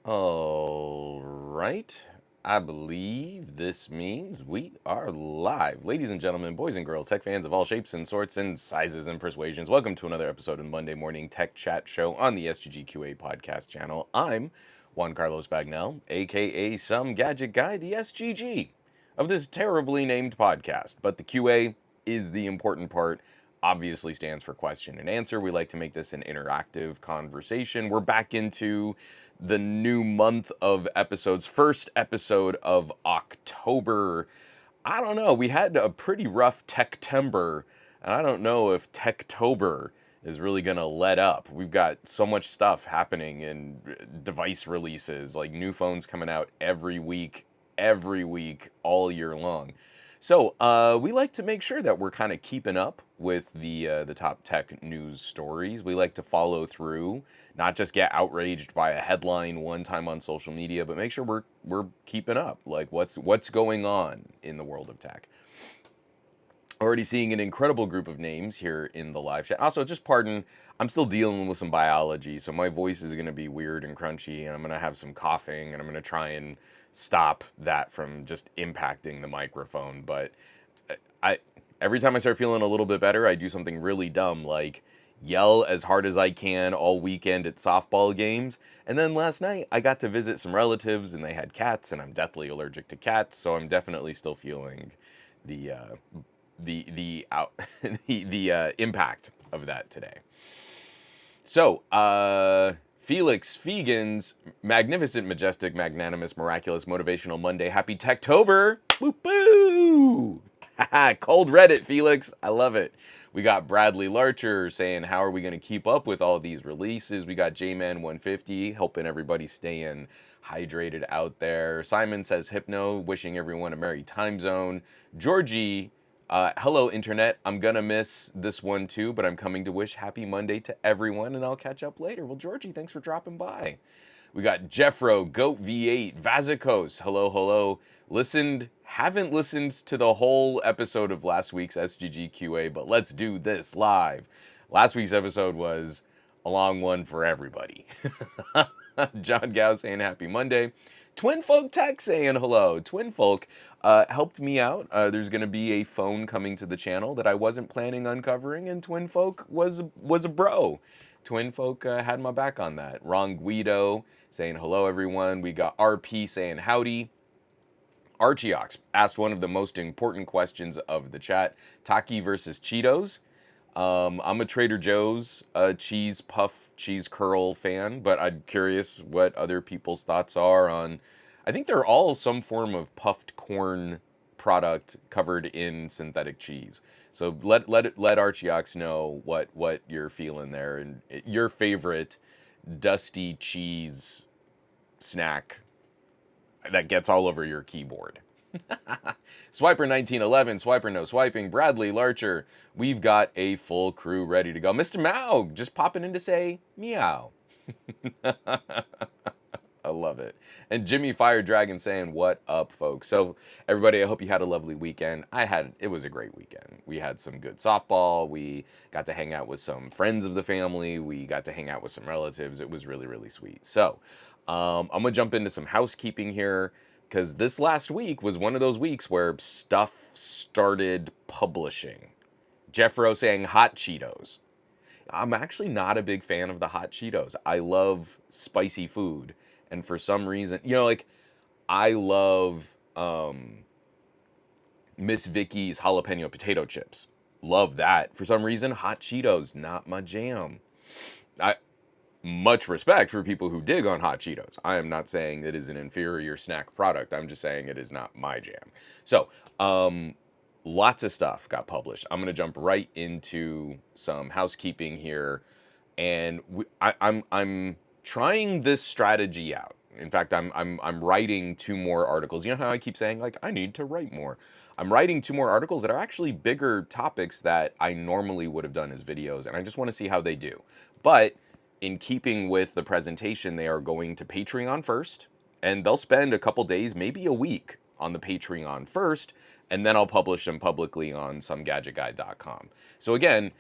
All right. I believe this means we are live. Ladies and gentlemen, boys and girls, tech fans of all shapes and sorts and sizes and persuasions, welcome to another episode of Monday Morning Tech Chat Show on the SGGQA podcast channel. I'm Juan Carlos Bagnell, aka Some Gadget Guy, the SGG of this terribly named podcast. But the QA is the important part. Obviously stands for question and answer. We like to make this an interactive conversation. We're back into the new month of episodes, first episode of October. I don't know, we had a pretty rough Techtember, and I don't know if Techtober is really gonna let up. We've got so much stuff happening in device releases, like new phones coming out every week, all year long. So we like to make sure that we're kind of keeping up with the top tech news stories. We like to follow through, not just get outraged by a headline one time on social media, but make sure we're keeping up, like what's going on in the world of tech. Already seeing an incredible group of names here in the live chat. Also, just pardon, I'm still dealing with some biology, so my voice is going to be weird and crunchy, and I'm going to have some coughing, and I'm going to try and stop that from just impacting the microphone. But I every time I start feeling a little bit better, I do something really dumb, like yell as hard as I can all weekend at softball games. And then last night, I got to visit some relatives, and they had cats, and I'm deathly allergic to cats, so I'm definitely still feeling the the impact of that today. So, Felix Fegan's magnificent, majestic, magnanimous, miraculous, motivational Monday. Happy Techtober! Woo boo! Cold Reddit, Felix. I love it. We got Bradley Larcher saying, how are we going to keep up with all these releases? We got JMan150 helping everybody stay in hydrated out there. Simon says, Hypno, wishing everyone a merry time zone. Georgie, hello, Internet. I'm going to miss this one too, but I'm coming to wish happy Monday to everyone, and I'll catch up later. Well, Georgie, thanks for dropping by. We got Jeffro, Goat V8, Vazikos, hello. Haven't listened to the whole episode of last week's SGGQA, but let's do this live. Last week's episode was a long one for everybody. John Gow saying happy Monday. Twin Folk Tech saying hello. Twin Folk helped me out. There's going to be a phone coming to the channel that I wasn't planning on covering, and Twin Folk was a bro. Twin Folk had my back on that. Ron Guido saying hello, everyone. We got RP saying howdy. Archiox asked one of the most important questions of the chat. Taki versus Cheetos. I'm a Trader Joe's cheese puff, cheese curl fan, but I'm curious what other people's thoughts are on. I think they're all some form of puffed corn product covered in synthetic cheese. So let Archiox know what you're feeling there and your favorite dusty cheese snack that gets all over your keyboard. Swiper 1911, Swiper no swiping, Bradley Larcher. We've got a full crew ready to go. Mr. Maug just popping in to say meow. I love it. And Jimmy Fire Dragon saying, what up, folks? So, everybody, I hope you had a lovely weekend. It was a great weekend. We had some good softball. We got to hang out with some friends of the family. We got to hang out with some relatives. It was really, really sweet. So, I'm going to jump into some housekeeping here, because this last week was one of those weeks where stuff started publishing. Jeffro saying hot Cheetos. I'm actually not a big fan of the hot Cheetos. I love spicy food. And for some reason, like I love Miss Vicky's jalapeno potato chips. Love that. For some reason, hot Cheetos, not my jam. Much respect for people who dig on hot Cheetos. I am not saying it is an inferior snack product. I'm just saying it is not my jam. So, lots of stuff got published. I'm going to jump right into some housekeeping here, and I'm trying this strategy out. In fact, I'm writing 2 more articles. You know how I keep saying, like, I need to write more. I'm writing 2 more articles that are actually bigger topics that I normally would have done as videos, and I just want to see how they do. But in keeping with the presentation, they are going to Patreon first, and they'll spend a couple days, maybe a week, on the Patreon first, and then I'll publish them publicly on somegadgetguy.com. So again,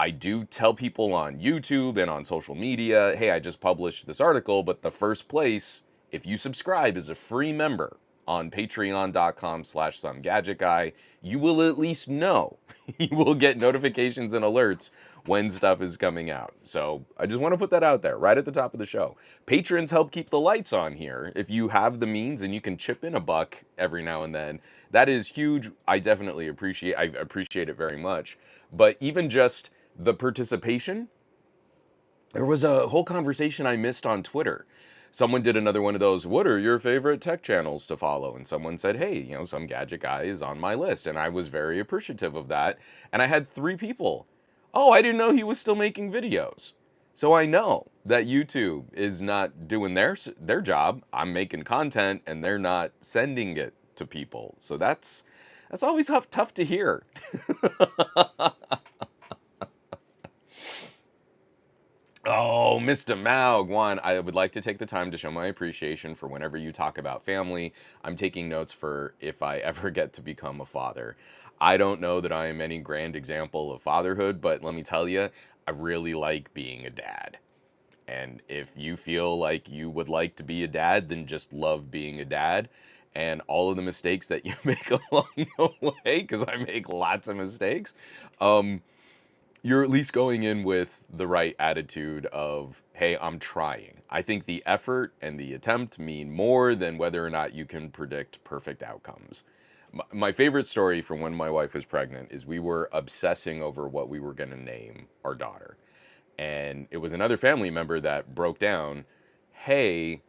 I do tell people on YouTube and on social media, hey, I just published this article, but the first place, if you subscribe as a free member on patreon.com/somegadgetguy, you will at least know. You will get notifications and alerts when stuff is coming out. So I just want to put that out there right at the top of the show. Patrons help keep the lights on here. If you have the means and you can chip in a buck every now and then, that is huge. I appreciate it very much. But even just the participation, there was a whole conversation I missed on Twitter. Someone did another one of those, what are your favorite tech channels to follow? And someone said, hey, Some Gadget Guy is on my list. And I was very appreciative of that. And I had 3 people. Oh, I didn't know he was still making videos. So I know that YouTube is not doing their job. I'm making content and they're not sending it to people. So that's always tough to hear. Oh, Mr. Maugwan, I would like to take the time to show my appreciation for whenever you talk about family. I'm taking notes for if I ever get to become a father. I don't know that I am any grand example of fatherhood, but let me tell you, I really like being a dad. And if you feel like you would like to be a dad, then just love being a dad. And all of the mistakes that you make along the way, because I make lots of mistakes, you're at least going in with the right attitude of, hey, I'm trying. I think the effort and the attempt mean more than whether or not you can predict perfect outcomes. My favorite story from when my wife was pregnant is we were obsessing over what we were going to name our daughter. And it was another family member that broke down, hey,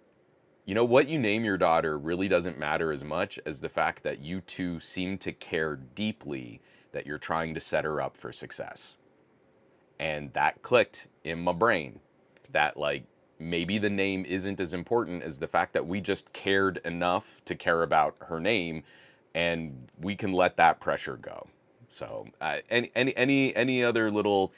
what you name your daughter really doesn't matter as much as the fact that you two seem to care deeply that you're trying to set her up for success. And that clicked in my brain that maybe the name isn't as important as the fact that we just cared enough to care about her name, and we can let that pressure go. So any other little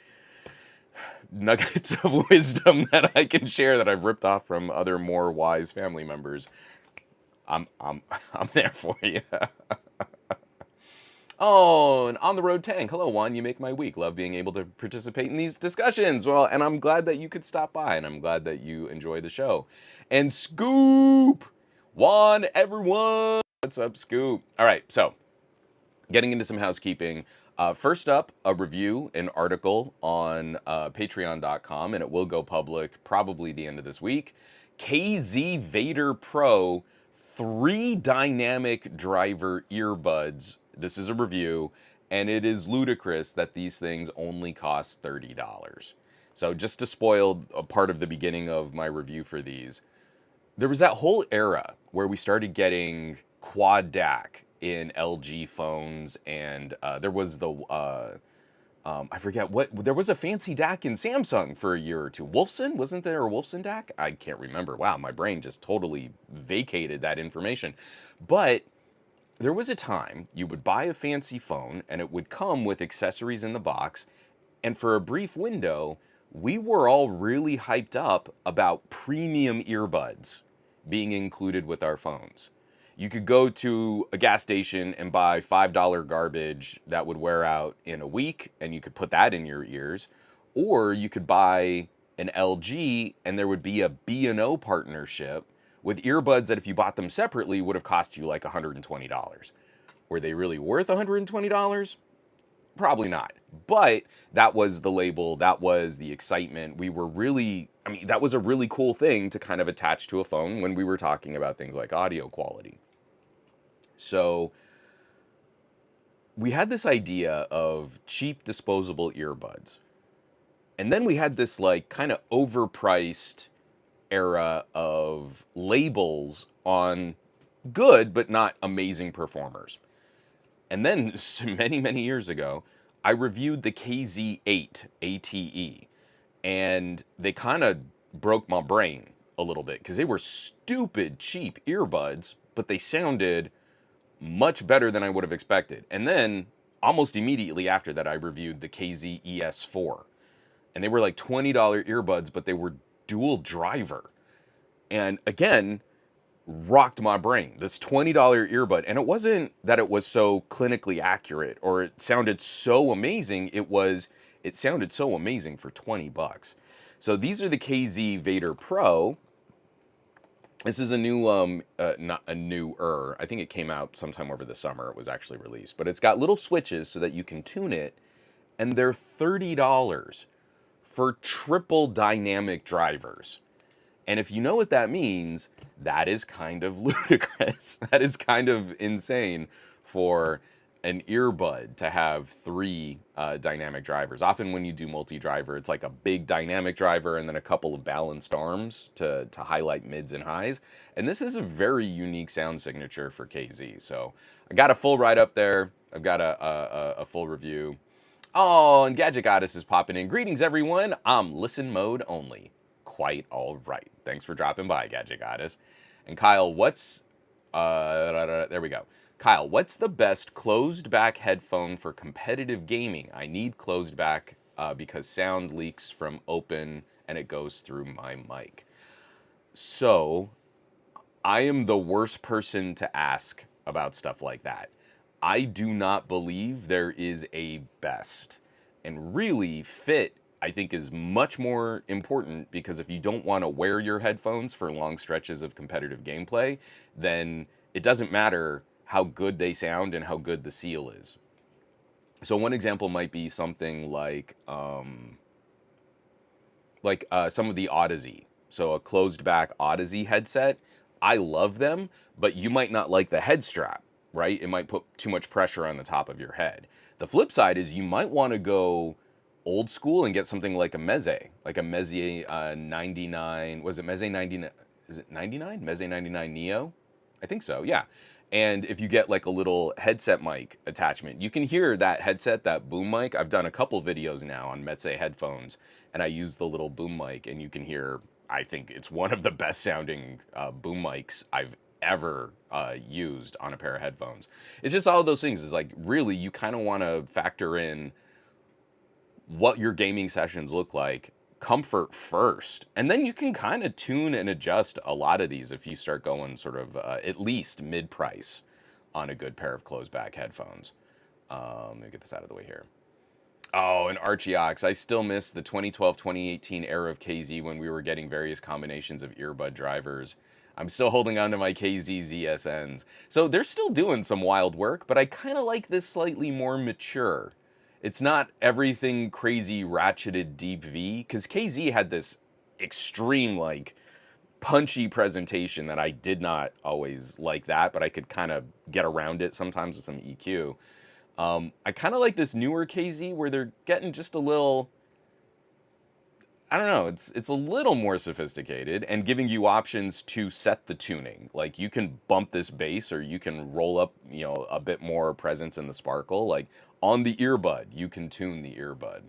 nuggets of wisdom that I can share that I've ripped off from other more wise family members, I'm there for you. Oh, and On the Road Tank. Hello, Juan. You make my week. Love being able to participate in these discussions. Well, and I'm glad that you could stop by, and I'm glad that you enjoy the show. And Scoop! Juan, everyone! What's up, Scoop? All right, so getting into some housekeeping. First up, a review, an article on patreon.com, and it will go public probably the end of this week. KZ Vader Pro 3 dynamic driver earbuds. This is a review, and it is ludicrous that these things only cost $30. So just to spoil a part of the beginning of my review for these, there was that whole era where we started getting quad DAC in LG phones, and there was the, I forget there was a fancy DAC in Samsung for a year or two. Wolfson? Wasn't there a Wolfson DAC? I can't remember. Wow, my brain just totally vacated that information. But there was a time you would buy a fancy phone and it would come with accessories in the box, and for a brief window, we were all really hyped up about premium earbuds being included with our phones. You could go to a gas station and buy $5 garbage that would wear out in a week, and you could put that in your ears. Or you could buy an LG and there would be a B&O partnership with earbuds that if you bought them separately would have cost you like $120. Were they really worth $120? Probably not. But that was the label, that was the excitement. We were really, that was a really cool thing to kind of attach to a phone when we were talking about things like audio quality. So we had this idea of cheap disposable earbuds. And then we had this kind of overpriced era of labels on good but not amazing performers. And then many years ago, I reviewed the KZ8 ATE, and they kind of broke my brain a little bit because they were stupid cheap earbuds, but they sounded much better than I would have expected. And then almost immediately after that, I reviewed the KZ ES4, and they were like $20 earbuds, but they were dual driver. And again, rocked my brain. This $20 earbud. And it wasn't that it was so clinically accurate or it sounded so amazing. It it sounded so amazing for 20 bucks. So these are the KZ Vader Pro. This is a new, not a newer, I think it came out sometime over the summer, it was actually released. But it's got little switches so that you can tune it, and they're $30 for triple dynamic drivers. And if you know what that means, that is kind of ludicrous. That is kind of insane for an earbud to have 3 dynamic drivers. Often when you do multi-driver, it's like a big dynamic driver and then a couple of balanced arms to highlight mids and highs. And this is a very unique sound signature for KZ. So I got a full write-up there. I've got a full review. Oh, and Gadget Goddess is popping in. Greetings, everyone. I'm listen mode only. Quite all right. Thanks for dropping by, Gadget Goddess. And Kyle, there we go. Kyle, what's the best closed back headphone for competitive gaming? I need closed back because sound leaks from open and it goes through my mic. So I am the worst person to ask about stuff like that. I do not believe there is a best. And really, fit, I think, is much more important, because if you don't want to wear your headphones for long stretches of competitive gameplay, then it doesn't matter how good they sound and how good the seal is. So one example might be something like some of the Odyssey. So a closed back Odyssey headset, I love them, but you might not like the head strap, right? It might put too much pressure on the top of your head. The flip side is you might want to go old school and get something like a Meze 99. Was it Meze 99? Is it 99? Meze 99 Neo? I think so, yeah. And if you get like a little headset mic attachment, you can hear that headset, that boom mic. I've done a couple videos now on Meze headphones, and I use the little boom mic, and you can hear, I think it's one of the best sounding boom mics I've ever used on a pair of headphones. It's just all of those things. Is like, really, you kind of want to factor in what your gaming sessions look like, comfort first, and then you can kind of tune and adjust a lot of these if you start going sort of at least mid-price on a good pair of closed back headphones. Let me get this out of the way here. Oh, and Archeox, I still miss the 2012-2018 era of KZ when we were getting various combinations of earbud drivers. I'm still holding on to my KZ ZSNs. So they're still doing some wild work, but I kind of like this slightly more mature. It's not everything crazy ratcheted deep V, because KZ had this extreme, like, punchy presentation that I did not always like that, but I could kind of get around it sometimes with some EQ. I kind of like this newer KZ where they're getting just a little, I don't know, it's a little more sophisticated and giving you options to set the tuning. Like, you can bump this bass, or you can roll up, a bit more presence in the sparkle. Like, on the earbud, you can tune the earbud.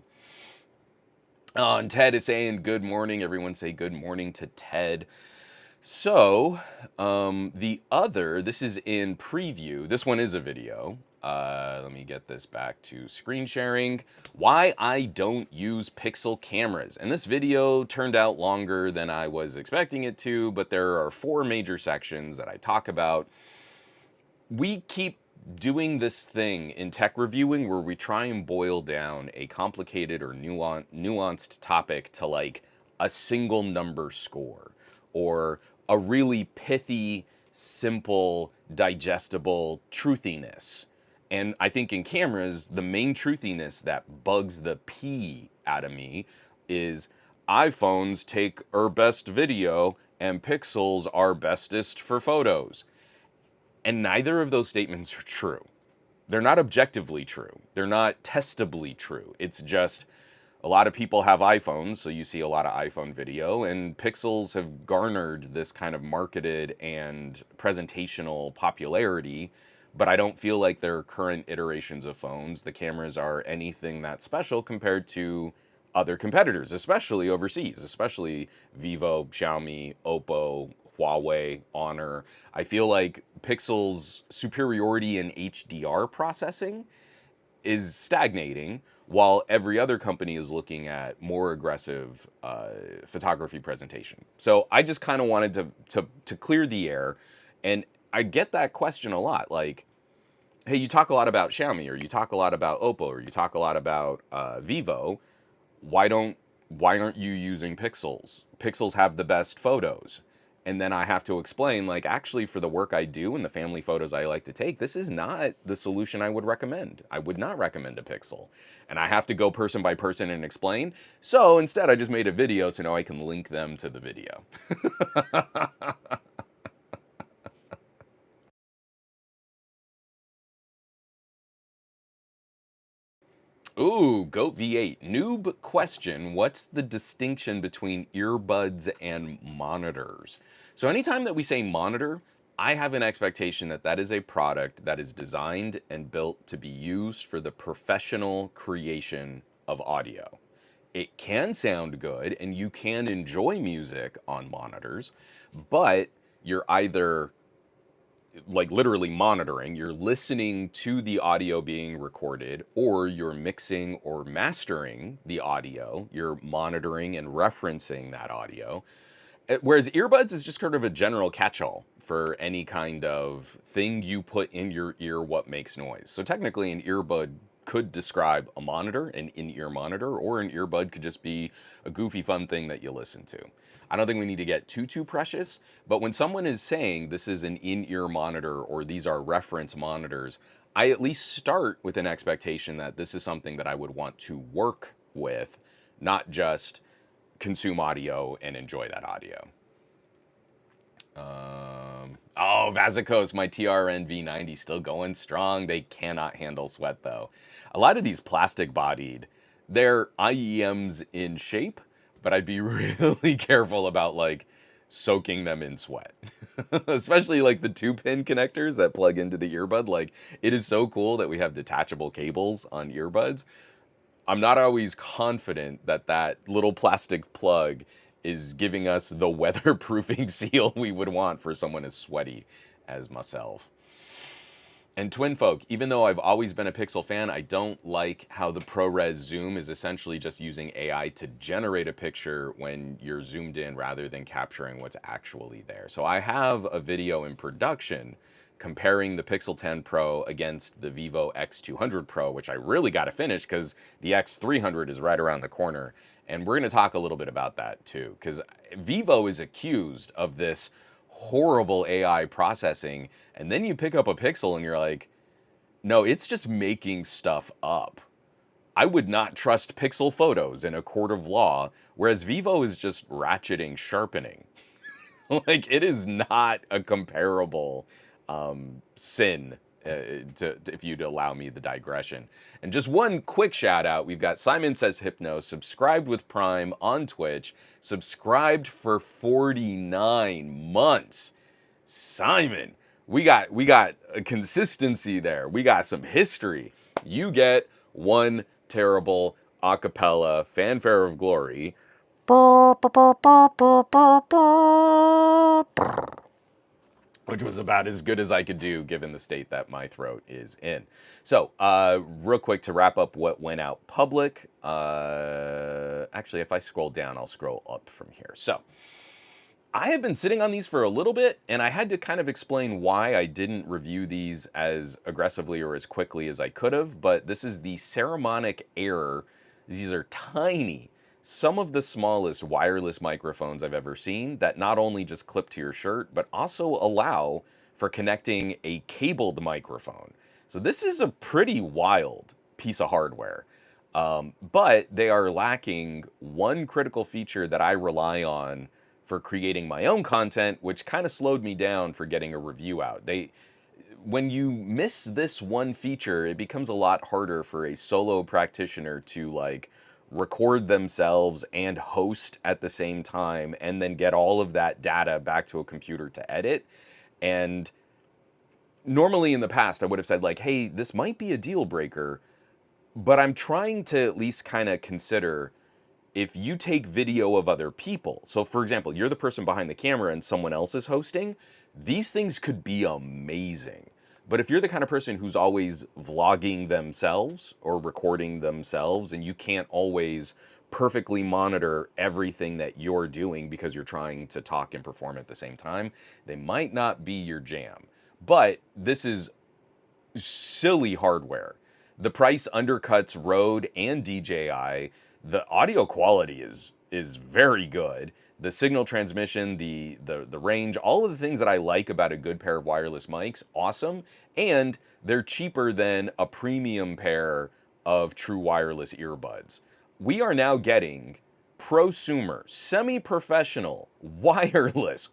And Ted is saying good morning. Everyone say good morning to Ted. So, this is in preview. This one is a video. Let me get this back to screen sharing. Why I don't use Pixel cameras. And this video turned out longer than I was expecting it to, but there are 4 major sections that I talk about. We keep doing this thing in tech reviewing where we try and boil down a complicated or nuanced topic to like a single number score, or a really pithy, simple, digestible truthiness. And I think in cameras, the main truthiness that bugs the pee out of me is iPhones take our best video and Pixels are bestest for photos. And neither of those statements are true. They're not objectively true. They're not testably true. It's just a lot of people have iPhones, so you see a lot of iPhone video, and Pixels have garnered this kind of marketed and presentational popularity, but I don't feel like their current iterations of phones, the cameras are anything that special compared to other competitors, especially overseas, especially Vivo, Xiaomi, Oppo, Huawei, Honor. I feel like Pixel's superiority in HDR processing is stagnating, while every other company is looking at more aggressive photography presentation. So I just kind of wanted to clear the air, and I get that question a lot. Like, hey, you talk a lot about Xiaomi, or you talk a lot about Oppo, or you talk a lot about Vivo. Why aren't you using Pixels? Pixels have the best photos. And then I have to explain, like, actually, for the work I do and the family photos I like to take, this is not the solution I would recommend. I would not recommend a Pixel. And I have to go person by person and explain. So instead, I just made a video so now I can link them to the video. Ooh, Goat V8. Noob question. What's the distinction between earbuds and monitors? So anytime that we say monitor, I have an expectation that that is a product that is designed and built to be used for the professional creation of audio. It can sound good and you can enjoy music on monitors, but you're either like literally monitoring, you're listening to the audio being recorded, or you're mixing or mastering the audio, you're monitoring and referencing that audio. Whereas earbuds is just kind of a general catch-all for any kind of thing you put in your ear what makes noise. So technically an earbud could describe a monitor, an in-ear monitor, or an earbud could just be a goofy fun thing that you listen to. I don't think we need to get too precious, but when someone is saying this is an in-ear monitor or these are reference monitors, I at least start with an expectation that this is something that I would want to work with, not just consume audio and enjoy that audio. Oh, Vazikos, my TRN V90 still going strong. They cannot handle sweat though. A lot of these plastic bodied, they're IEMs in shape, but I'd be really careful about like soaking them in sweat. Especially like the 2-pin connectors that plug into the earbud. Like it is so cool that we have detachable cables on earbuds. I'm not always confident that that little plastic plug is giving us the weatherproofing seal we would want for someone as sweaty as myself. And Twin Folk, even though I've always been a Pixel fan, I don't like how the ProRes zoom is essentially just using AI to generate a picture when you're zoomed in rather than capturing what's actually there. So I have a video in production comparing the Pixel 10 Pro against the Vivo X200 Pro, which I really got to finish because the X300 is right around the corner. And we're going to talk a little bit about that too, because Vivo is accused of this horrible AI processing, and then you pick up a Pixel and you're like, no, it's just making stuff up. I would not trust Pixel photos in a court of law, whereas Vivo is just ratcheting, sharpening. Like, it is not a comparable sin, if you'd allow me the digression. And just one quick shout out, we've got Simon Says Hypno, subscribed with Prime on Twitch, subscribed for 49 months. Simon, we got a consistency there. We got some history. You get one terrible acapella fanfare of glory, which was about as good as I could do given the state that my throat is in. So, real quick to wrap up what went out public. Actually, if I scroll down, I'll scroll up from here. So, I have been sitting on these for a little bit, and I had to kind of explain why I didn't review these as aggressively or as quickly as I could have, but this is the Ceramonic Air. These are tiny, some of the smallest wireless microphones I've ever seen that not only just clip to your shirt, but also allow for connecting a cabled microphone. So this is a pretty wild piece of hardware. But they are lacking one critical feature that I rely on for creating my own content, which kind of slowed me down for getting a review out. When you miss this one feature, it becomes a lot harder for a solo practitioner to like record themselves and host at the same time and then get all of that data back to a computer to edit. And normally in the past, I would have said like, hey, this might be a deal breaker, but I'm trying to at least kind of consider if you take video of other people. So for example, you're the person behind the camera and someone else is hosting, these things could be amazing. But if you're the kind of person who's always vlogging themselves or recording themselves and you can't always perfectly monitor everything that you're doing because you're trying to talk and perform at the same time, they might not be your jam. But this is silly hardware. The price undercuts Rode and DJI. The audio quality is very good. The signal transmission, the range, all of the things that I like about a good pair of wireless mics, awesome. And they're cheaper than a premium pair of true wireless earbuds. We are now getting prosumer, semi-professional, wireless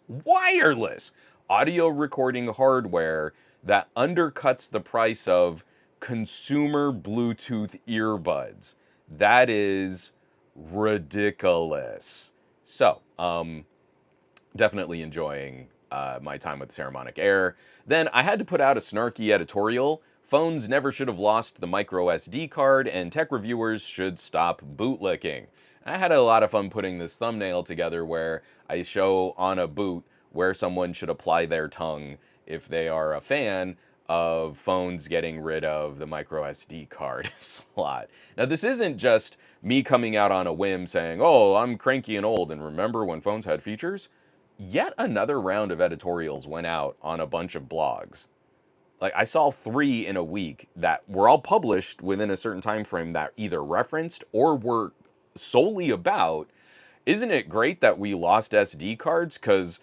audio recording hardware that undercuts the price of consumer Bluetooth earbuds. That is ridiculous. So, definitely enjoying my time with Saramonic Air. Then I had to put out a snarky editorial. Phones never should have lost the micro SD card, and tech reviewers should stop bootlicking. I had a lot of fun putting this thumbnail together where I show on a boot where someone should apply their tongue if they are a fan of phones getting rid of the micro SD card slot. Now, this isn't just me coming out on a whim saying, oh, I'm cranky and old, and remember when phones had features? Yet another round of editorials went out on a bunch of blogs. Like, I saw 3 in a week that were all published within a certain time frame that either referenced or were solely about, isn't it great that we lost SD cards? Because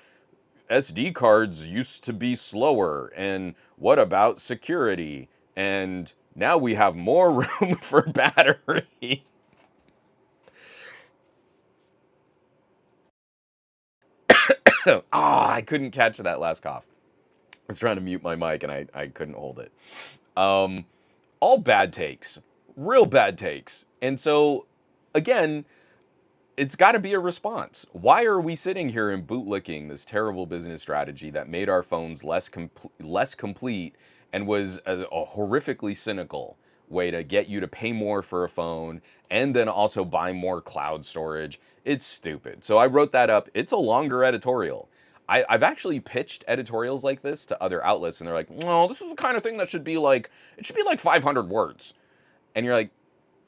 SD cards used to be slower, and what about security? And now we have more room for battery. I couldn't catch that last cough. I was trying to mute my mic and I couldn't hold it. All bad takes, real bad takes. And so, again, it's got to be a response. Why are we sitting here and bootlicking this terrible business strategy that made our phones less complete and was a horrifically cynical way to get you to pay more for a phone and then also buy more cloud storage? It's stupid. So I wrote that up. It's a longer editorial. I've actually pitched editorials like this to other outlets, and they're like, "No, this is the kind of thing that should be like, it should be like 500 words." And you're like,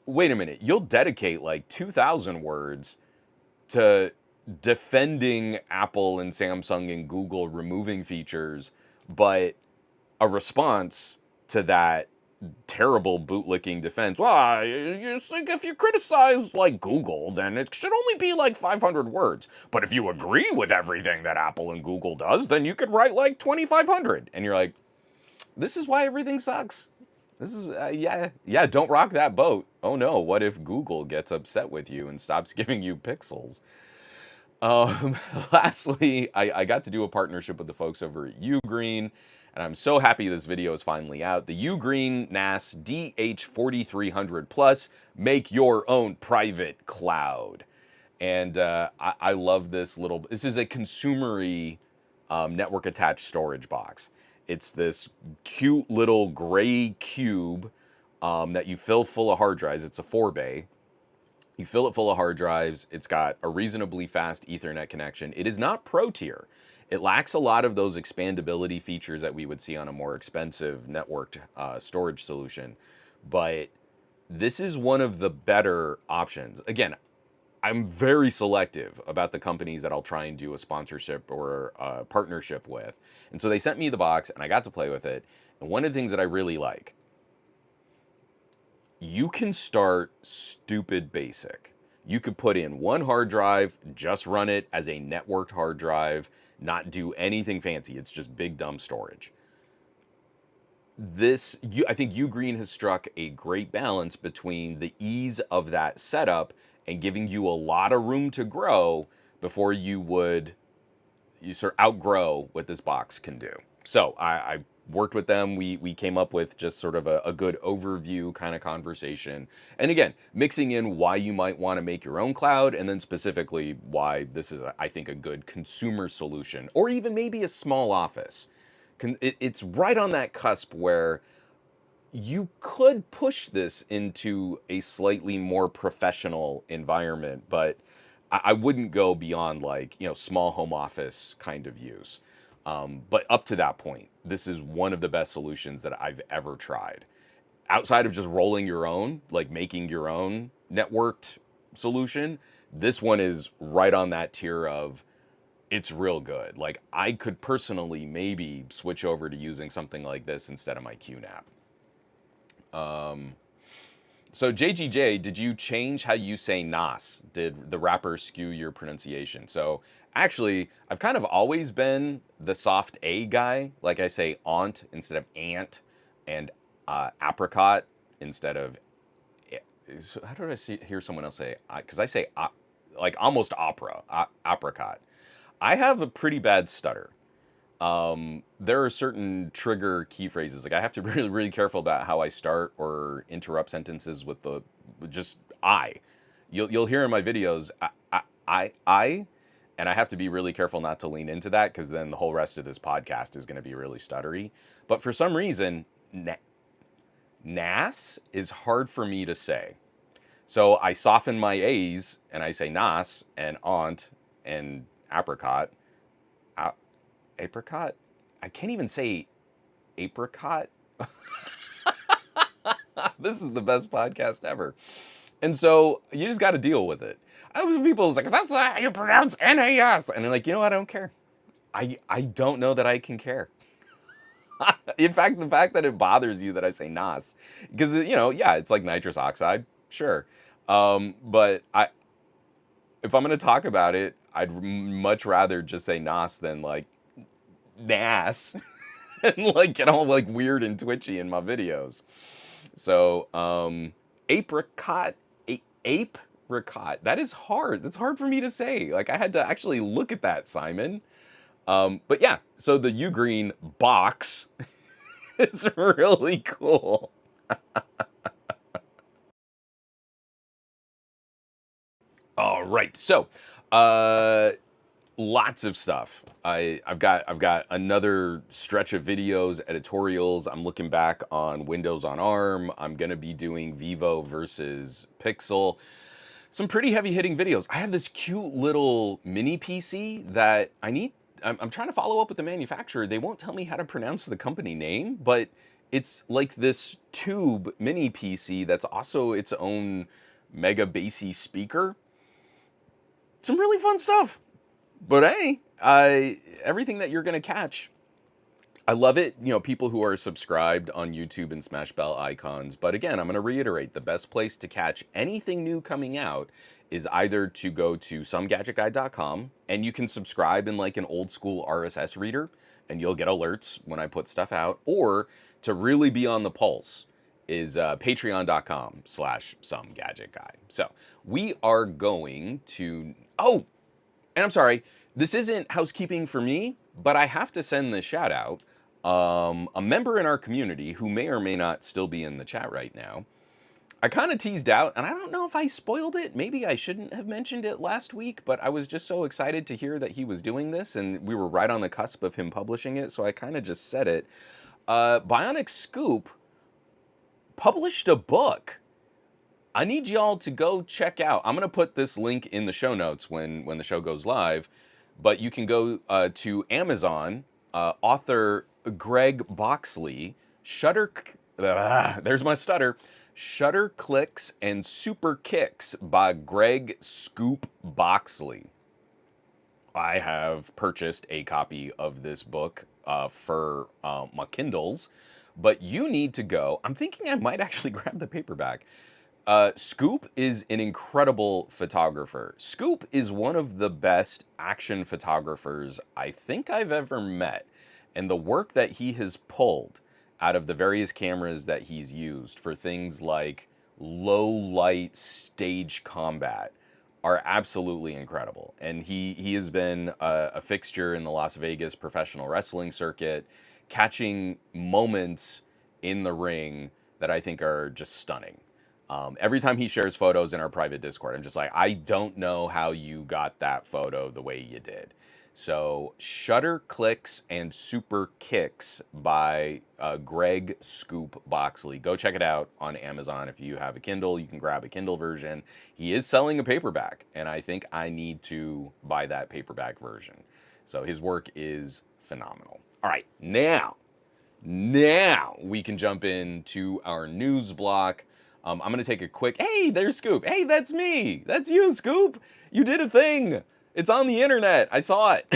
"Wait a minute, you'll dedicate like 2,000 words to defending Apple and Samsung and Google removing features, but a response to that terrible bootlicking defense, well, you think if you criticize like Google, then it should only be like 500 words. But if you agree with everything that Apple and Google does, then you could write like 2,500. And you're like, this is why everything sucks. This is, yeah, don't rock that boat. Oh no, what if Google gets upset with you and stops giving you pixels? Lastly, I got to do a partnership with the folks over at Ugreen, and I'm so happy this video is finally out. The Ugreen NAS DH4300 Plus, make your own private cloud. And I love this this is a consumery network attached storage box. It's this cute little gray cube that you fill full of hard drives. It's a 4-bay. You fill it full of hard drives. It's got a reasonably fast Ethernet connection. It is not Pro tier. It lacks a lot of those expandability features that we would see on a more expensive networked storage solution. But this is one of the better options. Again, I'm very selective about the companies that I'll try and do a sponsorship or a partnership with. And so they sent me the box and I got to play with it. And one of the things that I really like, you can start stupid basic. You could put in one hard drive, just run it as a networked hard drive, not do anything fancy. It's just big dumb storage. I think Ugreen has struck a great balance between the ease of that setup and giving you a lot of room to grow before you sort of outgrow what this box can do. So I worked with them. We came up with just sort of a good overview kind of conversation. And again, mixing in why you might want to make your own cloud, and then specifically why this is, I think, a good consumer solution, or even maybe a small office. It's right on that cusp where you could push this into a slightly more professional environment, but I wouldn't go beyond like, small home office kind of use. But up to that point, this is one of the best solutions that I've ever tried. Outside of just rolling your own, like making your own networked solution, this one is right on that tier of, it's real good. Like, I could personally maybe switch over to using something like this instead of my QNAP. So JGJ, did you change how you say Nas? Did the rapper skew your pronunciation? So actually, I've kind of always been the soft A guy. Like, I say aunt instead of ant, and apricot instead of. So how did hear someone else say? Because I say like almost opera, apricot. I have a pretty bad stutter. There are certain trigger key phrases. Like, I have to be really, really careful about how I start or interrupt sentences with the just I. You'll hear in my videos I, and I have to be really careful not to lean into that, because then the whole rest of this podcast is going to be really stuttery. But for some reason, nas is hard for me to say. So I soften my A's and I say nas and aunt and apricot. Apricot? I can't even say apricot. This is the best podcast ever. And so you just got to deal with it. I was people was like, that's how you pronounce NAS. And I'm like, you know what? I don't care. I don't know that I can care. In fact, the fact that it bothers you that I say NAS, because, you know, yeah, it's like nitrous oxide, sure. But if I'm going to talk about it, I'd much rather just say NAS than like NAS and like get all like weird and twitchy in my videos. So, apricot, apricot. That is hard. That's hard for me to say. Like, I had to actually look at that, Simon. But yeah, so the Ugreen box is really cool. All right, so lots of stuff. I've got another stretch of videos, editorials. I'm looking back on Windows on ARM. I'm gonna be doing Vivo versus Pixel. Some pretty heavy hitting videos. I have this cute little mini PC that I'm trying to follow up with the manufacturer. They won't tell me how to pronounce the company name, but it's like this tube mini PC that's also its own mega bassy speaker. Some really fun stuff. But hey, everything that you're gonna catch, I love it. You know, people who are subscribed on YouTube and smash bell icons. But again, I'm gonna reiterate, the best place to catch anything new coming out is either to go to somegadgetguy.com, and you can subscribe in like an old school RSS reader, and you'll get alerts when I put stuff out, or to really be on the pulse is patreon.com/somegadgetguy. So we are going to, oh, and I'm sorry, this isn't housekeeping for me, but I have to send this shout out. A member in our community who may or may not still be in the chat right now, I kind of teased out, and I don't know if I spoiled it. Maybe I shouldn't have mentioned it last week, but I was just so excited to hear that he was doing this, and we were right on the cusp of him publishing it, so I kind of just said it. Bionic Scoop published a book. I need y'all to go check out. I'm going to put this link in the show notes when the show goes live, but you can go to Amazon, author Greg Boxley, there's my stutter, Shutter Clicks and Super Kicks by Greg Scoop Boxley. I have purchased a copy of this book for my Kindles, but you need to go. I'm thinking I might actually grab the paperback. Scoop is an incredible photographer. Scoop is one of the best action photographers I think I've ever met. And the work that he has pulled out of the various cameras that he's used for things like low light stage combat are absolutely incredible. And he has been a fixture in the Las Vegas professional wrestling circuit, catching moments in the ring that I think are just stunning. Every time he shares photos in our private Discord, I'm just like, I don't know how you got that photo the way you did. So Shutter Clicks and Super Kicks by Greg Scoop Boxley. Go check it out on Amazon. If you have a Kindle, you can grab a Kindle version. He is selling a paperback, and I think I need to buy that paperback version. So his work is phenomenal. All right, now we can jump into our news block. I'm going to take a quick, hey, there's Scoop. Hey, that's me. That's you, Scoop. You did a thing. It's on the internet. I saw it.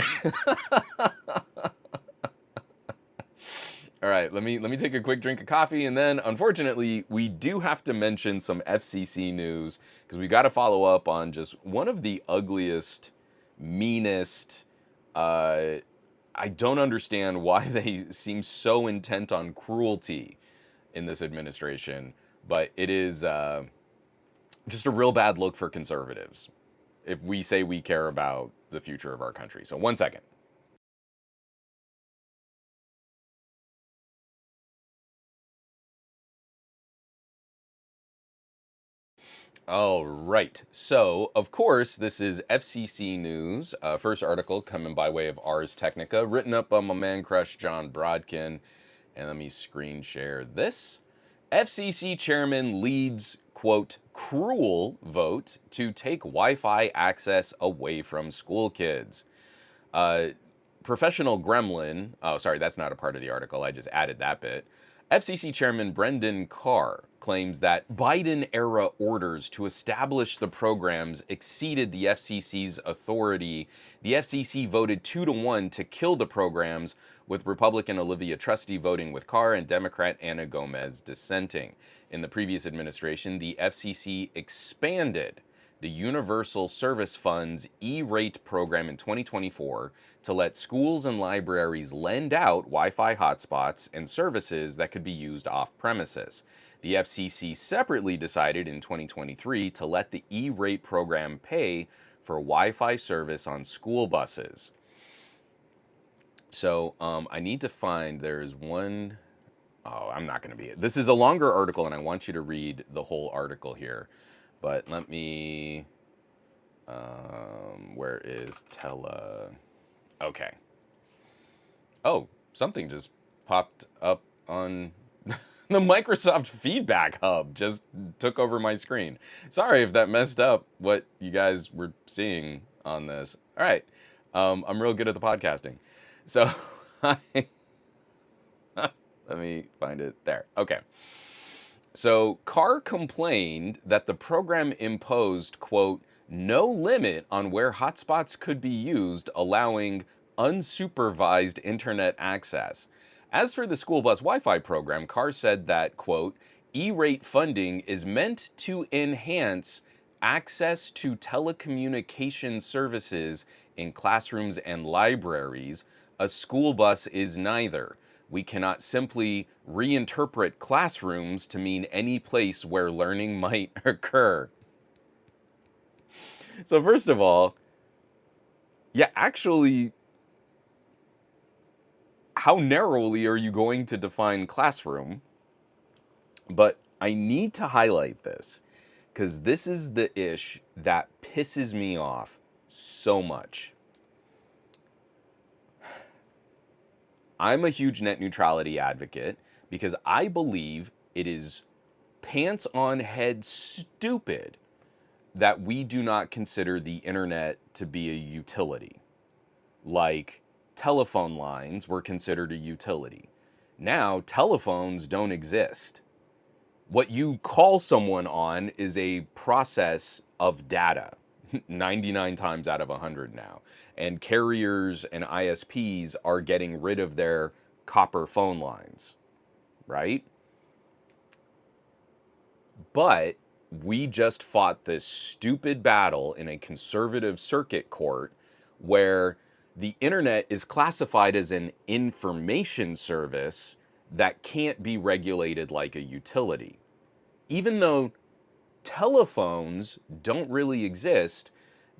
All right, let me take a quick drink of coffee, and then unfortunately we do have to mention some FCC news because we got to follow up on just one of the ugliest, meanest. I don't understand why they seem so intent on cruelty in this administration, but it is just a real bad look for conservatives if we say we care about the future of our country. So 1 second. All right. So, of course, this is FCC news. First article coming by way of Ars Technica, written up by my man crush John Brodkin. And let me screen share this. FCC chairman leads, quote, cruel vote to take Wi-Fi access away from school kids. Professional gremlin, oh, sorry, that's not a part of the article. I just added that bit. FCC Chairman Brendan Carr claims that Biden-era orders to establish the programs exceeded the FCC's authority. The FCC voted 2-1 to kill the programs, with Republican Olivia Trusty voting with Carr and Democrat Anna Gomez dissenting. In the previous administration, the FCC expanded the Universal Service Fund's E-rate program in 2024 to let schools and libraries lend out Wi-Fi hotspots and services that could be used off-premises. The FCC separately decided in 2023 to let the E-rate program pay for Wi-Fi service on school buses. So I need to find, there's one, oh, I'm not going to be, this is a longer article and I want you to read the whole article here. But let me, where is okay. Oh, something just popped up on the Microsoft Feedback Hub, just took over my screen. Sorry if that messed up what you guys were seeing on this. All right, I'm real good at the podcasting. So, let me find it there. Okay. So Carr complained that the program imposed, quote, no limit on where hotspots could be used, allowing unsupervised internet access. As for the school bus Wi-Fi program, Carr said that, quote, E-rate funding is meant to enhance access to telecommunication services in classrooms and libraries. A school bus is neither. We cannot simply reinterpret classrooms to mean any place where learning might occur. So first of all, yeah, actually, how narrowly are you going to define classroom? But I need to highlight this because this is the ish that pisses me off so much. I'm a huge net neutrality advocate because I believe it is pants on head stupid that we do not consider the internet to be a utility. Like telephone lines were considered a utility. Now telephones don't exist. What you call someone on is a process of data, 99 times out of 100 now. And carriers and ISPs are getting rid of their copper phone lines, right? But we just fought this stupid battle in a conservative circuit court where the internet is classified as an information service that can't be regulated like a utility. Even though telephones don't really exist,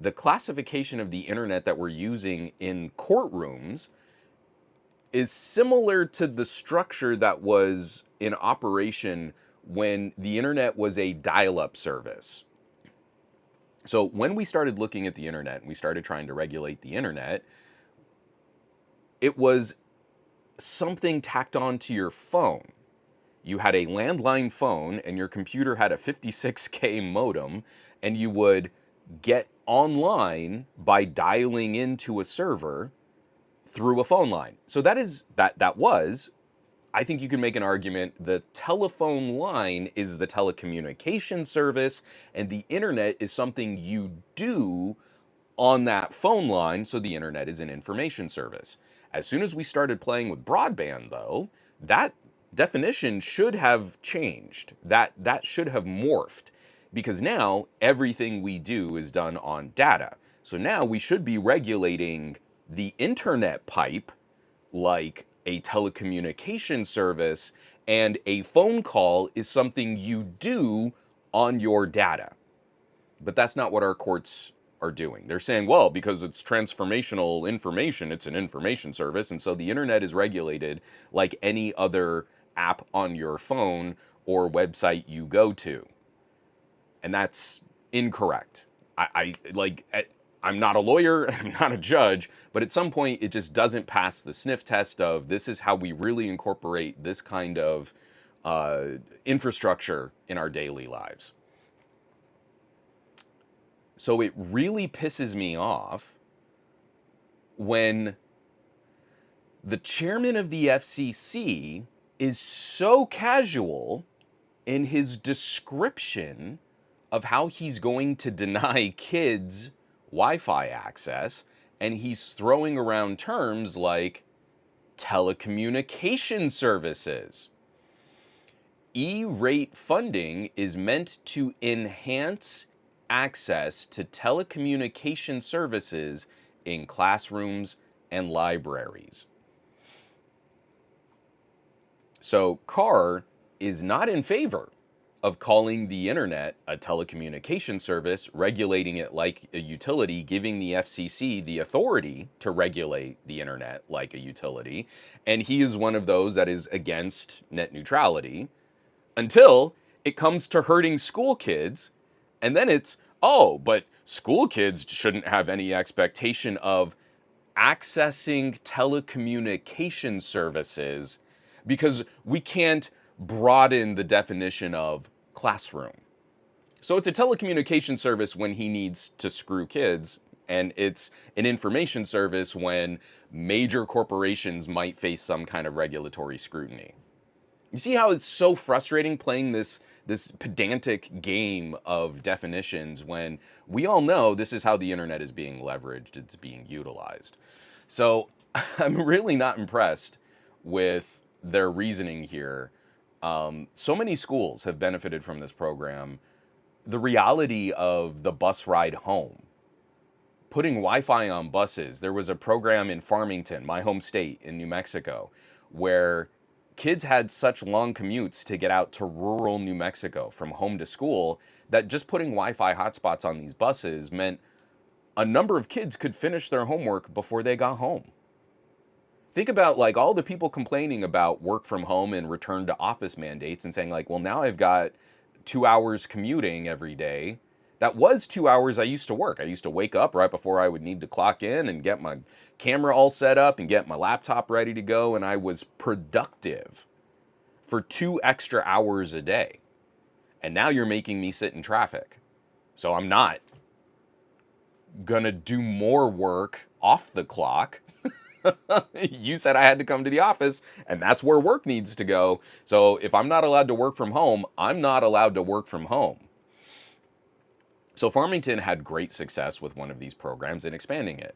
the classification of the internet that we're using in courtrooms is similar to the structure that was in operation when the internet was a dial-up service. So when we started looking at the internet and we started trying to regulate the internet, it was something tacked onto your phone. You had a landline phone and your computer had a 56K modem, and you would get online by dialing into a server through a phone line. So that was, I think you can make an argument, the telephone line is the telecommunication service and the internet is something you do on that phone line, so the internet is an information service. As soon as we started playing with broadband, though, that definition should have changed. That should have morphed, because now everything we do is done on data. So now we should be regulating the internet pipe like a telecommunication service, and a phone call is something you do on your data. But that's not what our courts are doing. They're saying, well, because it's transformational information, it's an information service, and so the internet is regulated like any other app on your phone or website you go to. And that's incorrect. I'm not a lawyer, I'm not a judge, but at some point it just doesn't pass the sniff test of this is how we really incorporate this kind of infrastructure in our daily lives. So it really pisses me off when the chairman of the FCC is so casual in his description of how he's going to deny kids Wi-Fi access, and he's throwing around terms like telecommunication services. E-rate funding is meant to enhance access to telecommunication services in classrooms and libraries. So Carr is not in favor of calling the internet a telecommunication service, regulating it like a utility, giving the FCC the authority to regulate the internet like a utility. And he is one of those that is against net neutrality until it comes to hurting school kids. And then it's, oh, but school kids shouldn't have any expectation of accessing telecommunication services because we can't broaden the definition of classroom. So it's a telecommunication service when he needs to screw kids, and it's an information service when major corporations might face some kind of regulatory scrutiny. You see how it's so frustrating playing this pedantic game of definitions when we all know this is how the internet is being leveraged, it's being utilized. So I'm really not impressed with their reasoning here. So many schools have benefited from this program. The reality of the bus ride home, putting Wi-Fi on buses. There was a program in Farmington, my home state in New Mexico, where kids had such long commutes to get out to rural New Mexico from home to school that just putting Wi-Fi hotspots on these buses meant a number of kids could finish their homework before they got home. Think about like all the people complaining about work from home and return to office mandates and saying like, well, now I've got 2 hours commuting every day. That was 2 hours I used to work. I used to wake up right before I would need to clock in and get my camera all set up and get my laptop ready to go. And I was productive for 2 extra hours a day. And now you're making me sit in traffic. So I'm not gonna do more work off the clock. You said I had to come to the office, and that's where work needs to go. So if I'm not allowed to work from home, I'm not allowed to work from home. So Farmington had great success with one of these programs and expanding it.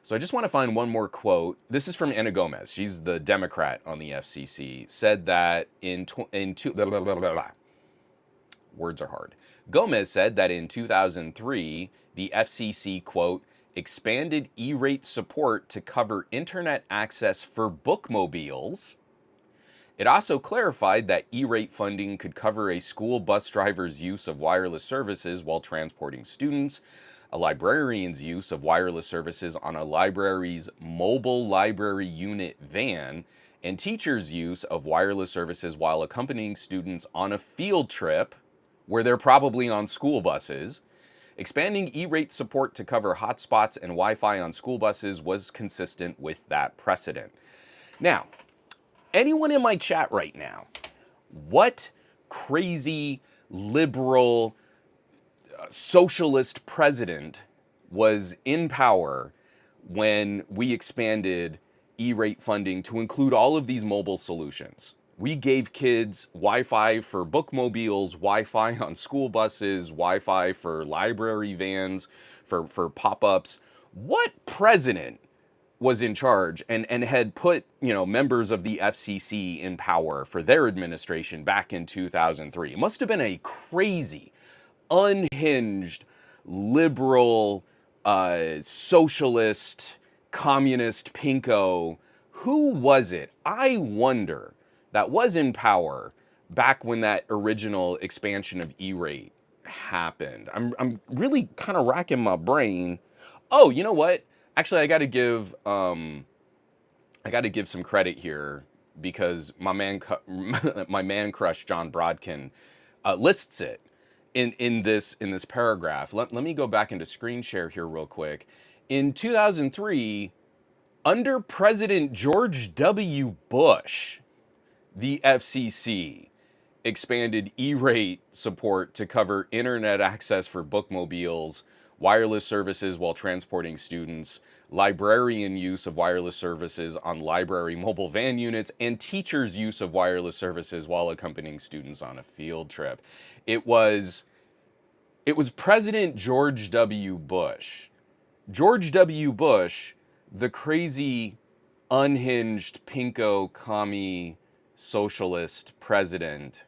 So I just want to find one more quote. This is from Ana Gomez. She's the Democrat on the FCC. Said that words are hard. Gomez said that in 2003, the FCC, quote, expanded E-rate support to cover internet access for bookmobiles. It also clarified that E-rate funding could cover a school bus driver's use of wireless services while transporting students, a librarian's use of wireless services on a library's mobile library unit van, and teachers' use of wireless services while accompanying students on a field trip where they're probably on school buses. Expanding E-rate support to cover hotspots and Wi-Fi on school buses was consistent with that precedent. Now, anyone in my chat right now, what crazy liberal socialist president was in power when we expanded E-rate funding to include all of these mobile solutions? We gave kids Wi-Fi for bookmobiles, Wi-Fi on school buses, Wi-Fi for library vans, for pop-ups. What president was in charge and had put, members of the FCC in power for their administration back in 2003? It must have been a crazy, unhinged, liberal, socialist, communist pinko. Who was it, I wonder, that was in power back when that original expansion of E-rate happened? I'm really kind of racking my brain. Oh, you know what? Actually, I got to give some credit here, because my man crush John Brodkin lists it in this paragraph. Let me go back into screen share here real quick. In 2003, under President George W. Bush, the FCC expanded E-rate support to cover internet access for bookmobiles, wireless services while transporting students, librarian use of wireless services on library mobile van units, and teachers' use of wireless services while accompanying students on a field trip. It was President George W. Bush. George W. Bush, the crazy, unhinged, pinko, commie, socialist president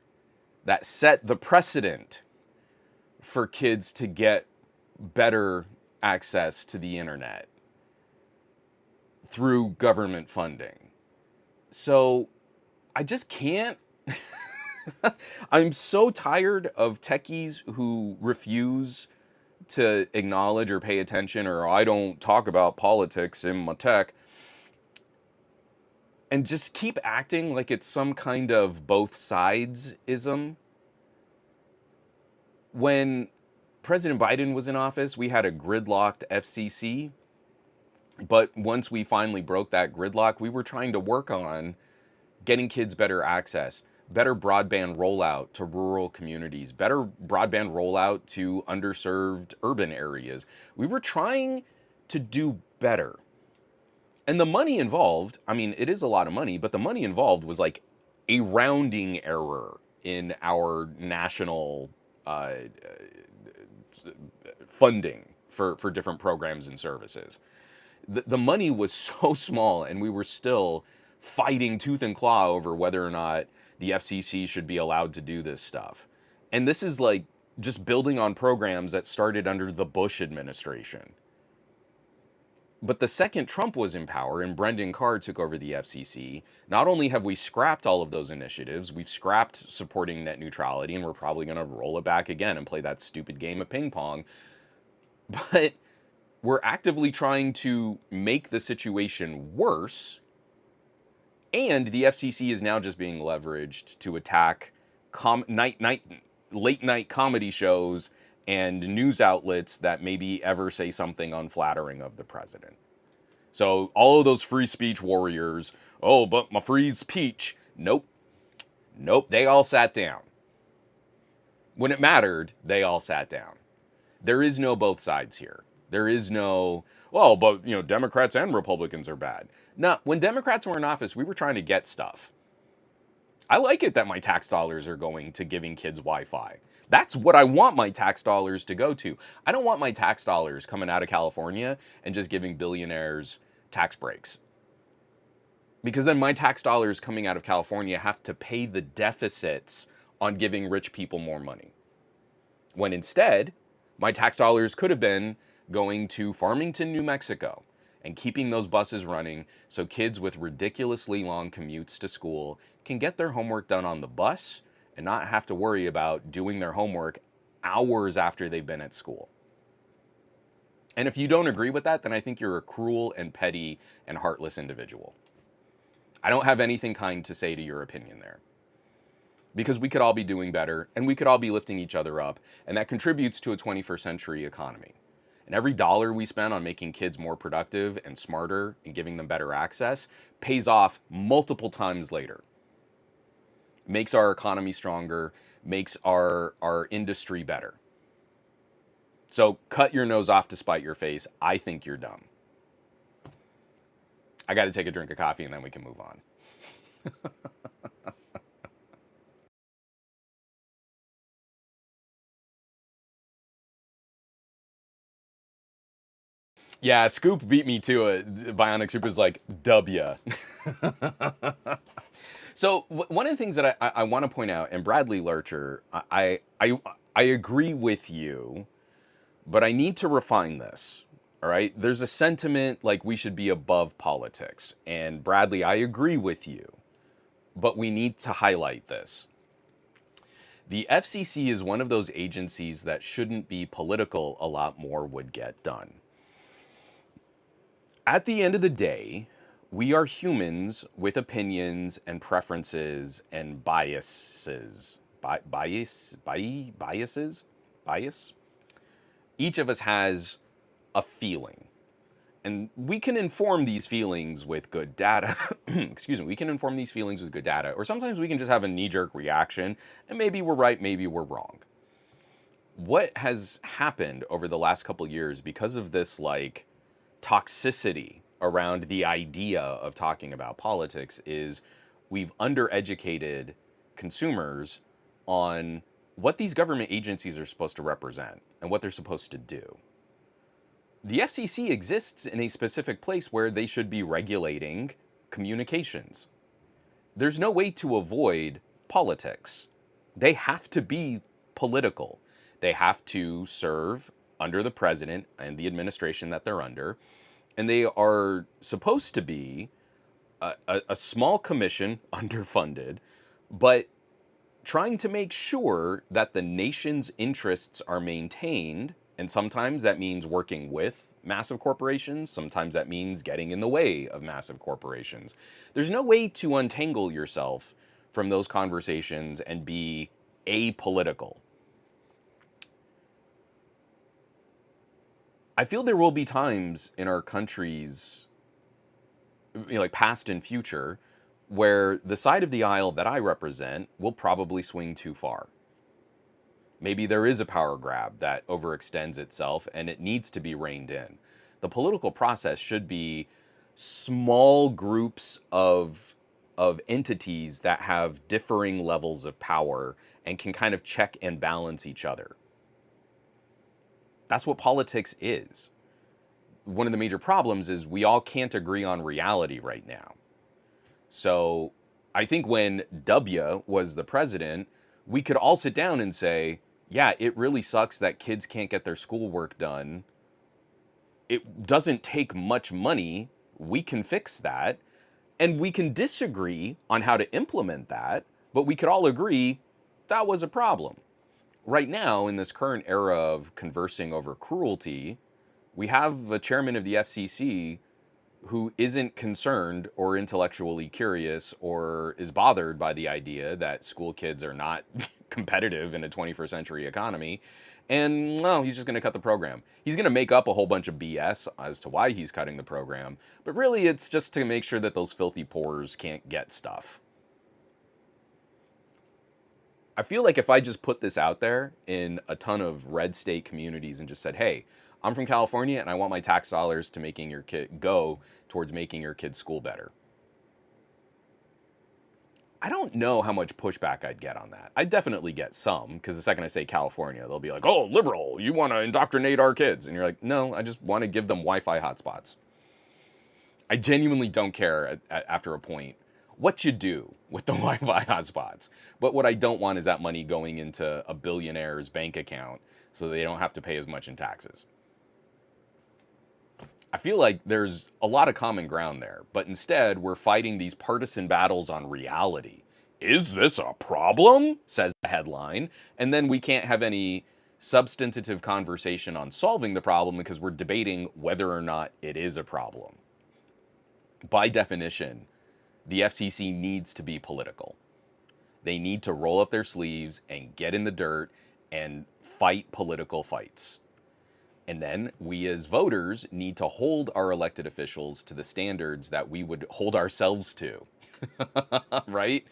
that set the precedent for kids to get better access to the internet through government funding. So I just can't. I'm so tired of techies who refuse to acknowledge or pay attention, or I don't talk about politics in my tech, and just keep acting like it's some kind of both sides-ism. When President Biden was in office, we had a gridlocked FCC. But once we finally broke that gridlock, we were trying to work on getting kids better access, better broadband rollout to rural communities, better broadband rollout to underserved urban areas. We were trying to do better. And the money involved, I mean, it is a lot of money, but the money involved was like a rounding error in our national funding for different programs and services. The money was so small, and we were still fighting tooth and claw over whether or not the FCC should be allowed to do this stuff. And this is like just building on programs that started under the Bush administration. But the second Trump was in power and Brendan Carr took over the FCC, not only have we scrapped all of those initiatives, we've scrapped supporting net neutrality, and we're probably going to roll it back again and play that stupid game of ping pong, but we're actively trying to make the situation worse, and the FCC is now just being leveraged to attack late night comedy shows and news outlets that maybe ever say something unflattering of the president. So all of those free speech warriors, oh, but my free speech, nope, they all sat down. When it mattered, they all sat down. There is no both sides here. There is no, well, but, Democrats and Republicans are bad. No, when Democrats were in office, we were trying to get stuff. I like it that my tax dollars are going to giving kids Wi-Fi. That's what I want my tax dollars to go to. I don't want my tax dollars coming out of California and just giving billionaires tax breaks. Because then my tax dollars coming out of California have to pay the deficits on giving rich people more money. When instead, my tax dollars could have been going to Farmington, New Mexico, and keeping those buses running so kids with ridiculously long commutes to school can get their homework done on the bus and not have to worry about doing their homework hours after they've been at school. And if you don't agree with that, then I think you're a cruel and petty and heartless individual. I don't have anything kind to say to your opinion there. Because we could all be doing better, and we could all be lifting each other up, and that contributes to a 21st century economy. And every dollar we spend on making kids more productive and smarter and giving them better access pays off multiple times later. Makes our economy stronger, makes our industry better. So cut your nose off to spite your face. I think you're dumb. I got to take a drink of coffee and then we can move on. Yeah, Scoop beat me to it. Bionic Soup is like W. So one of the things that I want to point out, and Bradley Lurcher, I agree with you, but I need to refine this. All right, there's a sentiment like we should be above politics, and Bradley, I agree with you, but we need to highlight this. The FCC is one of those agencies that shouldn't be political. A lot more would get done. At the end of the day, we are humans with opinions and preferences and biases. Biases? Bias? Each of us has a feeling. And we can inform these feelings with good data. Excuse me. We can inform these feelings with good data. Or sometimes we can just have a knee-jerk reaction. And maybe we're right, maybe we're wrong. What has happened over the last couple years because of this, like, toxicity around the idea of talking about politics is we've undereducated consumers on what these government agencies are supposed to represent and what they're supposed to do. The FCC exists in a specific place where they should be regulating communications. There's no way to avoid politics. They have to be political. They have to serve under the president and the administration that they're under. And they are supposed to be a small commission, underfunded, but trying to make sure that the nation's interests are maintained. And sometimes that means working with massive corporations. Sometimes that means getting in the way of massive corporations. There's no way to untangle yourself from those conversations and be apolitical. I feel there will be times in our countries, like past and future, where the side of the aisle that I represent will probably swing too far. Maybe there is a power grab that overextends itself and it needs to be reined in. The political process should be small groups of entities that have differing levels of power and can kind of check and balance each other. That's what politics is. One of the major problems is we all can't agree on reality right now. So I think when W was the president, we could all sit down and say, yeah, it really sucks that kids can't get their schoolwork done. It doesn't take much money. We can fix that. And we can disagree on how to implement that, but we could all agree that was a problem. Right now, in this current era of conversing over cruelty, we have a chairman of the FCC who isn't concerned or intellectually curious or is bothered by the idea that school kids are not competitive in a 21st century economy. And, well, he's just going to cut the program. He's going to make up a whole bunch of BS as to why he's cutting the program. But really, it's just to make sure that those filthy poors can't get stuff. I feel like if I just put this out there in a ton of red state communities and just said, hey, I'm from California and I want my tax dollars to making your kid go towards making your kid's school better. I don't know how much pushback I'd get on that. I'd definitely get some, because the second I say California, they'll be like, oh, liberal, you want to indoctrinate our kids. And you're like, no, I just want to give them Wi-Fi hotspots. I genuinely don't care after a point what you do with the Wi-Fi hotspots. But what I don't want is that money going into a billionaire's bank account so they don't have to pay as much in taxes. I feel like there's a lot of common ground there, but instead we're fighting these partisan battles on reality. Is this a problem? Says the headline. And then we can't have any substantive conversation on solving the problem because we're debating whether or not it is a problem. By definition, the FCC needs to be political. They need to roll up their sleeves and get in the dirt and fight political fights. And then we as voters need to hold our elected officials to the standards that we would hold ourselves to. Right?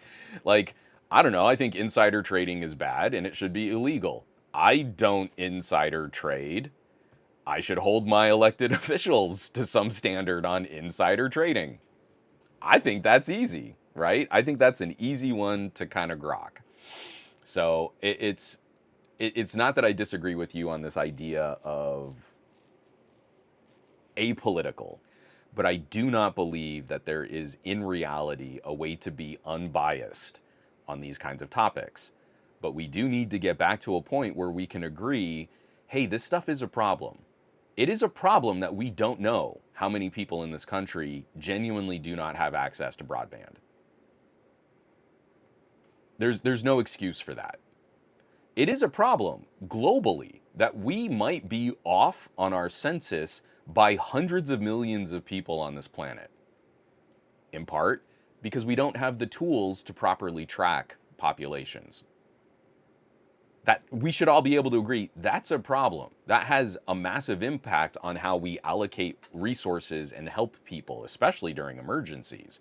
Like, I don't know, I think insider trading is bad and it should be illegal. I don't insider trade. I should hold my elected officials to some standard on insider trading. I think that's easy, right? I think that's an easy one to kind of grok. So it's not that I disagree with you on this idea of apolitical. But I do not believe that there is, in reality, a way to be unbiased on these kinds of topics. But we do need to get back to a point where we can agree, hey, this stuff is a problem. It is a problem that we don't know how many people in this country genuinely do not have access to broadband. There's no excuse for that. It is a problem globally that we might be off on our census by hundreds of millions of people on this planet. In part because we don't have the tools to properly track populations. That we should all be able to agree that's a problem. That has a massive impact on how we allocate resources and help people, especially during emergencies.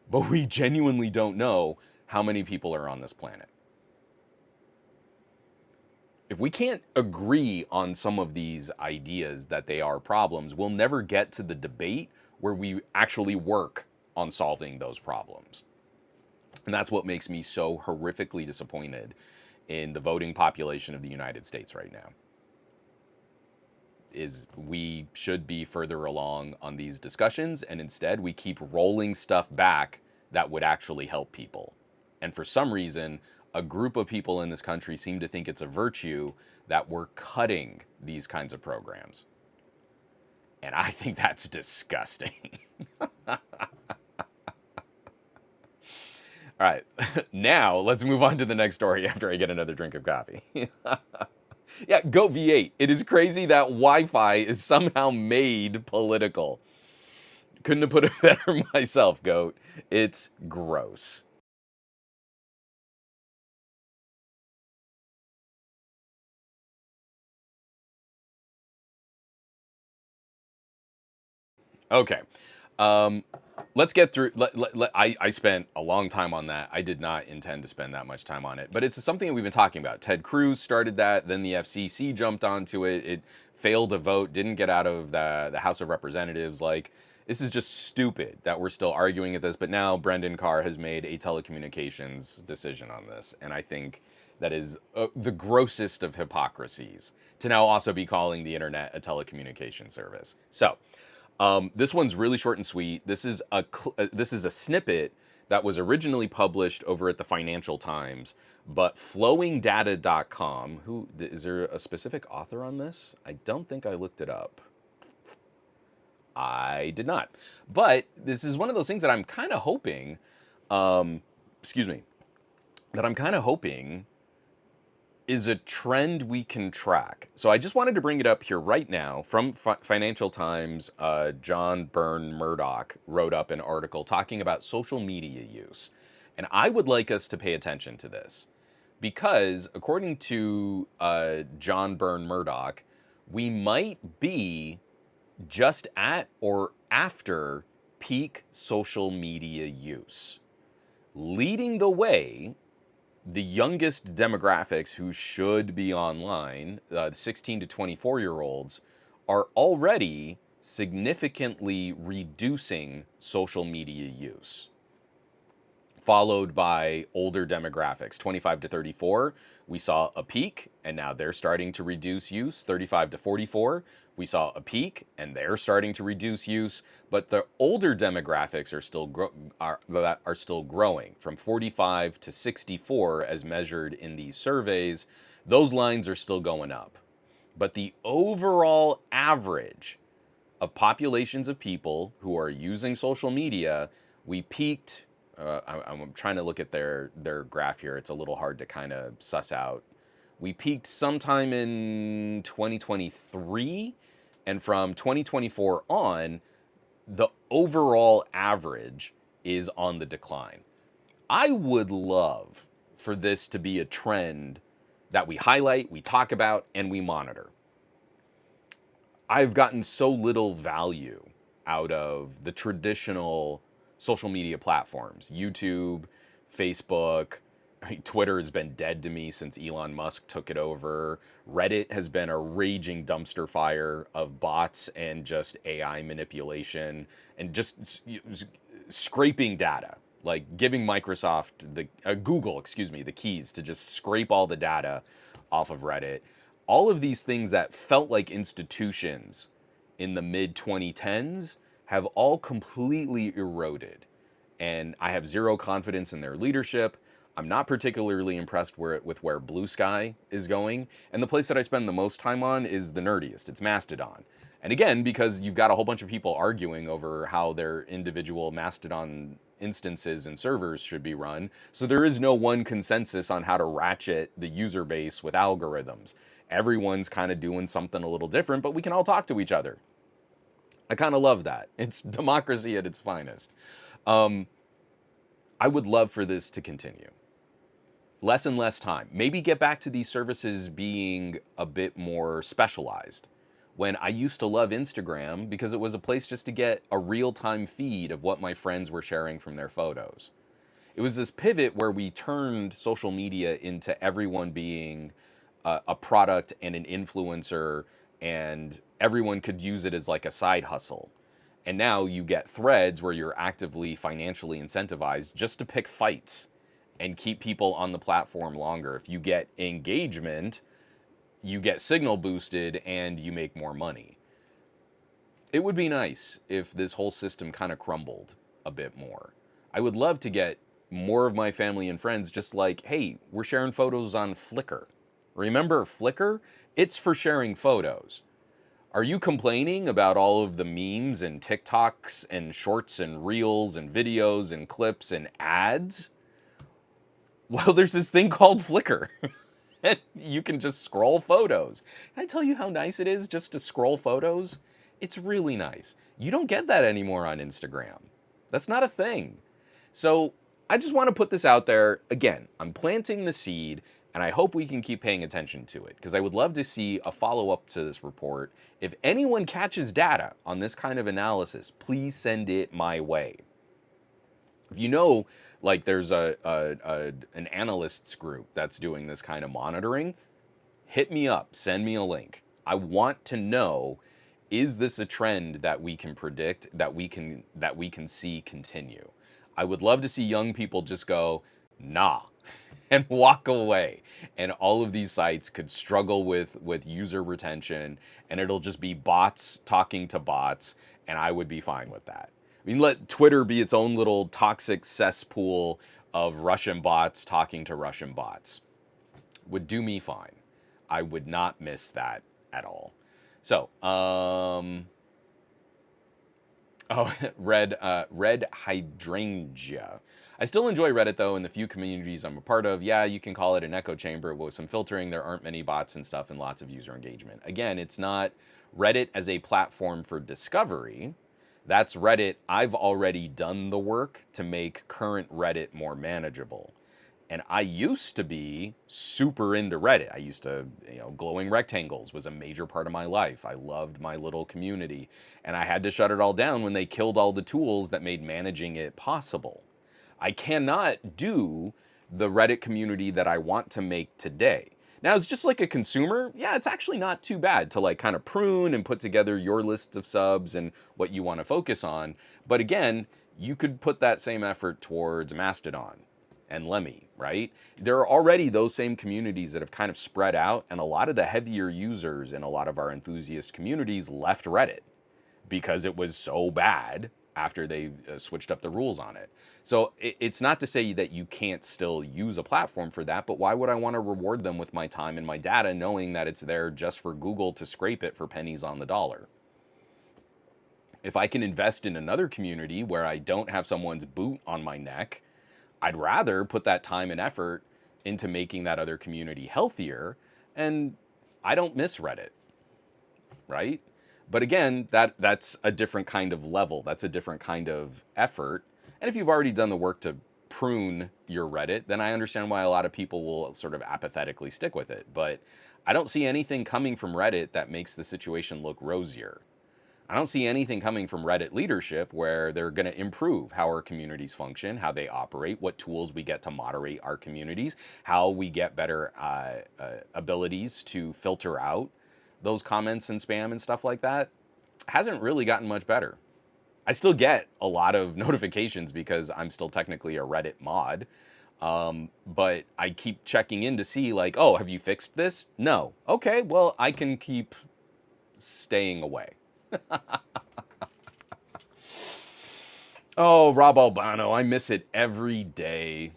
But we genuinely don't know how many people are on this planet. If we can't agree on some of these ideas that they are problems, we'll never get to the debate where we actually work on solving those problems. And that's what makes me so horrifically disappointed in the voting population of the United States right now. Is we should be further along on these discussions, and instead we keep rolling stuff back that would actually help people. And for some reason, a group of people in this country seem to think it's a virtue that we're cutting these kinds of programs. And I think that's disgusting. All right, now let's move on to the next story after I get another drink of coffee. Yeah, Goat V8. It is crazy that Wi-Fi is somehow made political. Couldn't have put it better myself, Goat. It's gross. Okay. Let's get through. I spent a long time on that. I did not intend to spend that much time on it, but it's something that we've been talking about. Ted Cruz started that, then the FCC jumped onto it. It failed to vote, didn't get out of the House of Representatives. Like, this is just stupid that we're still arguing at this, but now Brendan Carr has made a telecommunications decision on this, and I think that is the grossest of hypocrisies to now also be calling the internet a telecommunication service. So, this one's really short and sweet. This is a snippet that was originally published over at the Financial Times, but flowingdata.com, who is there a specific author on this? I don't think I looked it up. I did not. But this is one of those things that I'm kind of hoping, excuse me, that I'm kind of hoping is a trend we can track. So I just wanted to bring it up here right now from Financial Times. John Byrne Murdoch wrote up an article talking about social media use. And I would like us to pay attention to this because according to John Byrne Murdoch, we might be just at or after peak social media use. Leading the way, the youngest demographics who should be online, 16 to 24-year-olds, are already significantly reducing social media use. Followed by older demographics, 25 to 34, we saw a peak, and now they're starting to reduce use. 35 to 44, we saw a peak, and they're starting to reduce use. But the older demographics are still growing, from 45 to 64 as measured in these surveys. Those lines are still going up. But the overall average of populations of people who are using social media, we peaked. I'm trying to look at their graph here. It's a little hard to kind of suss out. We peaked sometime in 2023, and from 2024 on, the overall average is on the decline. I would love for this to be a trend that we highlight, we talk about, and we monitor. I've gotten so little value out of the traditional social media platforms. YouTube, Facebook, Twitter has been dead to me since Elon Musk took it over. Reddit has been a raging dumpster fire of bots and just AI manipulation and just scraping data, like giving Microsoft, Google, the keys to just scrape all the data off of Reddit. All of these things that felt like institutions in the mid 2010s have all completely eroded. And I have zero confidence in their leadership. I'm not particularly impressed with where Blue Sky is going. And the place that I spend the most time on is the nerdiest. It's Mastodon. And again, because you've got a whole bunch of people arguing over how their individual Mastodon instances and servers should be run. So there is no one consensus on how to ratchet the user base with algorithms. Everyone's kind of doing something a little different, but we can all talk to each other. I kind of love that. It's democracy at its finest. I would love for this to continue. Less and less time. Maybe get back to these services being a bit more specialized. When I used to love Instagram because it was a place just to get a real-time feed of what my friends were sharing from their photos. It was this pivot where we turned social media into everyone being a product and an influencer, and everyone could use it as like a side hustle. And now you get threads where you're actively financially incentivized just to pick fights and keep people on the platform longer. If you get engagement, you get signal boosted and you make more money. It would be nice if this whole system kind of crumbled a bit more. I would love to get more of my family and friends just like, hey, we're sharing photos on Flickr. Remember Flickr? It's for sharing photos. Are you complaining about all of the memes and TikToks and shorts and reels and videos and clips and ads? Well, there's this thing called Flickr. You can just scroll photos. Can I tell you how nice it is just to scroll photos? It's really nice. You don't get that anymore on Instagram. That's not a thing. So I just want to put this out there. Again, I'm planting the seed, and I hope we can keep paying attention to it, because I would love to see a follow-up to this report. If anyone catches data on this kind of analysis, please send it my way. If you know, like there's an analysts group that's doing this kind of monitoring, hit me up, send me a link. I want to know, is this a trend that we can predict, that we can see continue? I would love to see young people just go, nah, and walk away. And all of these sites could struggle with user retention, and it'll just be bots talking to bots, and I would be fine with that. I mean, let Twitter be its own little toxic cesspool of Russian bots talking to Russian bots. Would do me fine. I would not miss that at all. So, red hydrangea. I still enjoy Reddit, though, in the few communities I'm a part of. Yeah, you can call it an echo chamber with some filtering. There aren't many bots and stuff and lots of user engagement. Again, it's not Reddit as a platform for discovery. That's Reddit. I've already done the work to make current Reddit more manageable. And I used to be super into Reddit. I used to, glowing rectangles was a major part of my life. I loved my little community. And I had to shut it all down when they killed all the tools that made managing it possible. I cannot do the Reddit community that I want to make today. Now, it's just like a consumer. Yeah, it's actually not too bad to like kind of prune and put together your list of subs and what you want to focus on. But again, you could put that same effort towards Mastodon and Lemmy, right? There are already those same communities that have kind of spread out, and a lot of the heavier users in a lot of our enthusiast communities left Reddit because it was so bad after they switched up the rules on it. So it's not to say that you can't still use a platform for that, but why would I want to reward them with my time and my data knowing that it's there just for Google to scrape it for pennies on the dollar? If I can invest in another community where I don't have someone's boot on my neck, I'd rather put that time and effort into making that other community healthier, and I don't miss Reddit, right? But again, that's a different kind of level. That's a different kind of effort. And if you've already done the work to prune your Reddit, then I understand why a lot of people will sort of apathetically stick with it. But I don't see anything coming from Reddit that makes the situation look rosier. I don't see anything coming from Reddit leadership where they're going to improve how our communities function, how they operate, what tools we get to moderate our communities, how we get better abilities to filter out those comments and spam and stuff like that. Hasn't really gotten much better. I still get a lot of notifications because I'm still technically a Reddit mod. But I keep checking in to see like, oh, have you fixed this? No. Okay, well, I can keep staying away. Oh, Rob Albano, I miss it every day.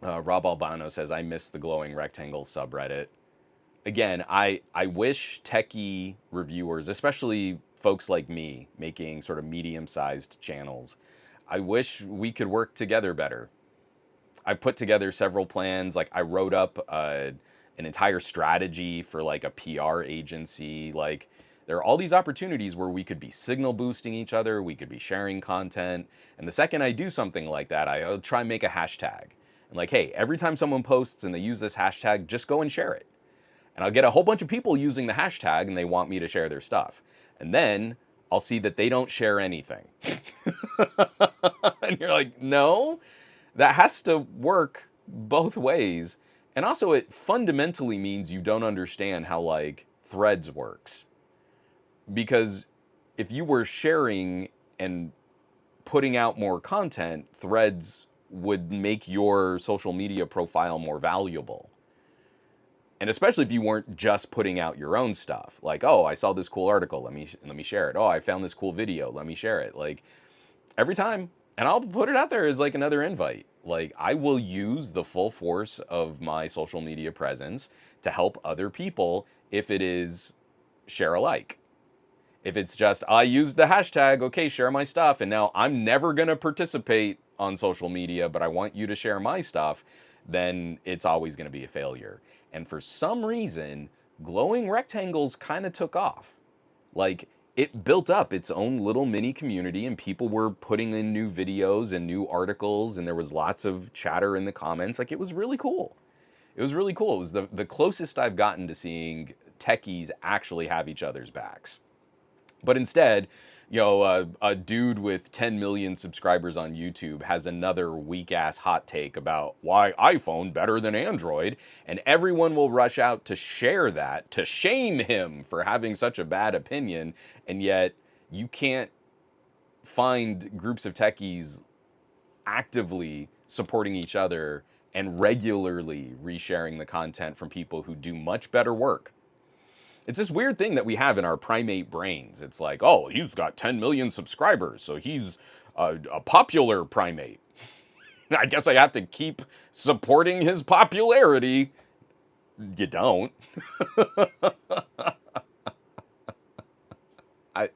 Rob Albano says, I miss the glowing rectangle subreddit. Again, I wish techie reviewers, especially folks like me making sort of medium-sized channels, I wish we could work together better. I put together several plans. Like I wrote up an entire strategy for like a PR agency. Like there are all these opportunities where we could be signal boosting each other. We could be sharing content. And the second I do something like that, I'll try and make a hashtag. And like, hey, every time someone posts and they use this hashtag, just go and share it. And I'll get a whole bunch of people using the hashtag and they want me to share their stuff. And then I'll see that they don't share anything. And you're like, no, that has to work both ways. And also it fundamentally means you don't understand how like Threads works. Because if you were sharing and putting out more content, Threads would make your social media profile more valuable. And especially if you weren't just putting out your own stuff. Like, oh, I saw this cool article, let me share it. Oh, I found this cool video, let me share it. Like every time, and I'll put it out there as like another invite. Like I will use the full force of my social media presence to help other people if it is share alike. If it's just I used the hashtag, okay, share my stuff, and now I'm never going to participate on social media, but I want you to share my stuff, then it's always going to be a failure. And for some reason, glowing rectangles kind of took off. Like it built up its own little mini community and people were putting in new videos and new articles and there was lots of chatter in the comments. Like it was really cool. It was really cool. It was the closest I've gotten to seeing techies actually have each other's backs. But instead, a dude with 10 million subscribers on YouTube has another weak ass hot take about why iPhone better than Android, and everyone will rush out to share that, to shame him for having such a bad opinion, and yet you can't find groups of techies actively supporting each other and regularly resharing the content from people who do much better work. It's this weird thing that we have in our primate brains. It's like, oh, he's got 10 million subscribers, so he's a popular primate. I guess I have to keep supporting his popularity. You don't. I,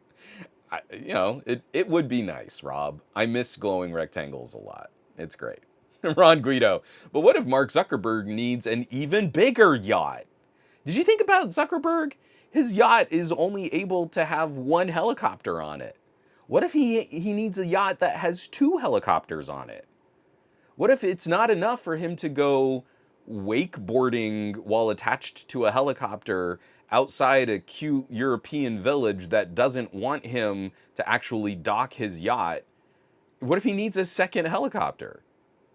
it would be nice, Rob. I miss glowing rectangles a lot. It's great. Ron Guido. But what if Mark Zuckerberg needs an even bigger yacht? Did you think about Zuckerberg? His yacht is only able to have one helicopter on it. What if he needs a yacht that has two helicopters on it? What if it's not enough for him to go wakeboarding while attached to a helicopter outside a cute European village that doesn't want him to actually dock his yacht? What if he needs a second helicopter?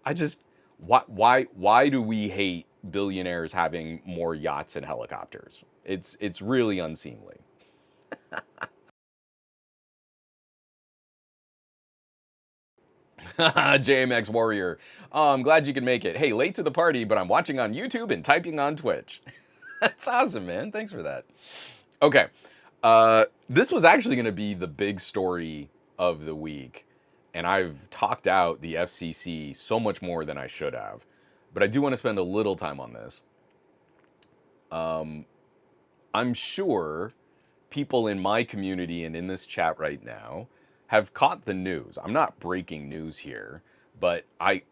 I just why do we hate billionaires having more yachts and helicopters? It's really unseemly. JMX Warrior. Oh, I'm glad you could make it. Hey, late to the party, but I'm watching on YouTube and typing on Twitch. That's awesome, man. Thanks for that. Okay. This was actually going to be the big story of the week. And I've talked out the FCC so much more than I should have. But I do want to spend a little time on this. I'm sure people in my community and in this chat right now have caught the news. I'm not breaking news here, but I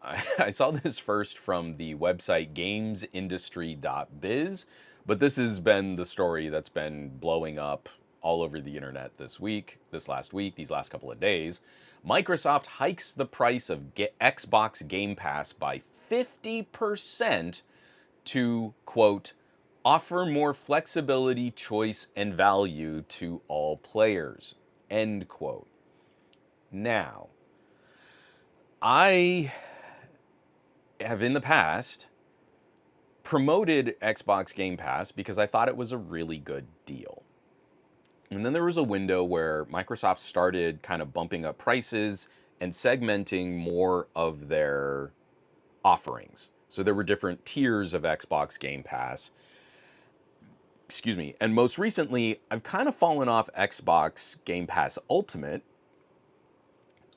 saw this first from the website gamesindustry.biz, but this has been the story that's been blowing up all over the internet this last week, these last couple of days. Microsoft hikes the price of Xbox Game Pass by 50% to, quote, offer more flexibility, choice, and value to all players, end quote. Now, I have in the past promoted Xbox Game Pass because I thought it was a really good deal. And then there was a window where Microsoft started kind of bumping up prices and segmenting more of their offerings. So there were different tiers of Xbox Game Pass. Excuse me. And most recently, I've kind of fallen off Xbox Game Pass Ultimate.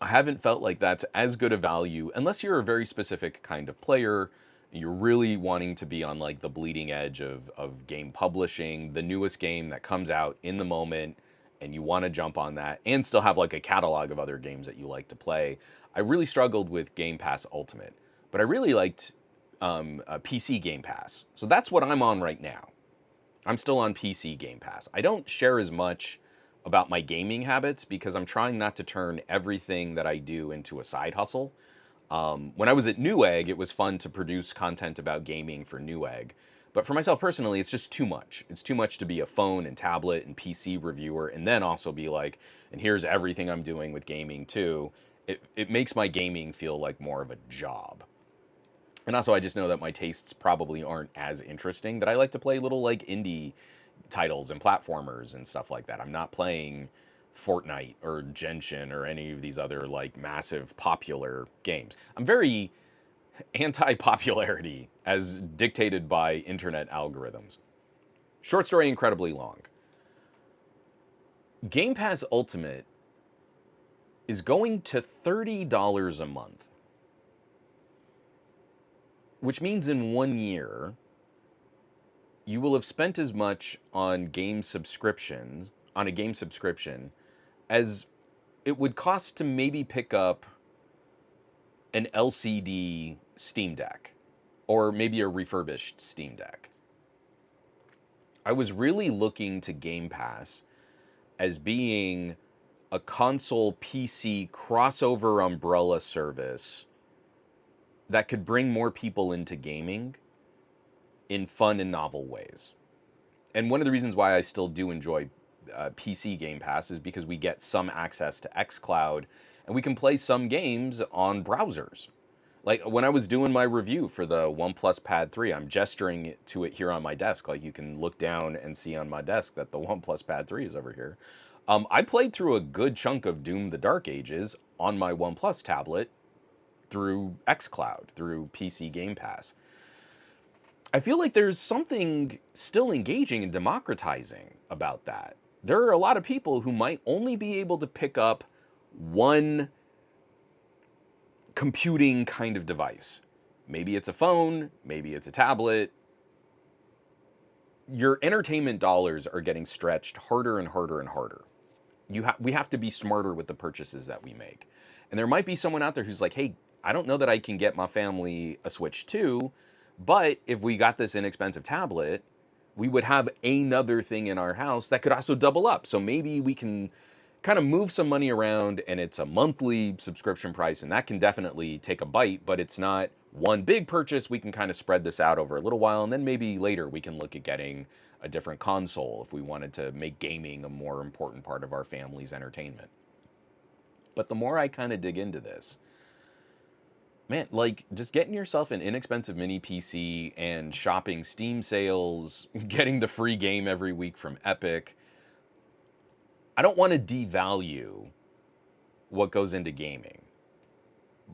I haven't felt like that's as good a value unless you're a very specific kind of player. You're really wanting to be on like the bleeding edge of game publishing, the newest game that comes out in the moment, and you want to jump on that and still have like a catalog of other games that you like to play. I really struggled with Game Pass Ultimate, but I really liked PC Game Pass. So that's what I'm on right now. I'm still on PC Game Pass. I don't share as much about my gaming habits because I'm trying not to turn everything that I do into a side hustle. When I was at Newegg, it was fun to produce content about gaming for Newegg. But for myself personally, it's just too much. It's too much to be a phone and tablet and PC reviewer and then also be like, and here's everything I'm doing with gaming too. It makes my gaming feel like more of a job. And also, I just know that my tastes probably aren't as interesting, that I like to play little like indie titles and platformers and stuff like that. I'm not playing Fortnite or Genshin or any of these other like massive popular games. I'm very anti-popularity as dictated by internet algorithms. Short story, incredibly long. Game Pass Ultimate is going to $30 a month, which means in 1 year, you will have spent as much on game subscriptions, on a game subscription, as it would cost to maybe pick up an LCD Steam Deck, or maybe a refurbished Steam Deck. I was really looking to Game Pass as being a console PC crossover umbrella service that could bring more people into gaming in fun and novel ways. And one of the reasons why I still do enjoy PC Game Pass is because we get some access to xCloud and we can play some games on browsers. Like when I was doing my review for the OnePlus Pad 3, I'm gesturing to it here on my desk. Like you can look down and see on my desk that the OnePlus Pad 3 is over here. I played through a good chunk of Doom the Dark Ages on my OnePlus tablet through xCloud, through PC Game Pass. I feel like there's something still engaging and democratizing about that. There are a lot of people who might only be able to pick up one computing kind of device. Maybe it's a phone, maybe it's a tablet. Your entertainment dollars are getting stretched harder and harder and harder. We have to be smarter with the purchases that we make. And there might be someone out there who's like, hey, I don't know that I can get my family a Switch 2, but if we got this inexpensive tablet, we would have another thing in our house that could also double up. So maybe we can kind of move some money around and it's a monthly subscription price and that can definitely take a bite, but it's not one big purchase. We can kind of spread this out over a little while and then maybe later we can look at getting a different console if we wanted to make gaming a more important part of our family's entertainment. But the more I kind of dig into this, man, like just getting yourself an inexpensive mini PC and shopping Steam sales, getting the free game every week from Epic. I don't want to devalue what goes into gaming,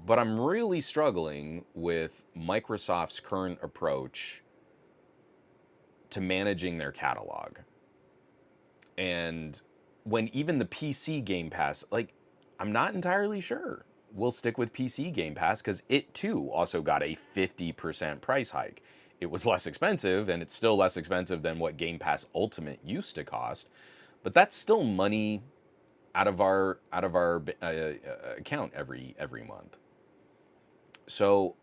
but I'm really struggling with Microsoft's current approach to managing their catalog. And when even the PC Game Pass, like, I'm not entirely sure we'll stick with PC Game Pass because it too also got a 50% price hike. It was less expensive and it's still less expensive than what Game Pass Ultimate used to cost, but that's still money out of our account every month. So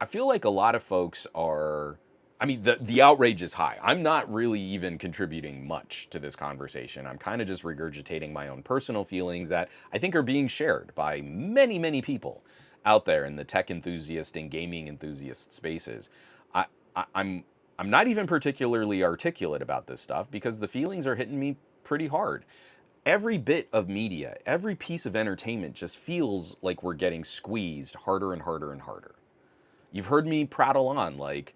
I feel like a lot of folks are, I mean, the outrage is high. I'm not really even contributing much to this conversation. I'm kind of just regurgitating my own personal feelings that I think are being shared by many, many people out there in the tech enthusiast and gaming enthusiast spaces. I'm not even particularly articulate about this stuff because the feelings are hitting me pretty hard. Every bit of media, every piece of entertainment just feels like we're getting squeezed harder and harder and harder. You've heard me prattle on like,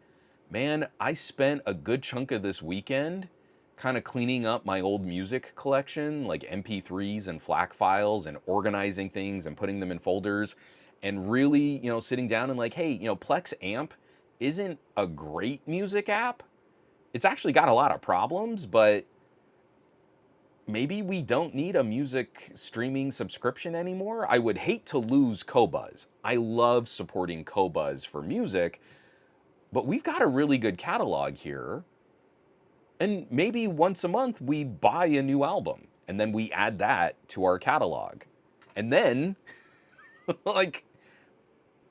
man, I spent a good chunk of this weekend kind of cleaning up my old music collection, like MP3s and FLAC files and organizing things and putting them in folders and really, sitting down and like, hey, Plex Amp isn't a great music app, it's actually got a lot of problems, but maybe we don't need a music streaming subscription anymore. I would hate to lose Qobuz. I love supporting Qobuz for music, but we've got a really good catalog here. And maybe once a month we buy a new album and then we add that to our catalog. And then, like,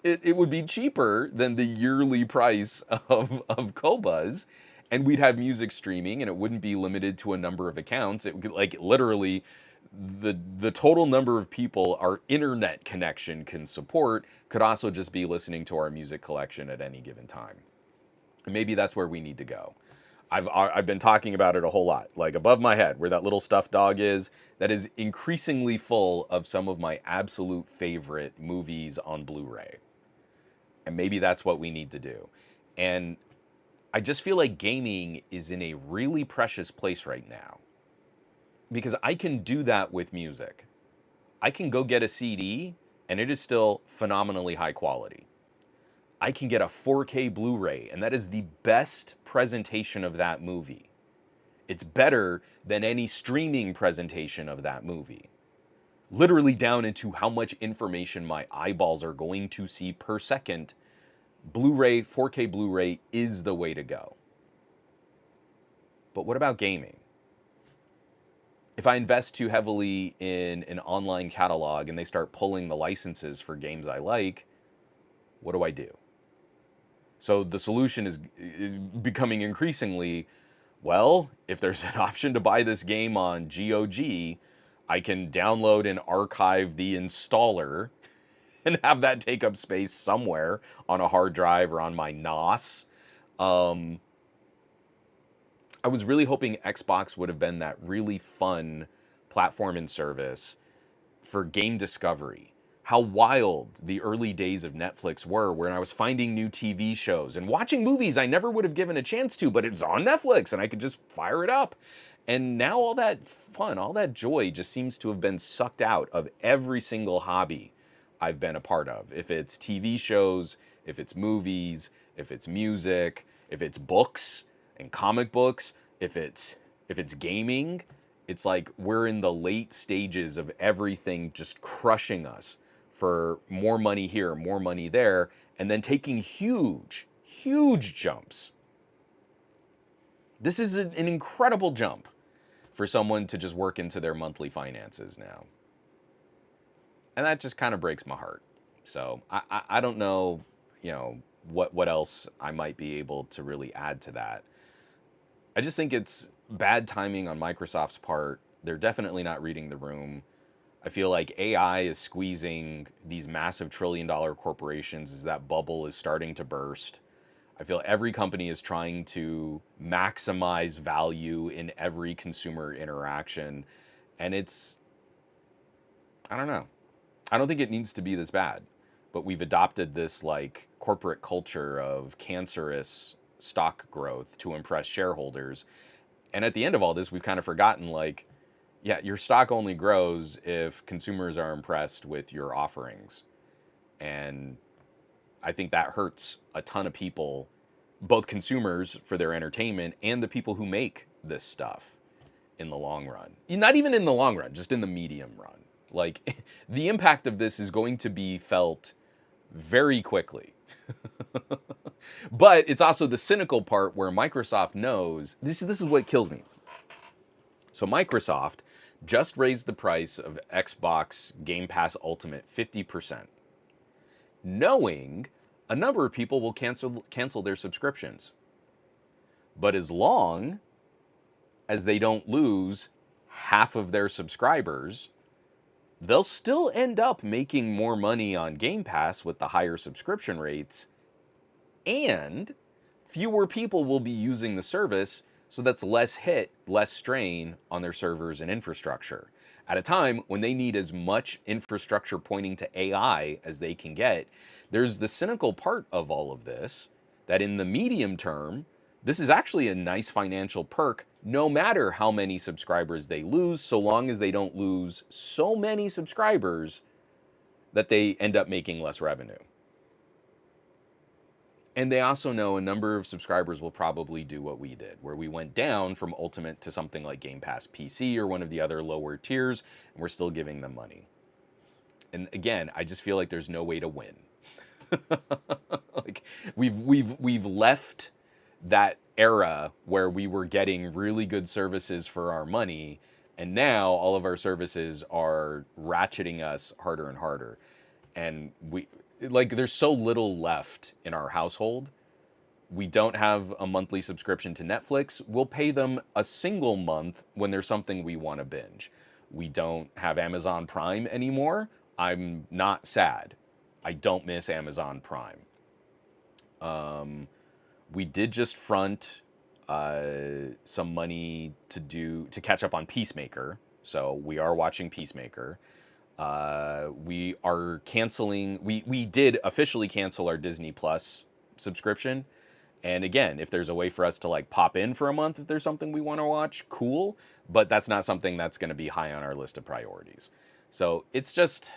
it would be cheaper than the yearly price of Qobuz, and we'd have music streaming, and it wouldn't be limited to a number of accounts. It would, like, literally the total number of people our internet connection can support could also just be listening to our music collection at any given time. And maybe that's where we need to go. I've been talking about it a whole lot, like above my head, where that little stuffed dog is, that is increasingly full of some of my absolute favorite movies on Blu-ray. And maybe that's what we need to do. And I just feel like gaming is in a really precious place right now. Because I can do that with music. I can go get a CD, and it is still phenomenally high quality. I can get a 4K Blu-ray, and that is the best presentation of that movie. It's better than any streaming presentation of that movie. Literally down into how much information my eyeballs are going to see per second. Blu-ray, 4K Blu-ray is the way to go. But what about gaming? If I invest too heavily in an online catalog and they start pulling the licenses for games I like, what do I do? So the solution is becoming increasingly, well, if there's an option to buy this game on GOG, I can download and archive the installer and have that take up space somewhere on a hard drive or on my NOS. I was really hoping Xbox would have been that really fun platform and service for game discovery. How wild the early days of Netflix were, where I was finding new TV shows and watching movies I never would have given a chance to, but it's on Netflix and I could just fire it up. And now all that fun, all that joy just seems to have been sucked out of every single hobby I've been a part of. If it's TV shows, if it's movies, if it's music, if it's books and comic books, if it's gaming, it's like we're in the late stages of everything just crushing us for more money here, more money there, and then taking huge, huge jumps. This is an incredible jump for someone to just work into their monthly finances now. And that just kind of breaks my heart. So I don't know, what else I might be able to really add to that. I just think it's bad timing on Microsoft's part. They're definitely not reading the room. I feel like AI is squeezing these massive trillion-dollar corporations as that bubble is starting to burst. I feel every company is trying to maximize value in every consumer interaction. And I don't know. I don't think it needs to be this bad. But we've adopted this like corporate culture of cancerous stock growth to impress shareholders. And at the end of all this, we've kind of forgotten, like, yeah, your stock only grows if consumers are impressed with your offerings. And I think that hurts a ton of people, both consumers for their entertainment and the people who make this stuff in the long run. Not even in the long run, just in the medium run. Like, the impact of this is going to be felt very quickly. But it's also the cynical part where Microsoft knows, this is what kills me. So Microsoft just raised the price of Xbox Game Pass Ultimate 50%, knowing a number of people will cancel their subscriptions. But as long as they don't lose half of their subscribers, they'll still end up making more money on Game Pass with the higher subscription rates, and fewer people will be using the service, so that's less hit, less strain on their servers and infrastructure. At a time when they need as much infrastructure pointing to AI as they can get, there's the cynical part of all of this, that in the medium term, this is actually a nice financial perk, no matter how many subscribers they lose, so long as they don't lose so many subscribers that they end up making less revenue. And they also know a number of subscribers will probably do what we did, where we went down from Ultimate to something like Game Pass PC or one of the other lower tiers, and we're still giving them money. And again, I just feel like there's no way to win. Like we've left that era where we were getting really good services for our money, and now all of our services are ratcheting us harder and harder. And we like there's so little left in our household. We don't have a monthly subscription to Netflix. We'll pay them a single month when there's something we want to binge. We don't have Amazon Prime anymore. I'm not sad. I don't miss Amazon Prime. We did just front some money to catch up on Peacemaker, so we are watching Peacemaker. We are canceling. We did officially cancel our Disney Plus subscription. And again, if there's a way for us to like pop in for a month if there's something we want to watch, cool. But that's not something that's going to be high on our list of priorities. So it's just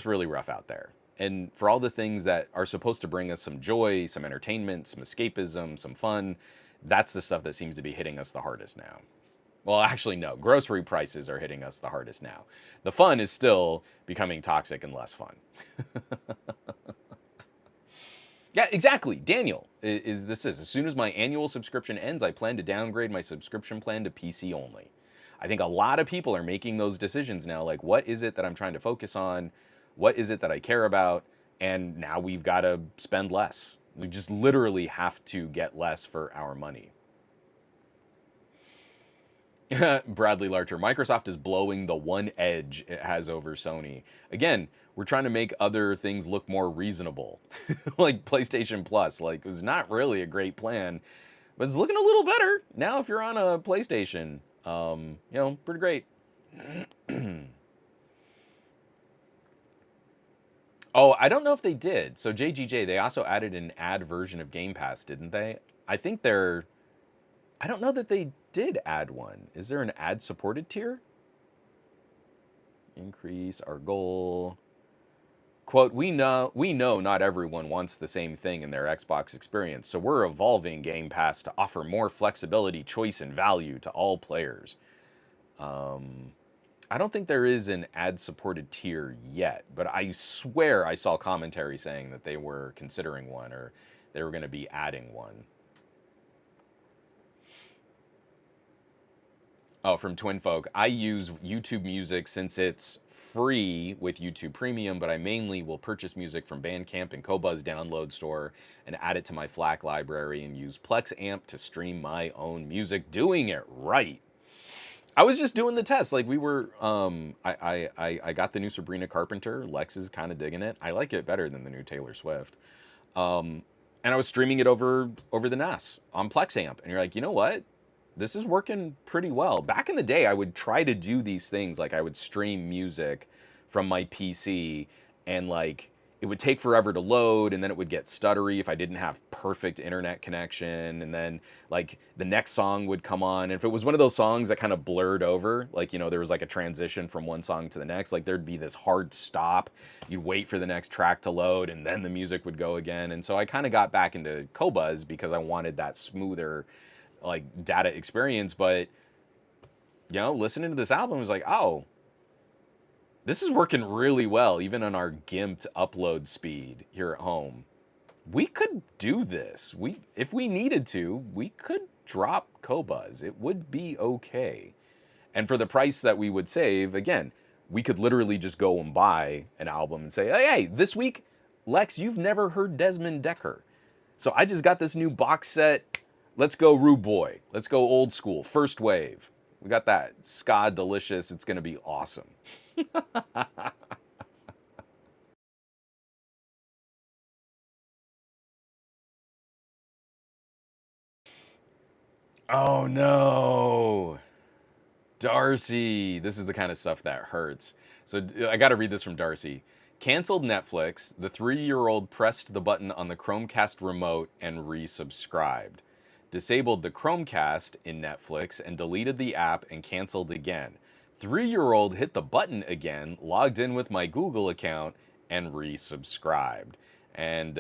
really rough out there. And for all the things that are supposed to bring us some joy, some entertainment, some escapism, some fun, that's the stuff that seems to be hitting us the hardest now. Well, actually, no. Grocery prices are hitting us the hardest now. The fun is still becoming toxic and less fun. Yeah, exactly. Daniel is this is as soon as my annual subscription ends, I plan to downgrade my subscription plan to PC only. I think a lot of people are making those decisions now. Like, what is it that I'm trying to focus on? What is it that I care about? And now we've got to spend less. We just literally have to get less for our money. Bradley Larcher, Microsoft is blowing the one edge it has over Sony. Again, we're trying to make other things look more reasonable. Like PlayStation Plus, like it was not really a great plan, but it's looking a little better now if you're on a PlayStation. Pretty great. Oh, I don't know if they did. So JGJ, they also added an ad version of Game Pass, didn't they? I don't know that they did add one. Is there an ad supported tier? Increase our goal. Quote, we know not everyone wants the same thing in their Xbox experience, so we're evolving Game Pass to offer more flexibility, choice, and value to all players. I don't think there is an ad-supported tier yet, but I swear I saw commentary saying that they were considering one or they were going to be adding one. Oh, from Twin Folk. I use YouTube Music since it's free with YouTube Premium, but I mainly will purchase music from Bandcamp and Qobuz download store and add it to my FLAC library and use Plex Amp to stream my own music. Doing it right. I was just doing the test. Like we were, I got the new Sabrina Carpenter. Lex is kind of digging it. I like it better than the new Taylor Swift. And I was streaming it over the NAS on Plex Amp. And you're like, you know what? This is working pretty well. Back in the day, I would try to do these things. Like I would stream music from my PC and like it would take forever to load and then it would get stuttery if I didn't have perfect internet connection. And then like the next song would come on. And if it was one of those songs that kind of blurred over, like, there was like a transition from one song to the next, like there'd be this hard stop. You'd wait for the next track to load and then the music would go again. And so I kind of got back into Qobuz because I wanted that smoother like data experience, but listening to this album was like, oh, this is working really well, even on our gimped upload speed here at home. We could do this. If we needed to, we could drop Qobuz. It would be okay. And for the price that we would save, again, we could literally just go and buy an album and say, hey, this week, Lex, you've never heard Desmond Decker. So I just got this new box set. Let's go Rude Boy. Let's go old school, first wave. We got that ska delicious. It's going to be awesome. Oh no. Darcy. This is the kind of stuff that hurts. So I got to read this from Darcy. Canceled Netflix. The 3-year-old pressed the button on the Chromecast remote and resubscribed. Disabled the Chromecast in Netflix and deleted the app and canceled again. 3-year-old hit the button again, logged in with my Google account, and resubscribed. And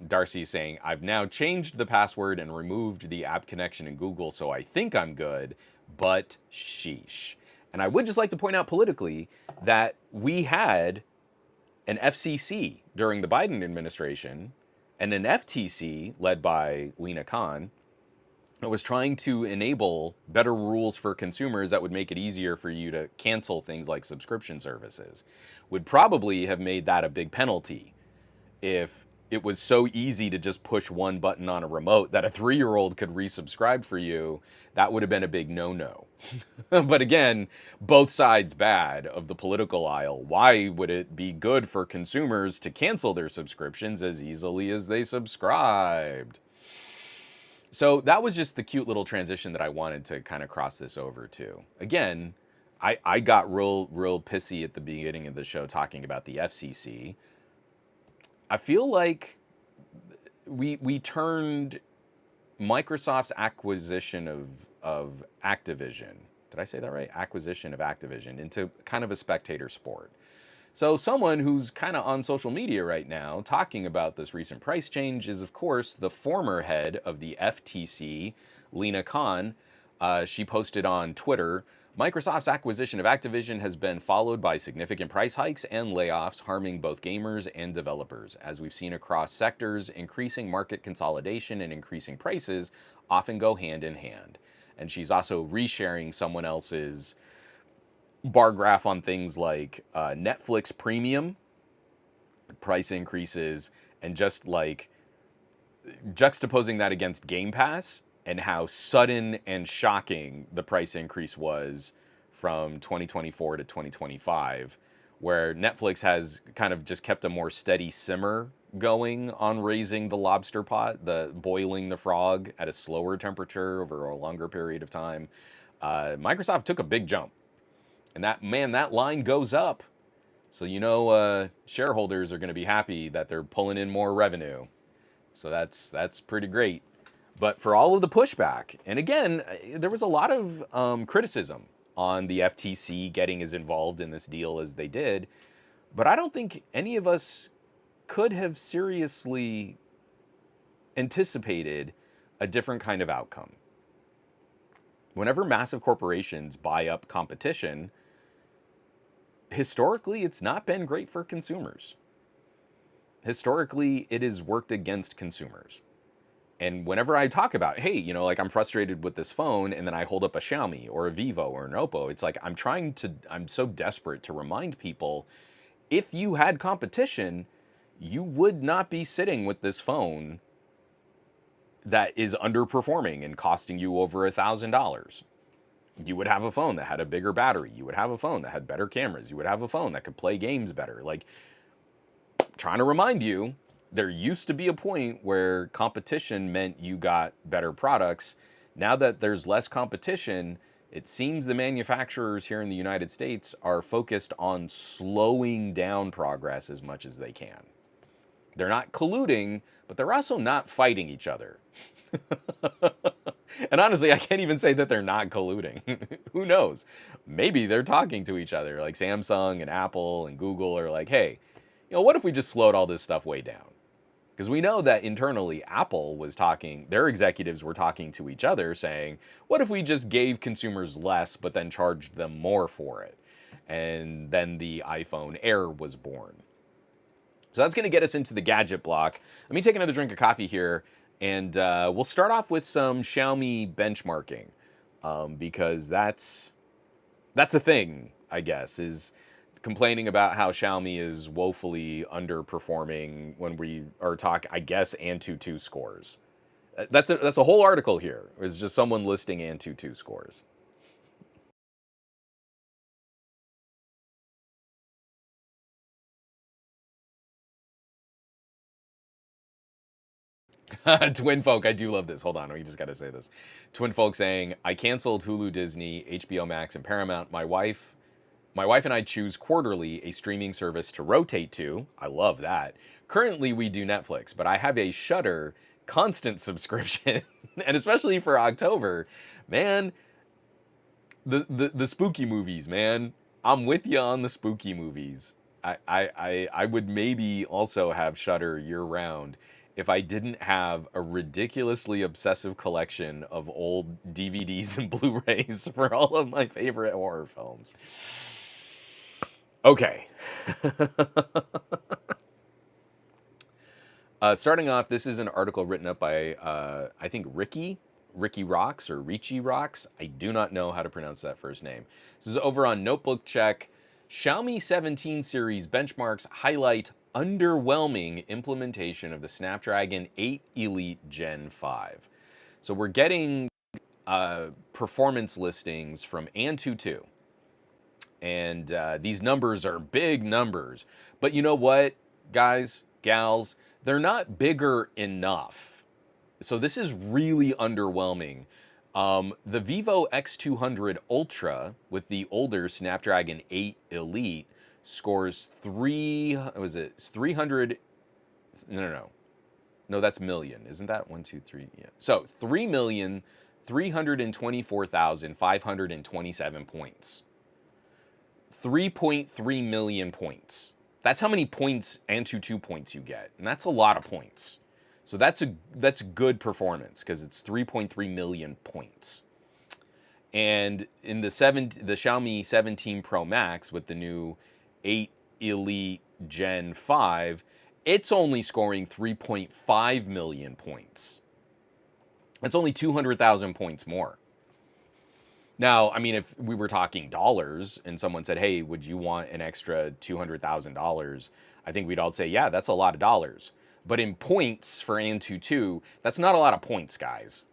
Darcy's saying, I've now changed the password and removed the app connection in Google, so I think I'm good, but sheesh. And I would just like to point out politically that we had an FCC during the Biden administration and an FTC led by Lena Khan that was trying to enable better rules for consumers that would make it easier for you to cancel things like subscription services. Would probably have made that a big penalty if it was so easy to just push one button on a remote that a 3-year-old could resubscribe for you. That would have been a big no-no. But again, both sides bad of the political aisle. Why would it be good for consumers to cancel their subscriptions as easily as they subscribed? So that was just the cute little transition that I wanted to kind of cross this over to. Again, I got real pissy at the beginning of the show talking about the FCC. I feel like we turned Microsoft's acquisition of Activision, did I say that right? Acquisition of Activision into kind of a spectator sport. So someone who's kind of on social media right now talking about this recent price change is, of course, the former head of the FTC, Lena Khan. She posted on Twitter, Microsoft's acquisition of Activision has been followed by significant price hikes and layoffs, harming both gamers and developers. As we've seen across sectors, increasing market consolidation and increasing prices often go hand in hand. And she's also resharing someone else's bar graph on things like Netflix Premium price increases, and just like juxtaposing that against Game Pass and how sudden and shocking the price increase was from 2024 to 2025, where Netflix has kind of just kept a more steady simmer going on raising the lobster pot, the boiling the frog at a slower temperature over a longer period of time. Microsoft took a big jump. And that line goes up. So, shareholders are going to be happy that they're pulling in more revenue. So that's pretty great. But for all of the pushback, and again, there was a lot of criticism on the FTC getting as involved in this deal as they did. But I don't think any of us could have seriously anticipated a different kind of outcome. Whenever massive corporations buy up competition, historically, it's not been great for consumers. Historically, it has worked against consumers. And whenever I talk about, hey, like I'm frustrated with this phone, and then I hold up a Xiaomi or a Vivo or an Oppo, it's like I'm so desperate to remind people, if you had competition, you would not be sitting with this phone that is underperforming and costing you over $1,000. You would have a phone that had a bigger battery. You would have a phone that had better cameras. You would have a phone that could play games better. Like, trying to remind you, there used to be a point where competition meant you got better products. Now that there's less competition, it seems the manufacturers here in the United States are focused on slowing down progress as much as they can. They're not colluding, but they're also not fighting each other. And honestly, I can't even say that they're not colluding. Who knows? Maybe they're talking to each other, like Samsung and Apple and Google are like, hey, what if we just slowed all this stuff way down? Because we know that internally, Apple was talking, their executives were talking to each other saying, what if we just gave consumers less, but then charged them more for it? And then the iPhone Air was born. So that's going to get us into the gadget block. Let me take another drink of coffee here, and we'll start off with some Xiaomi benchmarking, because that's a thing, I guess, is complaining about how Xiaomi is woefully underperforming when we are talking, I guess, Antutu scores. That's a whole article here. It's just someone listing Antutu scores. Twin folk, I do love this. Hold on, we just got to say this. Twin folk saying, I canceled Hulu, Disney, HBO Max, and Paramount. My wife and I choose quarterly a streaming service to rotate to. I love that. Currently, we do Netflix, but I have a Shudder constant subscription, and especially for October, man, the spooky movies, man. I'm with you on the spooky movies. I would maybe also have Shudder year round if I didn't have a ridiculously obsessive collection of old DVDs and Blu-rays for all of my favorite horror films. Okay. Starting off, this is an article written up by, I think, Ricky Rocks or Richie Rocks. I do not know how to pronounce that first name. This is over on Notebook Check. Xiaomi 17 series benchmarks highlight underwhelming implementation of the Snapdragon 8 Elite Gen 5. So we're getting performance listings from Antutu. And these numbers are big numbers. But you know what, guys, gals? They're not bigger enough. So this is really underwhelming. The Vivo X200 Ultra with the older Snapdragon 8 Elite scores 300, no, that's million, isn't that 1, 2, 3? Yeah. So 3,324,527 points. 3.3 million points. That's how many points Antutu points you get, and that's a lot of points. So that's good performance because it's 3.3 million points. And in the Xiaomi 17 Pro Max with the new 8 Elite Gen 5, it's only scoring 3.5 million points. That's only 200,000 points more. Now, I mean, if we were talking dollars and someone said, hey, would you want an extra $200,000? I think we'd all say, yeah, that's a lot of dollars. But in points for Antutu, that's not a lot of points, guys.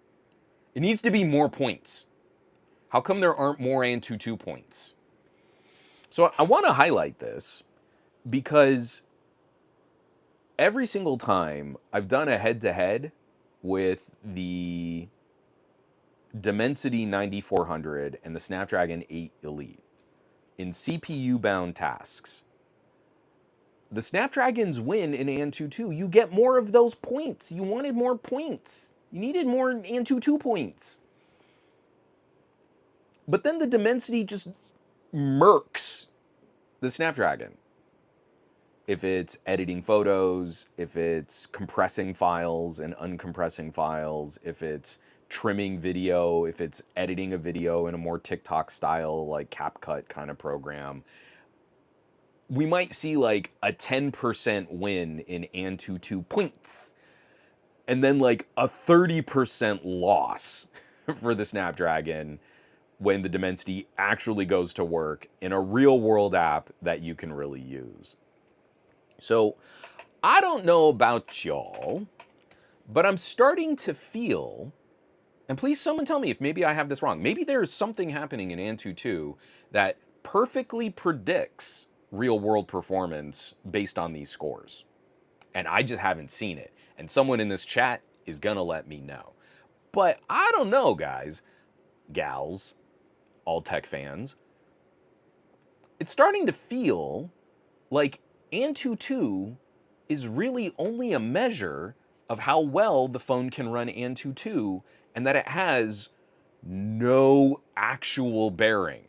It needs to be more points. How come there aren't more Antutu points? So I want to highlight this because every single time I've done a head-to-head with the Dimensity 9400 and the Snapdragon 8 Elite in CPU-bound tasks, the Snapdragons win in Antutu. You get more of those points. You wanted more points. You needed more Antutu points. But then the Dimensity just murks the Snapdragon. If it's editing photos, if it's compressing files and uncompressing files, if it's trimming video, if it's editing a video in a more TikTok style, like CapCut kind of program, we might see like a 10% win in Antutu points, and then like a 30% loss for the Snapdragon when the Dimensity actually goes to work in a real world app that you can really use. So I don't know about y'all, but I'm starting to feel, and please someone tell me if maybe I have this wrong. Maybe there's something happening in Antutu that perfectly predicts real world performance based on these scores. And I just haven't seen it. And someone in this chat is gonna let me know. But I don't know, guys, gals, all tech fans. It's starting to feel like Antutu is really only a measure of how well the phone can run Antutu, and that it has no actual bearing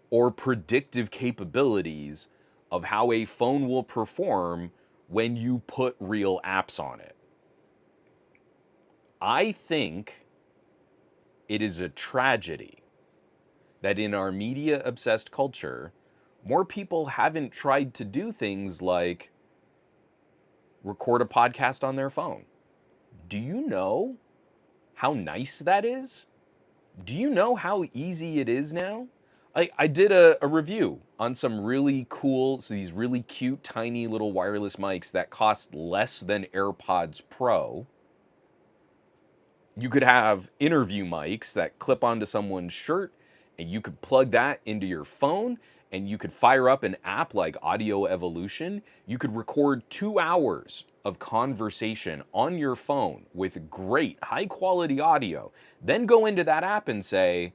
or predictive capabilities of how a phone will perform when you put real apps on it. I think it is a tragedy that in our media-obsessed culture, more people haven't tried to do things like record a podcast on their phone. Do you know how nice that is? Do you know how easy it is now? I did a review on some really cool, so these really cute, tiny little wireless mics that cost less than AirPods Pro. You could have interview mics that clip onto someone's shirt, and you could plug that into your phone, and you could fire up an app like Audio Evolution. You could record 2 hours of conversation on your phone with great high quality audio, then go into that app and say,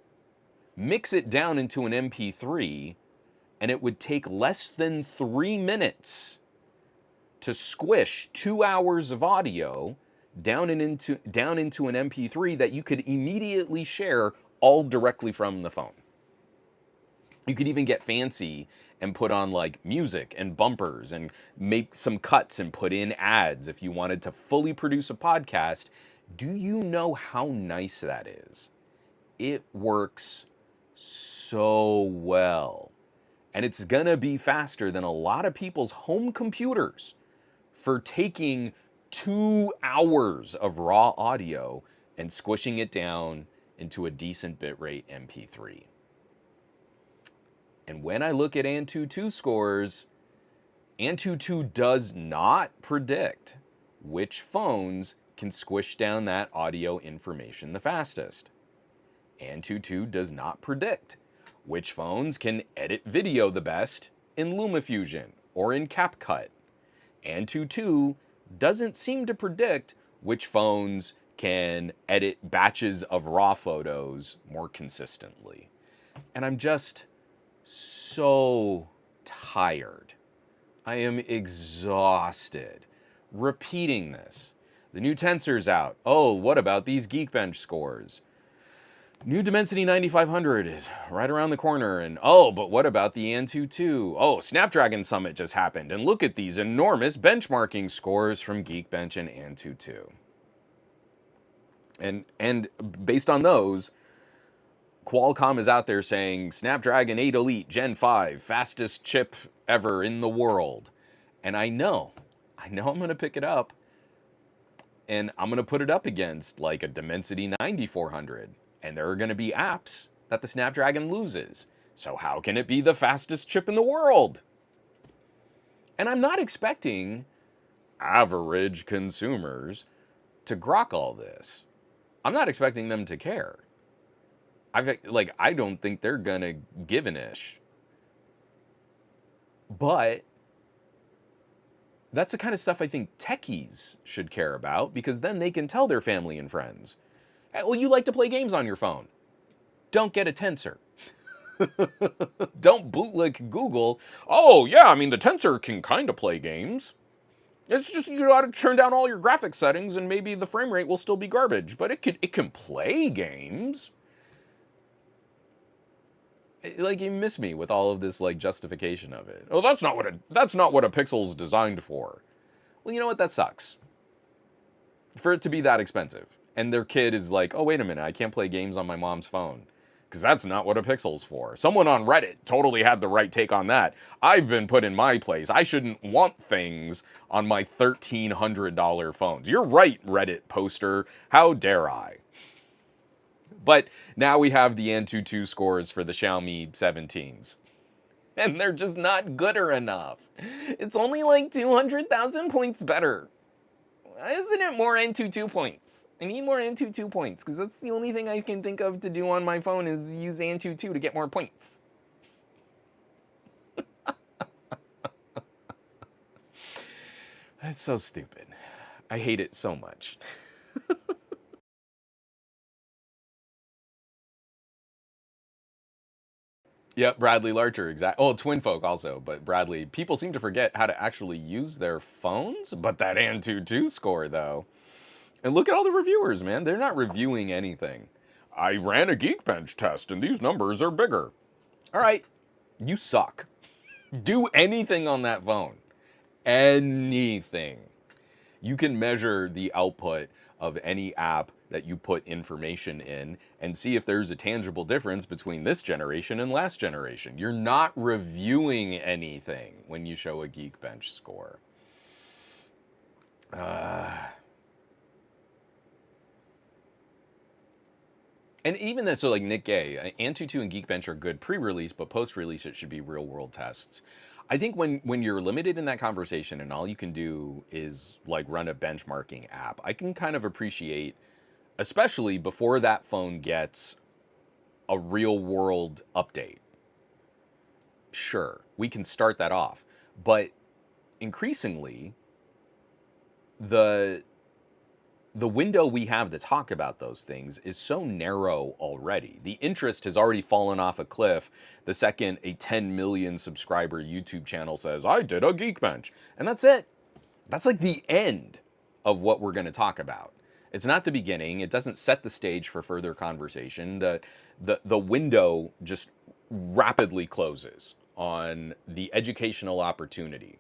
mix it down into an MP3, and it would take less than 3 minutes to squish 2 hours of audio down into an MP3 that you could immediately share all directly from the phone. You could even get fancy and put on like music and bumpers and make some cuts and put in ads if you wanted to fully produce a podcast. Do you know how nice that is? It works so well. And it's gonna be faster than a lot of people's home computers for taking 2 hours of raw audio and squishing it down into a decent bitrate MP3. And when I look at Antutu scores, Antutu does not predict which phones can squish down that audio information the fastest. Antutu does not predict which phones can edit video the best in LumaFusion or in CapCut. Antutu doesn't seem to predict which phones can edit batches of raw photos more consistently. And I'm just so tired. I am exhausted repeating this. The new Tensor's out. Oh, what about these Geekbench scores? New Dimensity 9500 is right around the corner, and oh, but what about the Antutu? Oh, Snapdragon Summit just happened, and look at these enormous benchmarking scores from Geekbench and Antutu. And based on those, Qualcomm is out there saying Snapdragon 8 Elite Gen 5, fastest chip ever in the world. And I know I'm going to pick it up, and I'm going to put it up against like a Dimensity 9400. And there are going to be apps that the Snapdragon loses. So how can it be the fastest chip in the world? And I'm not expecting average consumers to grok all this. I'm not expecting them to care. I don't think they're going to give an ish. But that's the kind of stuff I think techies should care about, because then they can tell their family and friends, well, you like to play games on your phone. Don't get a Tensor. Don't bootlick Google. Oh, yeah, I mean, the Tensor can kind of play games. It's just you got to turn down all your graphics settings and maybe the frame rate will still be garbage, but it can play games. Like, you miss me with all of this like justification of it. Oh, that's not what a Pixel's designed for. Well, you know what? That sucks. For it to be that expensive. And their kid is like, oh, wait a minute, I can't play games on my mom's phone. Because that's not what a Pixel's for. Someone on Reddit totally had the right take on that. I've been put in my place. I shouldn't want things on my $1,300 phones. You're right, Reddit poster. How dare I? But now we have the Antutu scores for the Xiaomi 17s. And they're just not gooder enough. It's only like 200,000 points better. Why isn't it more Antutu points? I need more Antutu points, because that's the only thing I can think of to do on my phone is use Antutu to get more points. That's so stupid. I hate it so much. Yep, Bradley Larcher, exactly. Oh, Twin Folk also, but Bradley. People seem to forget how to actually use their phones, but that Antutu score, though. And look at all the reviewers, man. They're not reviewing anything. I ran a Geekbench test, and these numbers are bigger. All right, you suck. Do anything on that phone. Anything. You can measure the output of any app that you put information in and see if there's a tangible difference between this generation and last generation. You're not reviewing anything when you show a Geekbench score. And even this, so like Nick Gay, Antutu and Geekbench are good pre-release, but post-release it should be real-world tests. I think when you're limited in that conversation and all you can do is like run a benchmarking app, I can kind of appreciate, especially before that phone gets a real-world update. Sure, we can start that off, but increasingly, the window we have to talk about those things is so narrow already. The interest has already fallen off a cliff the second a 10 million subscriber YouTube channel says, I did a Geekbench. And that's it. That's like the end of what we're going to talk about. It's not the beginning. It doesn't set the stage for further conversation. The window just rapidly closes on the educational opportunity.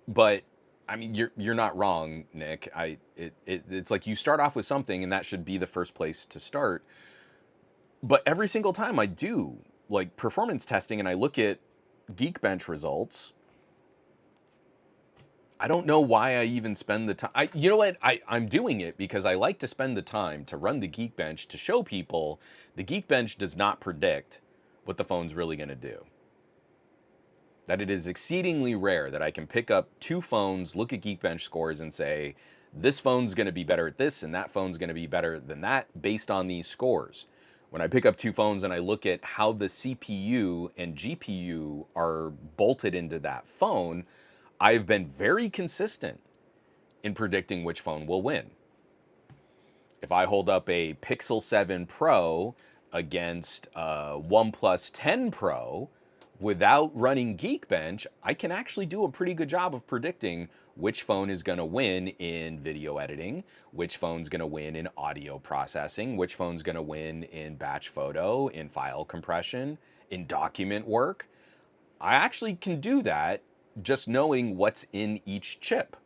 But I mean, you're not wrong, Nick. It's like you start off with something, and that should be the first place to start. But every single time I do like performance testing and I look at Geekbench results, I don't know why I even spend the time. You know what? I'm doing it because I like to spend the time to run the Geekbench to show people the Geekbench does not predict what the phone's really going to do. That it is exceedingly rare that I can pick up two phones, look at Geekbench scores, and say, this phone's going to be better at this, and that phone's going to be better than that based on these scores. When I pick up two phones and I look at how the CPU and GPU are bolted into that phone, I've been very consistent in predicting which phone will win. If I hold up a Pixel 7 Pro against a OnePlus 10 Pro without running Geekbench, I can actually do a pretty good job of predicting which phone is going to win in video editing, which phone's going to win in audio processing, which phone's going to win in batch photo, in file compression, in document work. I actually can do that just knowing what's in each chip.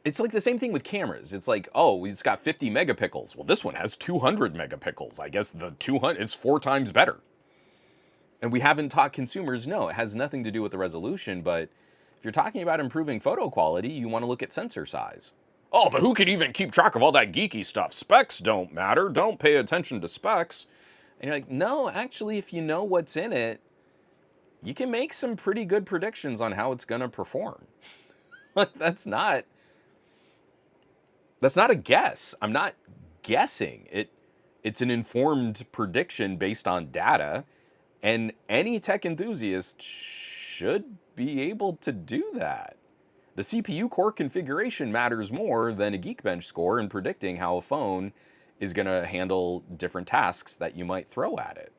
It's like the same thing with cameras. It's like, oh, it's got 50 megapixels. Well, this one has 200 megapixels. I guess the 200 is 4 times better. And we haven't taught consumers, no, it has nothing to do with the resolution, but if you're talking about improving photo quality, you want to look at sensor size. Oh, but who can even keep track of all that geeky stuff? Specs don't matter. Don't pay attention to specs. And you're like, no, actually, if you know what's in it, you can make some pretty good predictions on how it's going to perform. That's not a guess. I'm not guessing. It's an informed prediction based on data, and any tech enthusiast should be able to do that. The CPU core configuration matters more than a Geekbench score in predicting how a phone is going to handle different tasks that you might throw at it.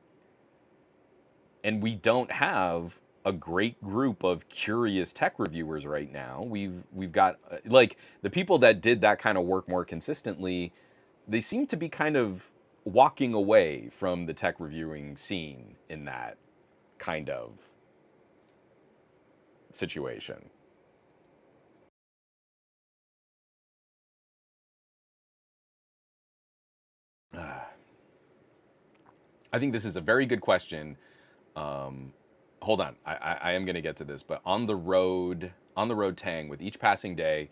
And we don't have a great group of curious tech reviewers right now. We've got like the people that did that kind of work more consistently, they seem to be kind of walking away from the tech reviewing scene in that kind of situation. I think this is a very good question. Hold on, I am going to get to this, but on the road Tang, with each passing day,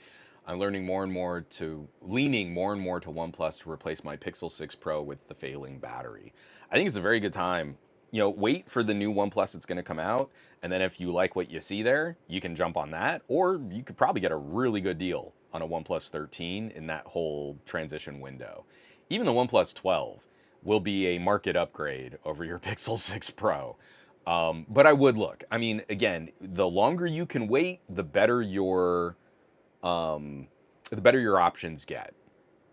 I'm learning more and more to leaning more and more to OnePlus to replace my Pixel 6 Pro with the failing battery. I think it's a very good time. You know, wait for the new OnePlus that's going to come out, and then if you like what you see there, you can jump on that, or you could probably get a really good deal on a OnePlus 13 in that whole transition window. Even the OnePlus 12 will be a market upgrade over your Pixel 6 Pro. But I would look. I mean, again, the longer you can wait, the better your options get,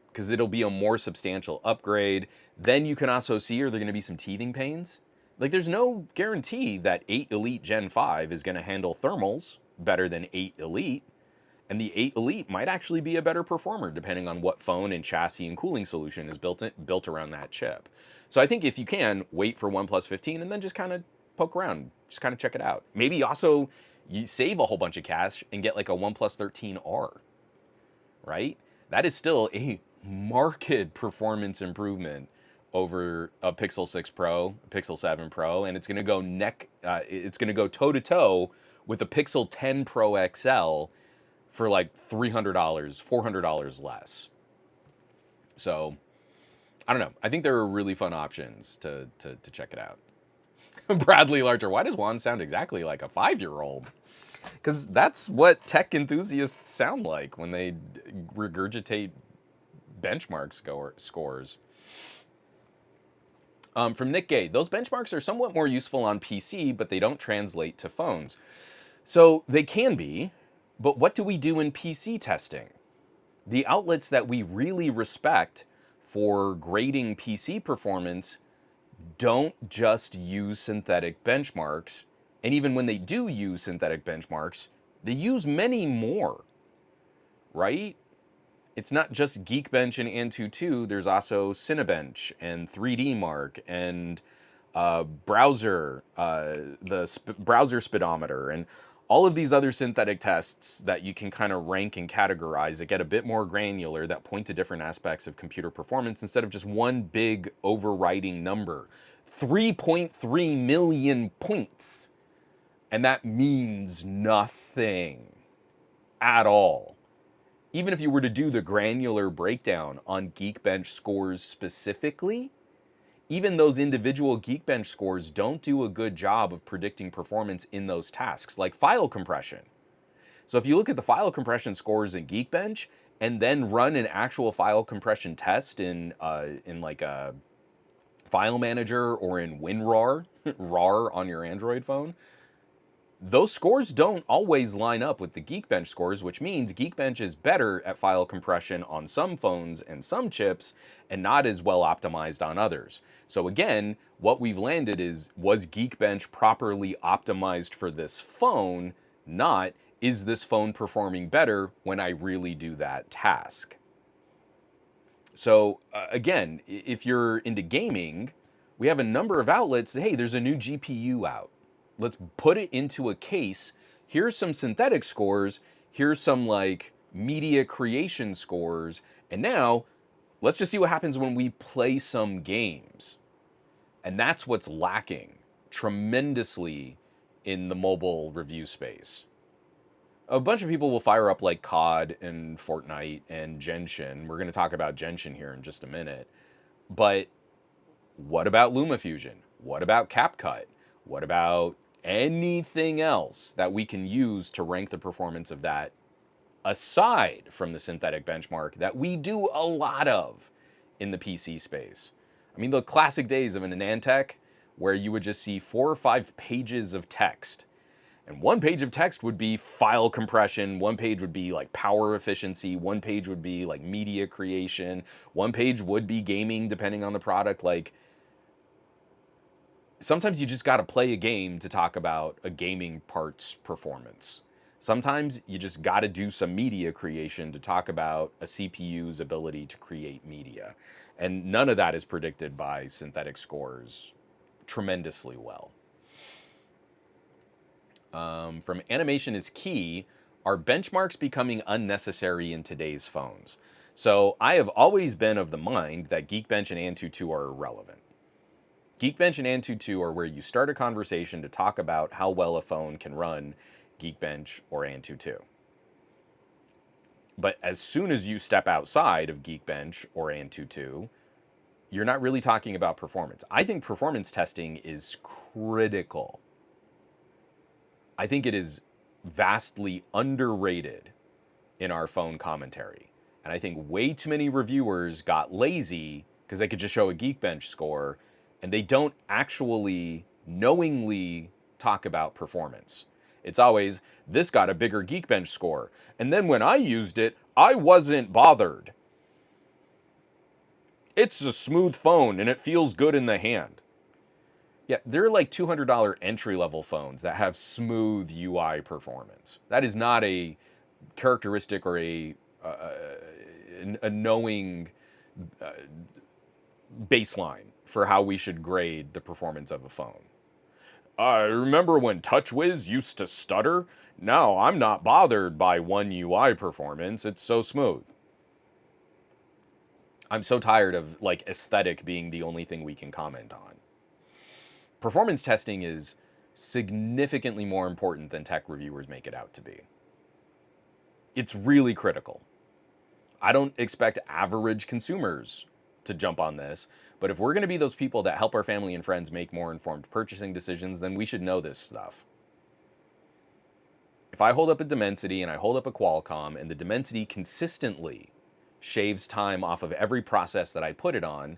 because it'll be a more substantial upgrade. Then you can also see, are there going to be some teething pains? Like, there's no guarantee that 8 Elite Gen 5 is going to handle thermals better than 8 Elite. And the 8 Elite might actually be a better performer depending on what phone and chassis and cooling solution is built around that chip. So I think if you can, wait for OnePlus 15 and then just kind of poke around, just kind of check it out. Maybe also you save a whole bunch of cash and get like a OnePlus 13R, right? That is still a marked performance improvement over a Pixel 6 Pro, a Pixel 7 Pro, and it's going to go toe to toe with a Pixel 10 Pro XL for like $300, $400 less. So, I don't know. I think there are really fun options to check it out. Bradley Larcher, why does Juan sound exactly like a 5-year-old? Because that's what tech enthusiasts sound like when they regurgitate benchmark scores. From Nick Gay, those benchmarks are somewhat more useful on PC, but they don't translate to phones. So they can be, but what do we do in PC testing? The outlets that we really respect for grading PC performance don't just use synthetic benchmarks, and even when they do use synthetic benchmarks, they use many more, right? It's not just Geekbench and Antutu. There's also Cinebench and 3D Mark and browser, browser speedometer, and all of these other synthetic tests that you can kind of rank and categorize that get a bit more granular, that point to different aspects of computer performance instead of just one big overriding number. 3.3 million points. And that means nothing at all. Even if you were to do the granular breakdown on Geekbench scores specifically, even those individual Geekbench scores don't do a good job of predicting performance in those tasks, like file compression. So if you look at the file compression scores in Geekbench and then run an actual file compression test in like a file manager or in WinRAR, RAR on your Android phone, those scores don't always line up with the Geekbench scores, which means Geekbench is better at file compression on some phones and some chips and not as well optimized on others. So again, what we've landed is, was Geekbench properly optimized for this phone? Not, is this phone performing better when I really do that task? So again, if you're into gaming, we have a number of outlets. Hey, there's a new GPU out. Let's put it into a case. Here's some synthetic scores. Here's some like media creation scores. And now let's just see what happens when we play some games. And that's what's lacking tremendously in the mobile review space. A bunch of people will fire up like COD and Fortnite and Genshin. We're going to talk about Genshin here in just a minute. But what about LumaFusion? What about CapCut? What about anything else that we can use to rank the performance of that aside from the synthetic benchmark that we do a lot of in the PC space? I mean, the classic days of an Anantech where you would just see 4 or 5 pages of text. And one page of text would be file compression, one page would be like power efficiency, one page would be like media creation, one page would be gaming depending on the product. Like, sometimes you just got to play a game to talk about a gaming part's performance. Sometimes you just got to do some media creation to talk about a CPU's ability to create media. And none of that is predicted by synthetic scores tremendously well. From Animation is Key, are benchmarks becoming unnecessary in today's phones? So I have always been of the mind that Geekbench and Antutu are irrelevant. Geekbench and Antutu are where you start a conversation to talk about how well a phone can run Geekbench or Antutu. But as soon as you step outside of Geekbench or Antutu, you're not really talking about performance. I think performance testing is critical. I think it is vastly underrated in our phone commentary. And I think way too many reviewers got lazy because they could just show a Geekbench score and they don't actually knowingly talk about performance. It's always, this got a bigger Geekbench score. And then when I used it, I wasn't bothered. It's a smooth phone and it feels good in the hand. Yeah, there are like $200 entry-level phones that have smooth UI performance. That is not a characteristic or a knowing baseline for how we should grade the performance of a phone. I remember when TouchWiz used to stutter. Now I'm not bothered by One UI performance. It's so smooth. I'm so tired of like aesthetic being the only thing we can comment on. Performance testing is significantly more important than tech reviewers make it out to be. It's really critical. I don't expect average consumers to jump on this, but if we're going to be those people that help our family and friends make more informed purchasing decisions, then we should know this stuff. If I hold up a Dimensity and I hold up a Qualcomm and the Dimensity consistently shaves time off of every process that I put it on,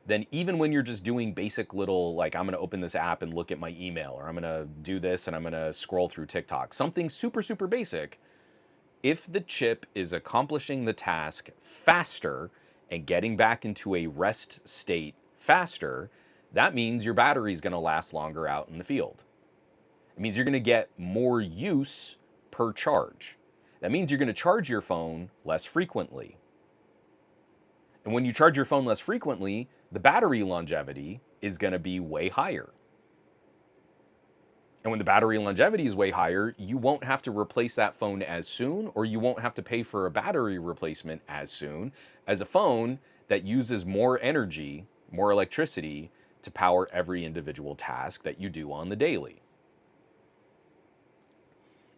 then even when you're just doing basic little, like I'm going to open this app and look at my email, or I'm going to do this and I'm going to scroll through TikTok, something super, super basic, if the chip is accomplishing the task faster and getting back into a rest state faster, that means your battery is going to last longer out in the field. It means you're going to get more use per charge. That means you're going to charge your phone less frequently. And when you charge your phone less frequently, the battery longevity is going to be way higher. And when the battery longevity is way higher, you won't have to replace that phone as soon, or you won't have to pay for a battery replacement as soon as a phone that uses more energy, more electricity to power every individual task that you do on the daily.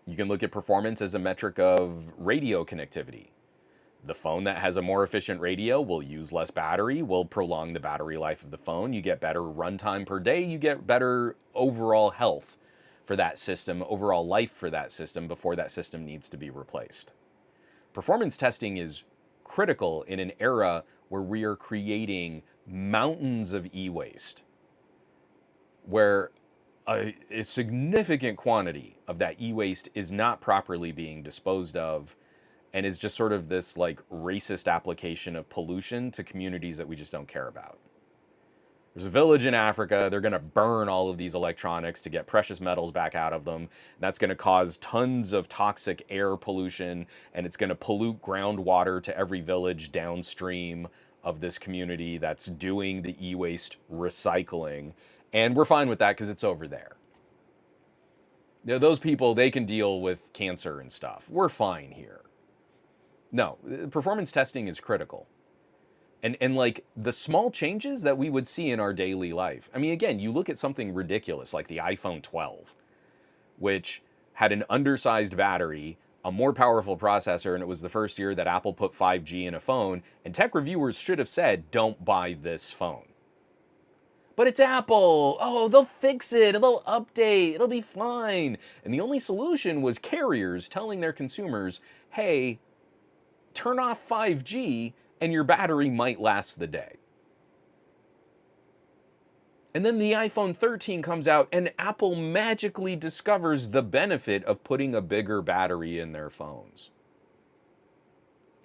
You can look at performance as a metric of radio connectivity. The phone that has a more efficient radio will use less battery, will prolong the battery life of the phone. You get better runtime per day, you get better overall health for that system, overall life for that system before that system needs to be replaced. Performance testing is critical in an era where we are creating mountains of e-waste, where a significant quantity of that e-waste is not properly being disposed of and is just sort of this like racist application of pollution to communities that we just don't care about. There's a village in Africa, they're gonna burn all of these electronics to get precious metals back out of them. That's gonna cause tons of toxic air pollution, and it's gonna pollute groundwater to every village downstream of this community that's doing the e-waste recycling. And we're fine with that because it's over there. You know, those people, they can deal with cancer and stuff. We're fine here. No, performance testing is critical. And like the small changes that we would see in our daily life. I mean, again, you look at something ridiculous like the iPhone 12, which had an undersized battery, a more powerful processor, and it was the first year that Apple put 5G in a phone, and tech reviewers should have said, don't buy this phone. But it's Apple. Oh, they'll fix it. They'll update. It'll be fine. And the only solution was carriers telling their consumers, hey, turn off 5G and your battery might last the day. And then the iPhone 13 comes out and Apple magically discovers the benefit of putting a bigger battery in their phones.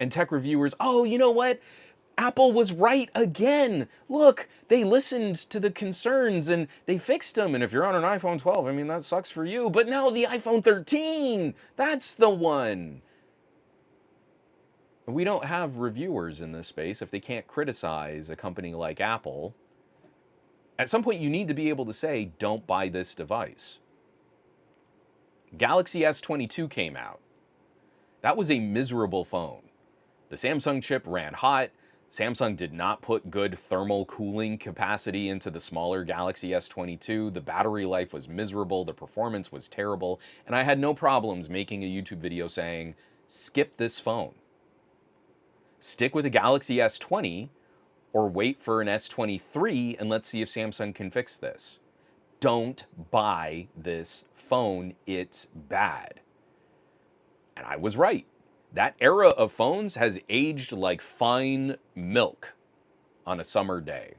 And tech reviewers, oh, you know what? Apple was right again. Look, they listened to the concerns and they fixed them. And if you're on an iPhone 12, I mean, that sucks for you. But now the iPhone 13, that's the one. We don't have reviewers in this space if they can't criticize a company like Apple. At some point, you need to be able to say, don't buy this device. Galaxy S22 came out. That was a miserable phone. The Samsung chip ran hot. Samsung did not put good thermal cooling capacity into the smaller Galaxy S22. The battery life was miserable. The performance was terrible. And I had no problems making a YouTube video saying, skip this phone. Stick with a Galaxy S20 or wait for an S23 and let's see if Samsung can fix this. Don't buy this phone. It's bad. And I was right. That era of phones has aged like fine milk on a summer day.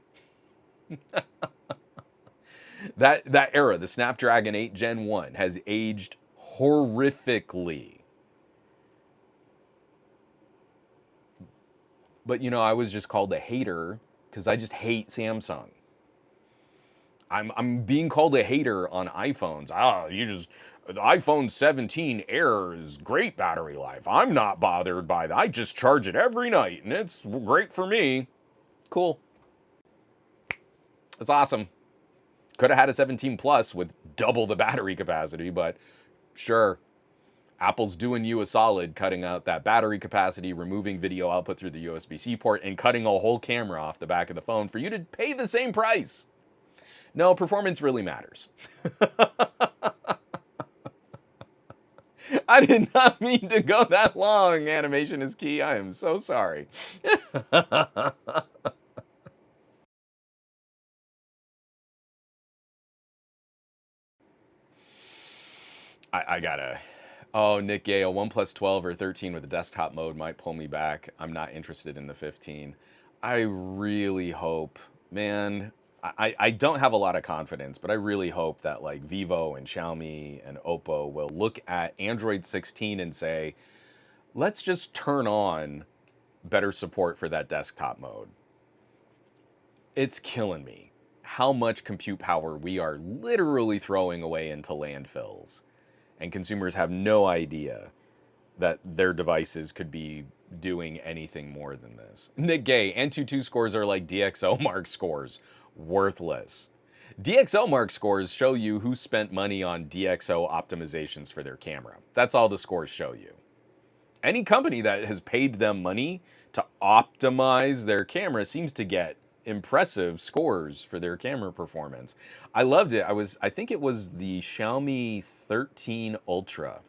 that era, the Snapdragon 8 Gen 1, has aged horrifically. But, you know, I was just called a hater because I just hate Samsung. I'm being called a hater on iPhones. The iPhone 17 Air is great battery life. I'm not bothered by that. I just charge it every night, and it's great for me. Cool. It's awesome. Could have had a 17 Plus with double the battery capacity, but sure. Apple's doing you a solid cutting out that battery capacity, removing video output through the USB-C port, and cutting a whole camera off the back of the phone for you to pay the same price. No, performance really matters. I did not mean to go that long. Animation is key. I am so sorry. I gotta... Oh, Nick Gale, OnePlus 12 or 13 with the desktop mode might pull me back. I'm not interested in the 15. I really hope, man, I don't have a lot of confidence, but I really hope that like Vivo and Xiaomi and Oppo will look at Android 16 and say, let's just turn on better support for that desktop mode. It's killing me how much compute power we are literally throwing away into landfills. And consumers have no idea that their devices could be doing anything more than this. Nick Gay, Antutu scores are like DxO Mark scores. Worthless. DxO Mark scores show you who spent money on DxO optimizations for their camera. That's all the scores show you. Any company that has paid them money to optimize their camera seems to get impressive scores for their camera performance. I loved it. I think it was the Xiaomi 13 Ultra.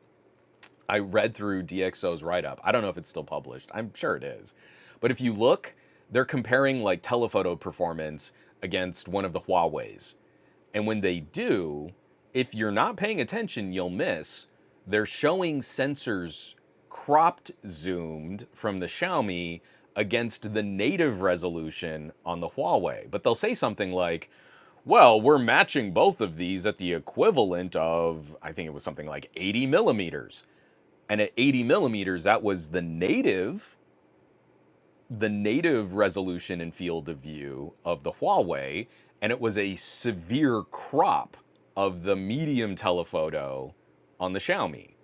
I read through DxO's write-up. I don't know if it's still published. I'm sure it is. But if you look, they're comparing like telephoto performance against one of the Huawei's. And when they do, if you're not paying attention, you'll miss. They're showing sensors cropped zoomed from the Xiaomi against the native resolution on the Huawei. But they'll say something like, well, we're matching both of these at the equivalent of, I think it was something like 80 millimeters. And at 80 millimeters, that was the native resolution and field of view of the Huawei, and it was a severe crop of the medium telephoto on the Xiaomi.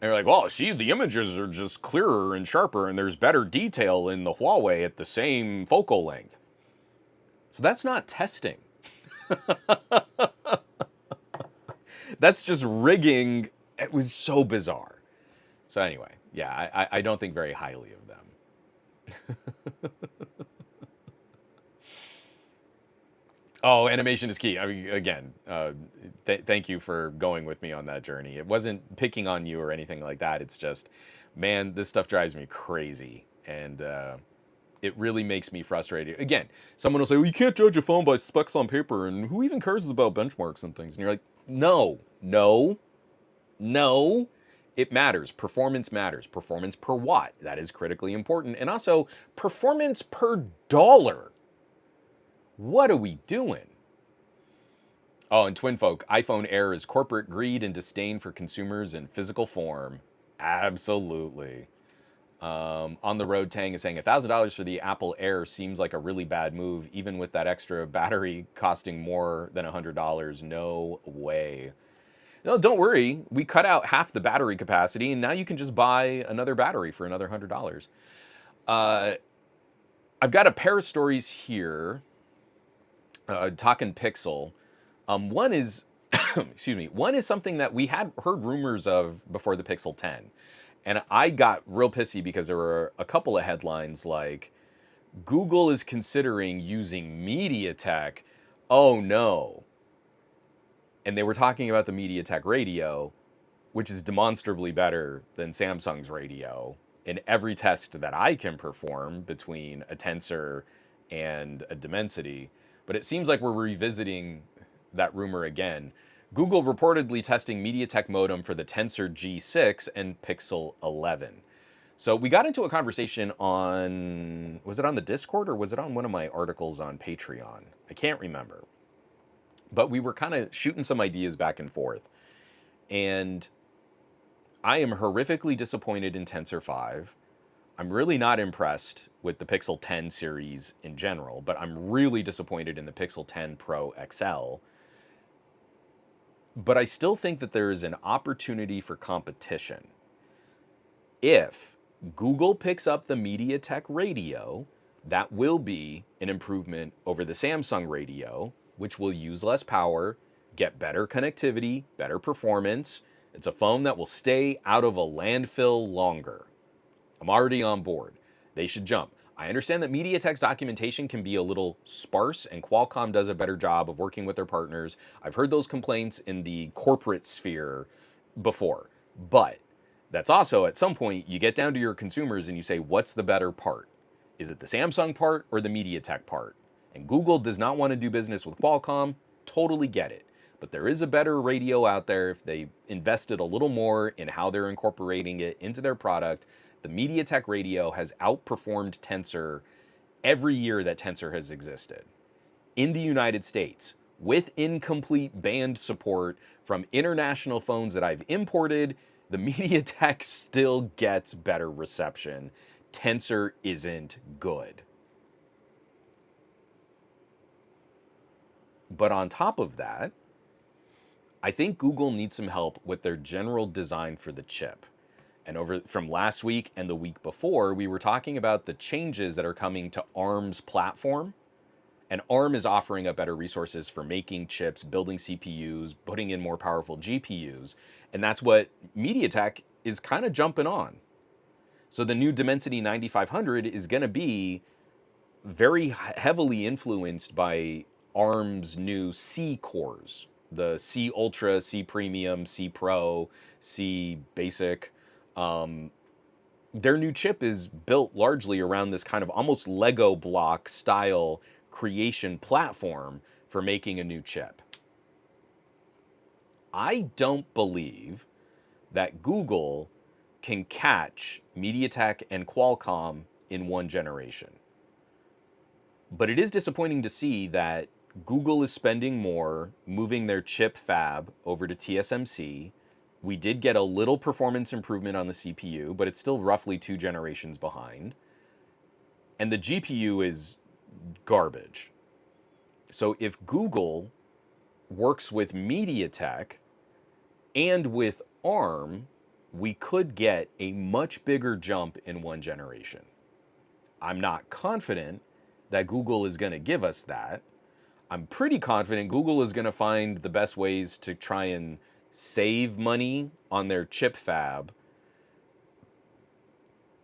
And you're like, well, see, the images are just clearer and sharper, and there's better detail in the Huawei at the same focal length. So that's not testing. That's just rigging. It was so bizarre. So anyway, yeah, I don't think very highly of them. Oh, animation is key. I mean, again, thank you for going with me on that journey. It wasn't picking on you or anything like that. It's just, man, this stuff drives me crazy. And it really makes me frustrated. Again, someone will say, well, you can't judge a phone by specs on paper, and who even cares about benchmarks and things? And you're like, no. It matters. Performance matters. Performance per watt. That is critically important. And also, performance per dollar. What are we doing? Oh, and Twin Folk, iPhone Air is corporate greed and disdain for consumers in physical form. Absolutely. On the Road, Tang is saying $1,000 for the Apple Air seems like a really bad move, even with that extra battery costing more than $100. No way. No, don't worry. We cut out half the battery capacity, and now you can just buy another battery for another $100. I've got a pair of stories here. Talking Pixel. One is, excuse me. One is something that we had heard rumors of before the Pixel 10, and I got real pissy because there were a couple of headlines like, Google is considering using MediaTek. Oh no. And they were talking about the MediaTek radio, which is demonstrably better than Samsung's radio in every test that I can perform between a Tensor and a Dimensity. But it seems like we're revisiting that rumor again. Google reportedly testing MediaTek modem for the Tensor G6 and Pixel 11. So we got into a conversation on, was it on the Discord or was it on one of my articles on Patreon? I can't remember. But we were kind of shooting some ideas back and forth. And I am horrifically disappointed in Tensor 5. I'm really not impressed with the Pixel 10 series in general, but I'm really disappointed in the Pixel 10 Pro XL. But I still think that there is an opportunity for competition. If Google picks up the MediaTek radio, that will be an improvement over the Samsung radio, which will use less power, get better connectivity, better performance. It's a phone that will stay out of a landfill longer. I'm already on board. They should jump. I understand that MediaTek's documentation can be a little sparse, and Qualcomm does a better job of working with their partners. I've heard those complaints in the corporate sphere before. But that's also, at some point, you get down to your consumers and you say, what's the better part? Is it the Samsung part or the MediaTek part? And Google does not want to do business with Qualcomm. Totally get it. But there is a better radio out there if they invested a little more in how they're incorporating it into their product. The MediaTek radio has outperformed Tensor every year that Tensor has existed. In the United States, with incomplete band support from international phones that I've imported, the MediaTek still gets better reception. Tensor isn't good. But on top of that, I think Google needs some help with their general design for the chip. And over from last week and the week before, we were talking about the changes that are coming to ARM's platform. And ARM is offering up better resources for making chips, building CPUs, putting in more powerful GPUs. And that's what MediaTek is kind of jumping on. So the new Dimensity 9500 is going to be very heavily influenced by ARM's new C cores, the C Ultra, C Premium, C Pro, C Basic. Their new chip is built largely around this kind of almost Lego block style creation platform for making a new chip. I don't believe that Google can catch MediaTek and Qualcomm in one generation. But it is disappointing to see that Google is spending more moving their chip fab over to TSMC. We did get a little performance improvement on the CPU, but it's still roughly 2 generations behind. And the GPU is garbage. So if Google works with MediaTek and with ARM, we could get a much bigger jump in one generation. I'm not confident that Google is going to give us that. I'm pretty confident Google is going to find the best ways to try and save money on their chip fab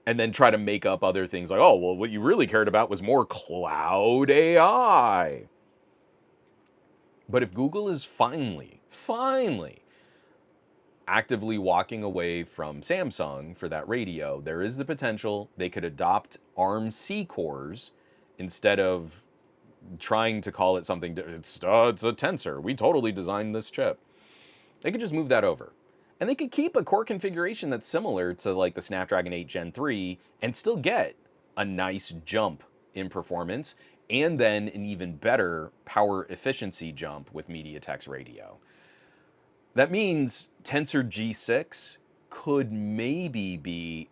and then try to make up other things like, oh, well, what you really cared about was more cloud AI. But if Google is finally actively walking away from Samsung for that radio, there is the potential they could adopt ARM C cores instead of trying to call it something. It's a tensor. We totally designed this chip. They could just move that over. And they could keep a core configuration that's similar to like the Snapdragon 8 Gen 3 and still get a nice jump in performance and then an even better power efficiency jump with MediaTek's radio. That means Tensor G6 could maybe be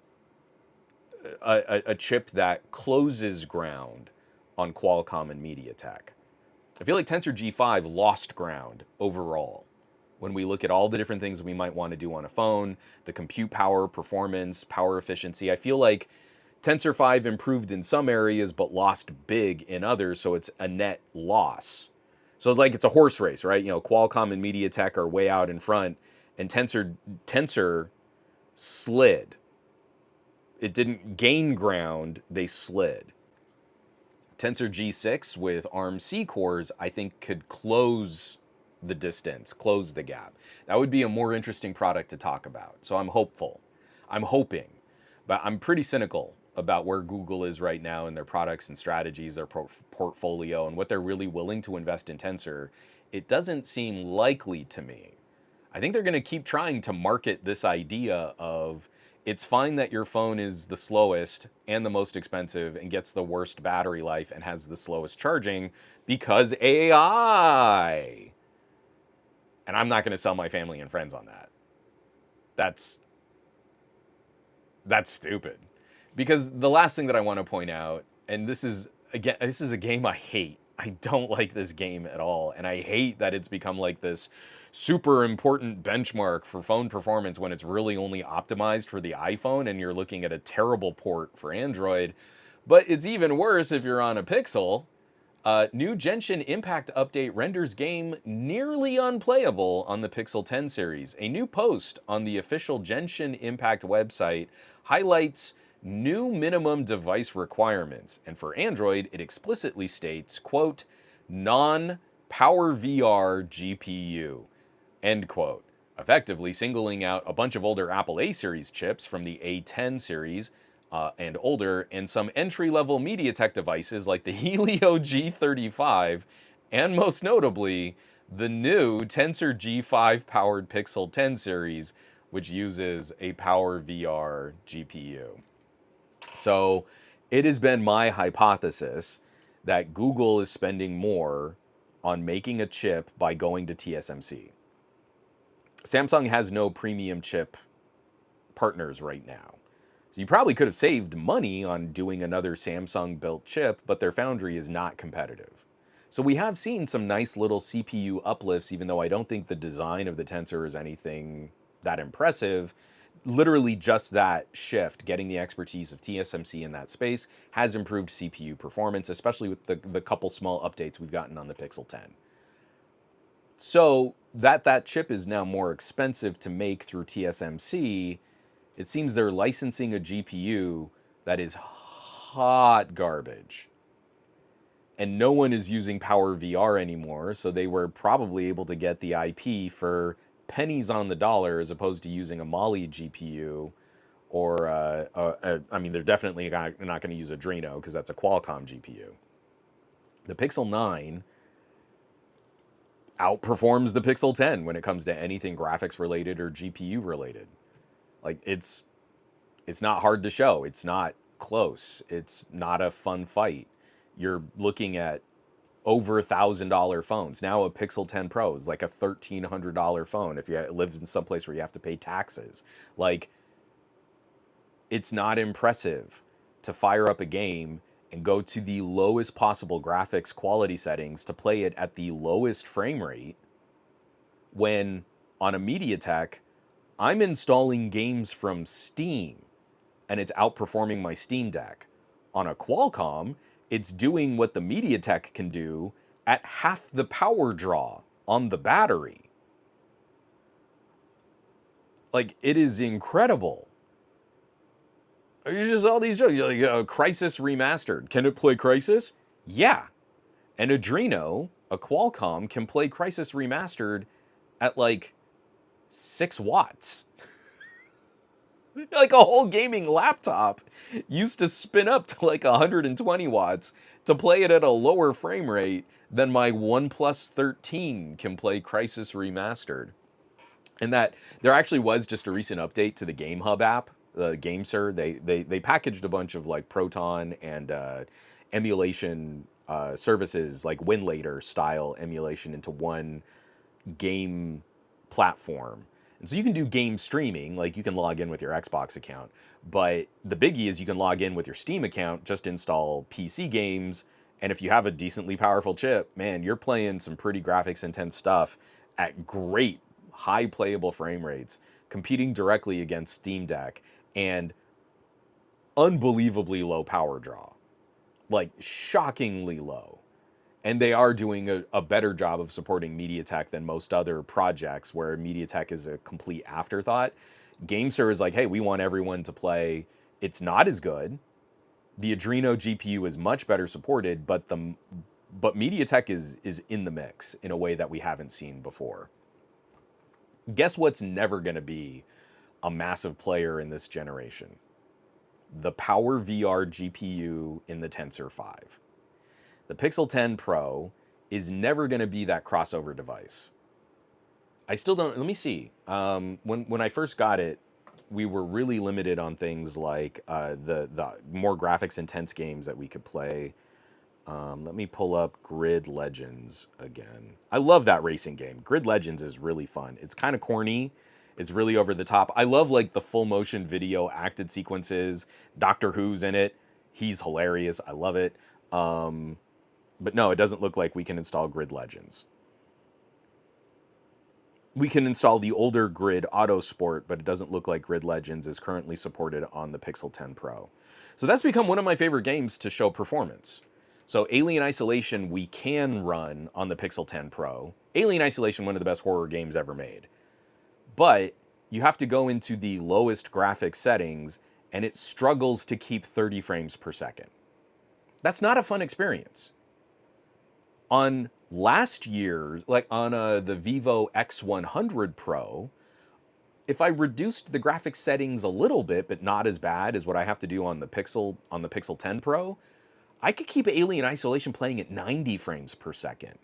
a chip that closes ground on Qualcomm and MediaTek. I feel like Tensor G5 lost ground overall. When we look at all the different things we might want to do on a phone, the compute power, performance, power efficiency, I feel like Tensor 5 improved in some areas but lost big in others, so it's a net loss. So it's like it's a horse race, right? You know, Qualcomm and MediaTek are way out in front, and Tensor slid. It didn't gain ground, they slid. Tensor G6 with ARM C cores, I think, could close the distance, close the gap. That would be a more interesting product to talk about. So I'm hopeful. I'm hoping. But I'm pretty cynical about where Google is right now in their products and strategies, their portfolio, and what they're really willing to invest in Tensor. It doesn't seem likely to me. I think they're going to keep trying to market this idea of it's fine that your phone is the slowest and the most expensive and gets the worst battery life and has the slowest charging because AI. And I'm not going to sell my family and friends on that. That's stupid. Because the last thing that I want to point out, and this is a game I hate. I don't like this game at all. And I hate that it's become like this super important benchmark for phone performance when it's really only optimized for the iPhone and you're looking at a terrible port for Android. But it's even worse if you're on a Pixel. New Genshin Impact update renders game nearly unplayable on the Pixel 10 series. A new post on the official Genshin Impact website highlights new minimum device requirements. And for Android, it explicitly states, quote, non-power VR GPU, end quote. Effectively singling out a bunch of older Apple A series chips from the A10 series and older, and some entry-level MediaTek devices like the Helio G35, and most notably, the new Tensor G5 powered Pixel 10 series, which uses a Power VR GPU. So it has been my hypothesis that Google is spending more on making a chip by going to TSMC. Samsung has no premium chip partners right now. So you probably could have saved money on doing another Samsung-built chip, but their foundry is not competitive. So we have seen some nice little CPU uplifts, even though I don't think the design of the Tensor is anything that impressive. literally just that shift, getting the expertise of TSMC in that space, has improved CPU performance, especially with the couple small updates we've gotten on the Pixel 10. So that chip is now more expensive to make through TSMC, it seems they're licensing a GPU that is hot garbage. And no one is using Power VR anymore, so they were probably able to get the IP for pennies on the dollar as opposed to using a Mali GPU or, I mean, they're definitely not going to use Adreno because that's a Qualcomm GPU. The Pixel 9 outperforms the Pixel 10 when it comes to anything graphics related or GPU related. Like, it's not hard to show. It's not close. It's not a fun fight. You're looking at over $1,000 phones. Now a Pixel 10 Pro is like a $1,300 phone if you live in some place where you have to pay taxes. Like, it's not impressive to fire up a game and go to the lowest possible graphics quality settings to play it at the lowest frame rate when on a MediaTek, I'm installing games from Steam and it's outperforming my Steam Deck. On a Qualcomm, it's doing what the MediaTek can do at half the power draw on the battery. Like, it is incredible. You just all these jokes, like, Crysis Remastered. Can it play Crysis? Yeah. And Adreno, a Qualcomm, can play Crysis Remastered at like 6 watts. Like a whole gaming laptop used to spin up to like 120 watts to play it at a lower frame rate than my OnePlus 13 can play Crysis Remastered. And that there actually was just a recent update to the Game Hub app, the GameSir. They packaged a bunch of like Proton and emulation services, like Winlator style emulation, into one game platform. And so you can do game streaming, like you can log in with your Xbox account. But the biggie is you can log in with your Steam account, just install PC games, and if you have a decently powerful chip, man, you're playing some pretty graphics intense stuff at great high playable frame rates, competing directly against Steam Deck, and unbelievably low power draw. Like, shockingly low. And they are doing a better job of supporting MediaTek than most other projects where MediaTek is a complete afterthought. GameSir is like, hey, we want everyone to play. It's not as good. The Adreno GPU is much better supported, but MediaTek is in the mix in a way that we haven't seen before. Guess what's never going to be a massive player in this generation? The Power VR GPU in the Tensor 5. The Pixel 10 Pro is never going to be that crossover device. I still don't, let me see. When I first got it, we were really limited on things like the more graphics intense games that we could play. Let me pull up Grid Legends again. I love that racing game. Grid Legends is really fun. It's kind of corny. It's really over the top. I love like the full motion video acted sequences. Doctor Who's in it. He's hilarious. I love it. But no, it doesn't look like we can install Grid Legends. We can install the older Grid Autosport, but it doesn't look like Grid Legends is currently supported on the Pixel 10 Pro. So that's become one of my favorite games to show performance. So Alien Isolation we can run on the Pixel 10 Pro. Alien Isolation, one of the best horror games ever made. But you have to go into the lowest graphics settings, and it struggles to keep 30 frames per second. That's not a fun experience. On last year's, like on the Vivo X100 Pro, if I reduced the graphics settings a little bit, but not as bad as what I have to do on the Pixel 10 Pro, I could keep Alien Isolation playing at 90 frames per second.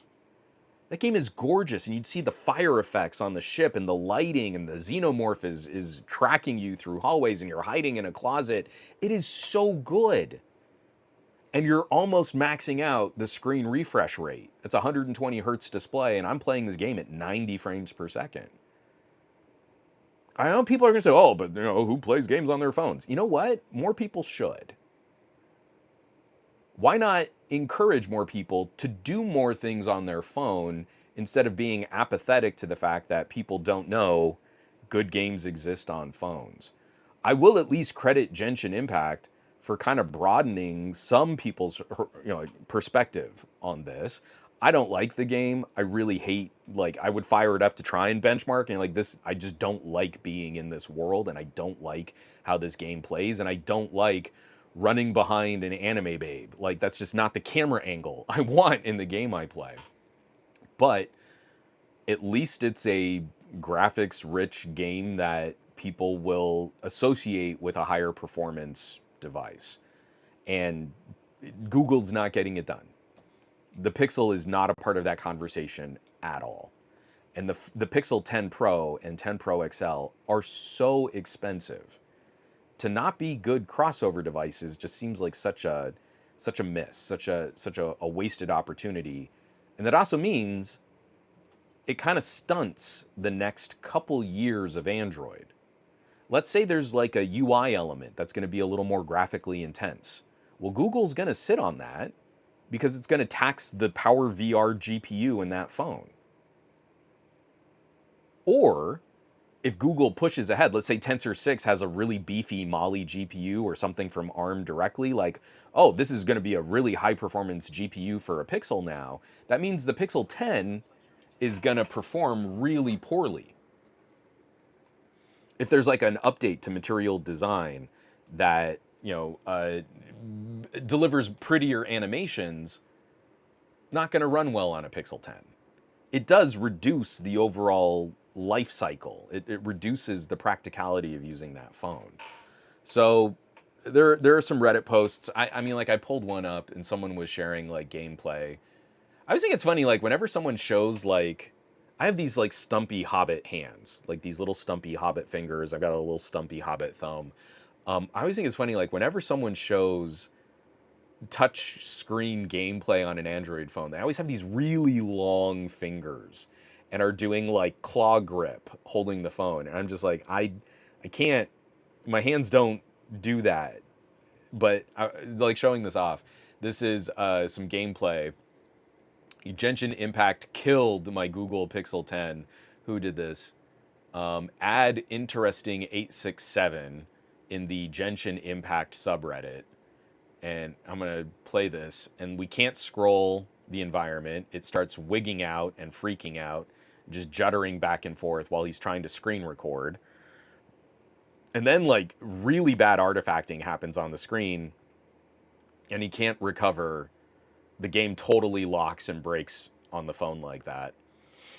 That game is gorgeous, and you'd see the fire effects on the ship and the lighting, and the xenomorph is tracking you through hallways, and you're hiding in a closet. It is so good. And you're almost maxing out the screen refresh rate. It's a 120 hertz display, and I'm playing this game at 90 frames per second. I know people are going to say, oh, but who plays games on their phones? You know what? More people should. Why not encourage more people to do more things on their phone instead of being apathetic to the fact that people don't know good games exist on phones. I will at least credit Genshin Impact for kind of broadening some people's perspective on this. I don't like the game. I really hate, like, I would fire it up to try and benchmark, and like this, I just don't like being in this world, and I don't like how this game plays, and I don't like running behind an anime babe. Like, that's just not the camera angle I want in the game I play. But at least it's a graphics rich game that people will associate with a higher performance device. And Google's not getting it done. The Pixel is not a part of that conversation at all. And the Pixel 10 Pro and 10 Pro XL are so expensive. To not be good crossover devices just seems like such a miss, such a wasted opportunity. And that also means it kind of stunts the next couple years of Android. Let's say there's like a UI element that's going to be a little more graphically intense. Well, Google's going to sit on that because it's going to tax the Power VR GPU in that phone. Or if Google pushes ahead, let's say Tensor 6 has a really beefy Mali GPU or something from ARM directly, like, oh, this is going to be a really high performance GPU for a Pixel now. That means the Pixel 10 is going to perform really poorly. If there's like an update to material design that, delivers prettier animations, not going to run well on a Pixel 10. It does reduce the overall life cycle. It reduces the practicality of using that phone. So there are some Reddit posts. I mean, like, I pulled one up and someone was sharing like gameplay. I always think it's funny, like, whenever someone shows, like, I have these like stumpy Hobbit hands, like these little stumpy Hobbit fingers. I've got a little stumpy Hobbit thumb. I always think it's funny, like, whenever someone shows touch screen gameplay on an Android phone, they always have these really long fingers and are doing like claw grip holding the phone. And I'm just like, I can't, my hands don't do that. But like, showing this off, this is some gameplay. Genshin Impact killed my Google Pixel 10. Who did this? Add interesting 867 in the Genshin Impact subreddit. And I'm going to play this. And we can't scroll the environment. It starts wigging out and freaking out, just juddering back and forth while he's trying to screen record. And then, like, really bad artifacting happens on the screen, and he can't recover. The game totally locks and breaks on the phone like that.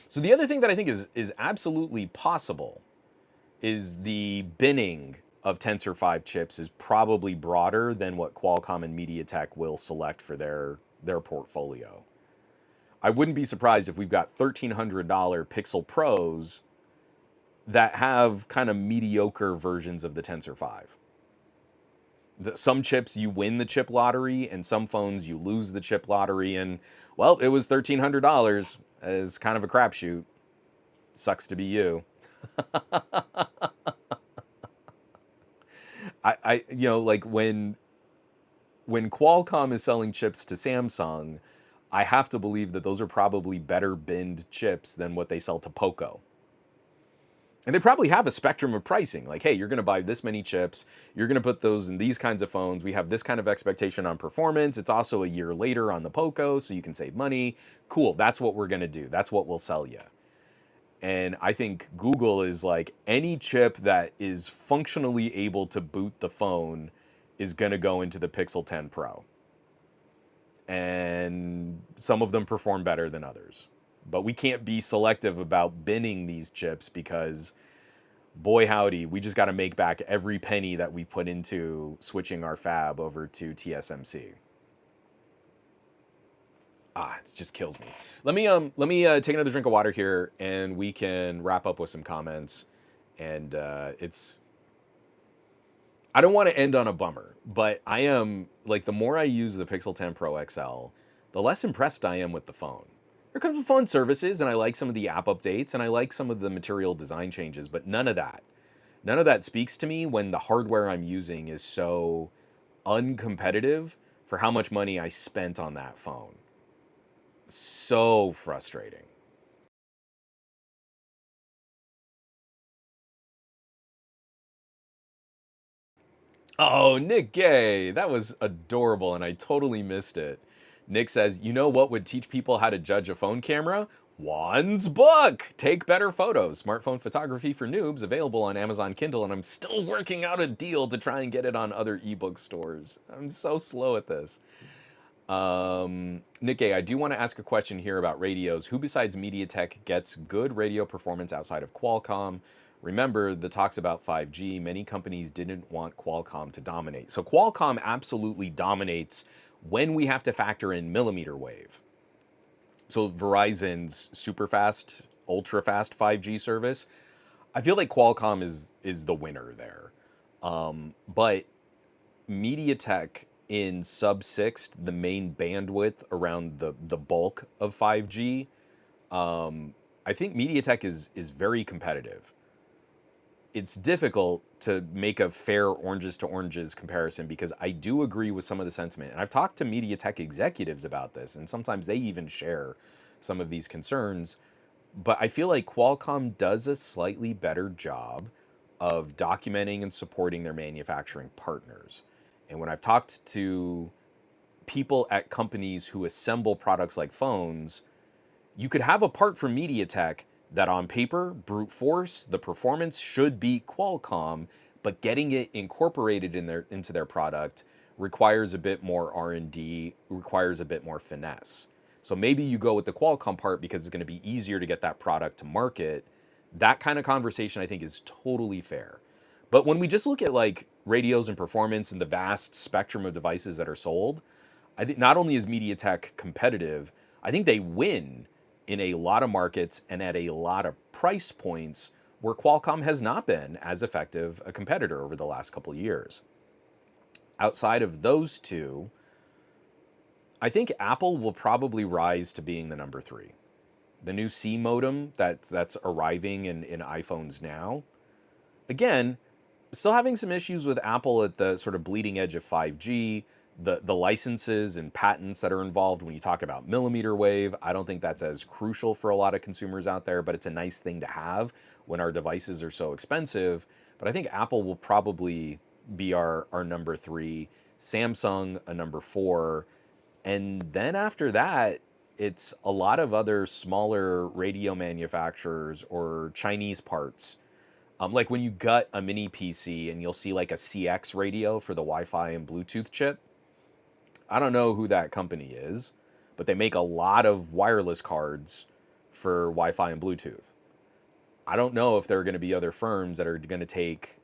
So the other thing that I think is absolutely possible is the binning of Tensor 5 chips is probably broader than what Qualcomm and MediaTek will select for their portfolio. I wouldn't be surprised if we've got $1,300 Pixel Pros that have kind of mediocre versions of the Tensor 5. Some chips you win the chip lottery, and some phones you lose the chip lottery, and, well, it was $1,300 as kind of a crapshoot. Sucks to be you. Like, when Qualcomm is selling chips to Samsung, I have to believe that those are probably better binned chips than what they sell to Poco. And they probably have a spectrum of pricing. Like, hey, you're going to buy this many chips. You're going to put those in these kinds of phones. We have this kind of expectation on performance. It's also a year later on the Poco, so you can save money. Cool, that's what we're going to do. That's what we'll sell you. And I think Google is like, any chip that is functionally able to boot the phone is going to go into the Pixel 10 Pro. And some of them perform better than others. But we can't be selective about binning these chips because, boy howdy, we just got to make back every penny that we put into switching our fab over to TSMC. It just kills me. Let me take another drink of water here, and we can wrap up with some comments. And I don't want to end on a bummer, but I am, like, the more I use the Pixel 10 Pro XL, the less impressed I am with the phone. There comes with fun services, and I like some of the app updates, and I like some of the material design changes, but none of that. None of that speaks to me when the hardware I'm using is so uncompetitive for how much money I spent on that phone. So frustrating. Oh, Nick Gay. That was adorable, and I totally missed it. Nick says, you know what would teach people how to judge a phone camera? Juan's book. Take better photos. Smartphone photography for noobs, available on Amazon Kindle, and I'm still working out a deal to try and get it on other ebook stores. I'm so slow at this. Nick A, I do want to ask a question here about radios. Who besides MediaTek gets good radio performance outside of Qualcomm? Remember the talks about 5G. Many companies didn't want Qualcomm to dominate. So Qualcomm absolutely dominates when we have to factor in millimeter wave. So Verizon's super fast, ultra fast 5G service, I feel like Qualcomm is the winner there. But MediaTek in sub-6, the main bandwidth around the bulk of 5G, I think MediaTek is very competitive. It's difficult to make a fair oranges to oranges comparison because I do agree with some of the sentiment. And I've talked to MediaTek executives about this, and sometimes they even share some of these concerns. But I feel like Qualcomm does a slightly better job of documenting and supporting their manufacturing partners. And when I've talked to people at companies who assemble products like phones, you could have a part from MediaTek that on paper, brute force, the performance should be Qualcomm, but getting it incorporated into their product requires a bit more R&D, requires a bit more finesse. So maybe you go with the Qualcomm part because it's going to be easier to get that product to market. That kind of conversation I think is totally fair. But when we just look at like radios and performance and the vast spectrum of devices that are sold, I think not only is MediaTek competitive, I think they win in a lot of markets and at a lot of price points where Qualcomm has not been as effective a competitor over the last couple of years. Outside of those two, I think Apple will probably rise to being the number three. The new C modem that's arriving in iPhones now. Again, still having some issues with Apple at the sort of bleeding edge of 5G, the licenses and patents that are involved when you talk about millimeter wave. I don't think that's as crucial for a lot of consumers out there, but it's a nice thing to have when our devices are so expensive. But I think Apple will probably be our number three, Samsung a number four, and then after that, it's a lot of other smaller radio manufacturers or Chinese parts. Like when you gut a mini PC and you'll see like a CX radio for the Wi-Fi and Bluetooth chip. I don't know who that company is, but they make a lot of wireless cards for Wi-Fi and Bluetooth. I don't know if there are going to be other firms that are going to take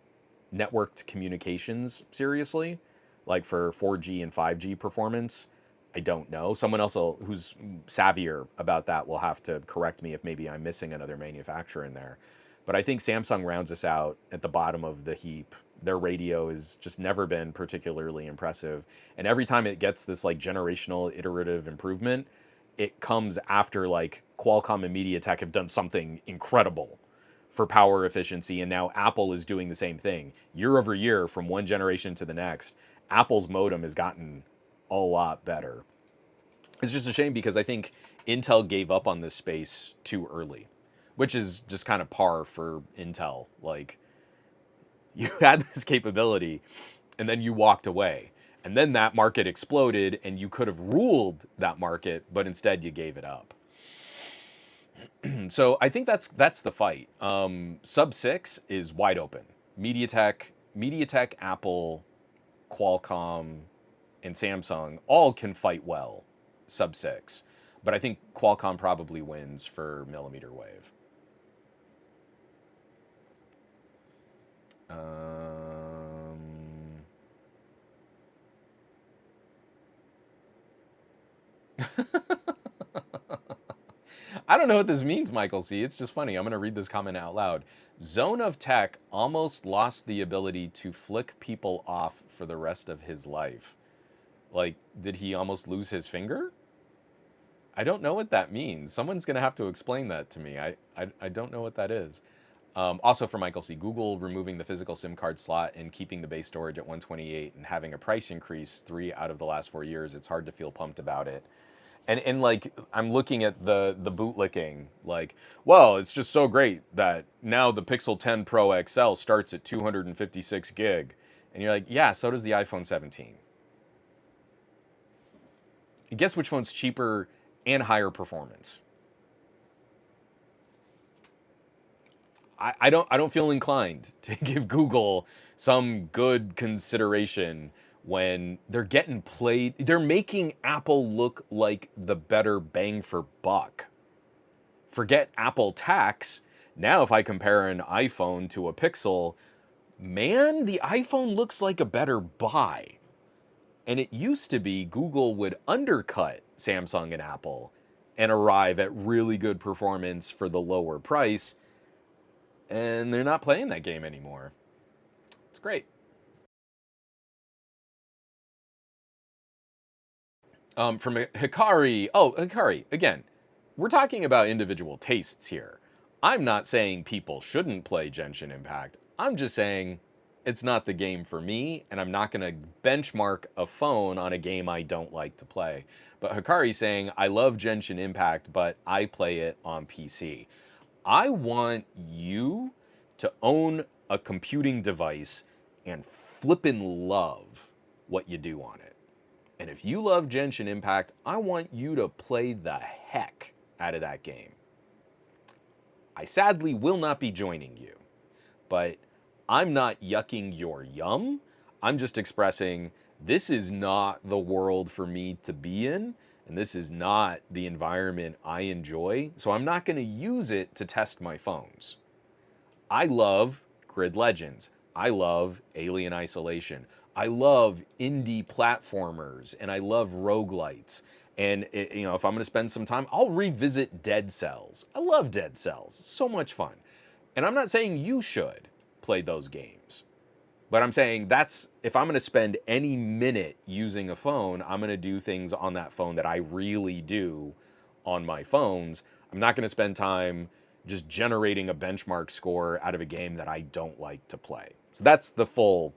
networked communications seriously, like for 4G and 5G performance. I don't know. Someone else who's savvier about that will have to correct me if maybe I'm missing another manufacturer in there. But I think Samsung rounds us out at the bottom of the heap. Their radio has just never been particularly impressive. And every time it gets this like generational iterative improvement, it comes after like Qualcomm and MediaTek have done something incredible for power efficiency. And now Apple is doing the same thing. Year over year, from one generation to the next, Apple's modem has gotten a lot better. It's just a shame because I think Intel gave up on this space too early, which is just kind of par for Intel. Like, you had this capability and then you walked away. And then that market exploded and you could have ruled that market, but instead you gave it up. So I think that's the fight. Sub 6 is wide open. MediaTek, Apple, Qualcomm, and Samsung all can fight well sub 6. But I think Qualcomm probably wins for millimeter wave. I don't know what this means, Michael C. It's just funny. I'm going to read this comment out loud. Zone of Tech almost lost the ability to flick people off for the rest of his life. Like, did he almost lose his finger? I don't know what that means. Someone's going to have to explain that to me. I don't know what that is. Also for Michael C, Google removing the physical SIM card slot and keeping the base storage at 128 and having a price increase 3 out of the last 4 years. It's hard to feel pumped about it. And like, I'm looking at the bootlicking, like, well, it's just so great that now the Pixel 10 Pro XL starts at 256 gig. And you're like, yeah, so does the iPhone 17. And guess which one's cheaper and higher performance? I don't feel inclined to give Google some good consideration when they're getting played. They're making Apple look like the better bang for buck. Forget Apple tax. Now, if I compare an iPhone to a Pixel, man, the iPhone looks like a better buy. And it used to be Google would undercut Samsung and Apple and arrive at really good performance for the lower price. And they're not playing that game anymore. It's great. From Hikari. Oh, Hikari, again, we're talking about individual tastes here. I'm not saying people shouldn't play Genshin Impact. I'm just saying it's not the game for me, and I'm not going to benchmark a phone on a game I don't like to play. But Hikari saying, I love Genshin Impact, but I play it on PC. I want you to own a computing device and flippin' love what you do on it. And if you love Genshin Impact, I want you to play the heck out of that game. I sadly will not be joining you, but I'm not yucking your yum. I'm just expressing this is not the world for me to be in, and this is not the environment I enjoy, so I'm not going to use it to test my phones. I love Grid Legends. I love Alien Isolation. I love indie platformers, and I love roguelites. And if I'm going to spend some time, I'll revisit Dead Cells. I love Dead Cells. It's so much fun. And I'm not saying you should play those games. But I'm saying if I'm going to spend any minute using a phone, I'm going to do things on that phone that I really do on my phones. I'm not going to spend time just generating a benchmark score out of a game that I don't like to play. So that's the full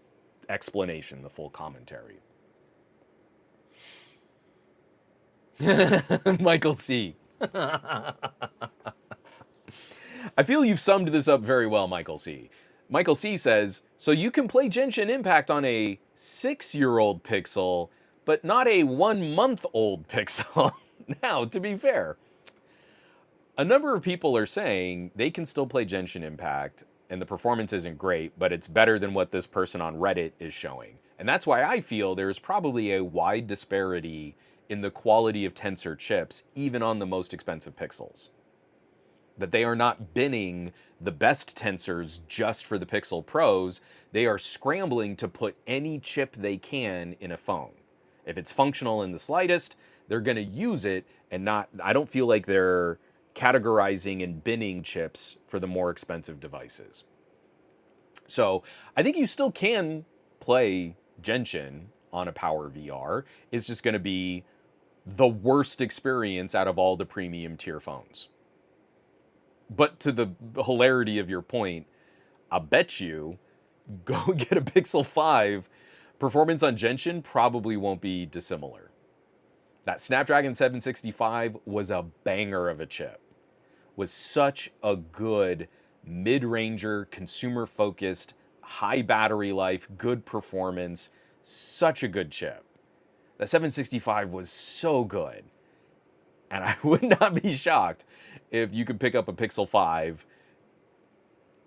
explanation, the full commentary. Michael C. I feel you've summed this up very well, Michael C. Michael C says, so you can play Genshin Impact on a 6-year-old Pixel, but not a 1-month-old Pixel. Now, to be fair, a number of people are saying they can still play Genshin Impact, and the performance isn't great, but it's better than what this person on Reddit is showing. And that's why I feel there's probably a wide disparity in the quality of tensor chips, even on the most expensive Pixels. That they are not binning the best tensors just for the Pixel Pros. They are scrambling to put any chip they can in a phone. If it's functional in the slightest, they're going to use it, and I don't feel like they're categorizing and binning chips for the more expensive devices. So I think you still can play Genshin on a Power VR. It's just going to be the worst experience out of all the premium tier phones. But to the hilarity of your point, I bet you go get a Pixel 5. Performance on Genshin probably won't be dissimilar. That Snapdragon 765 was a banger of a chip. Was such a good mid-ranger, consumer-focused, high battery life, good performance, such a good chip. The 765 was so good. And I would not be shocked if you could pick up a Pixel 5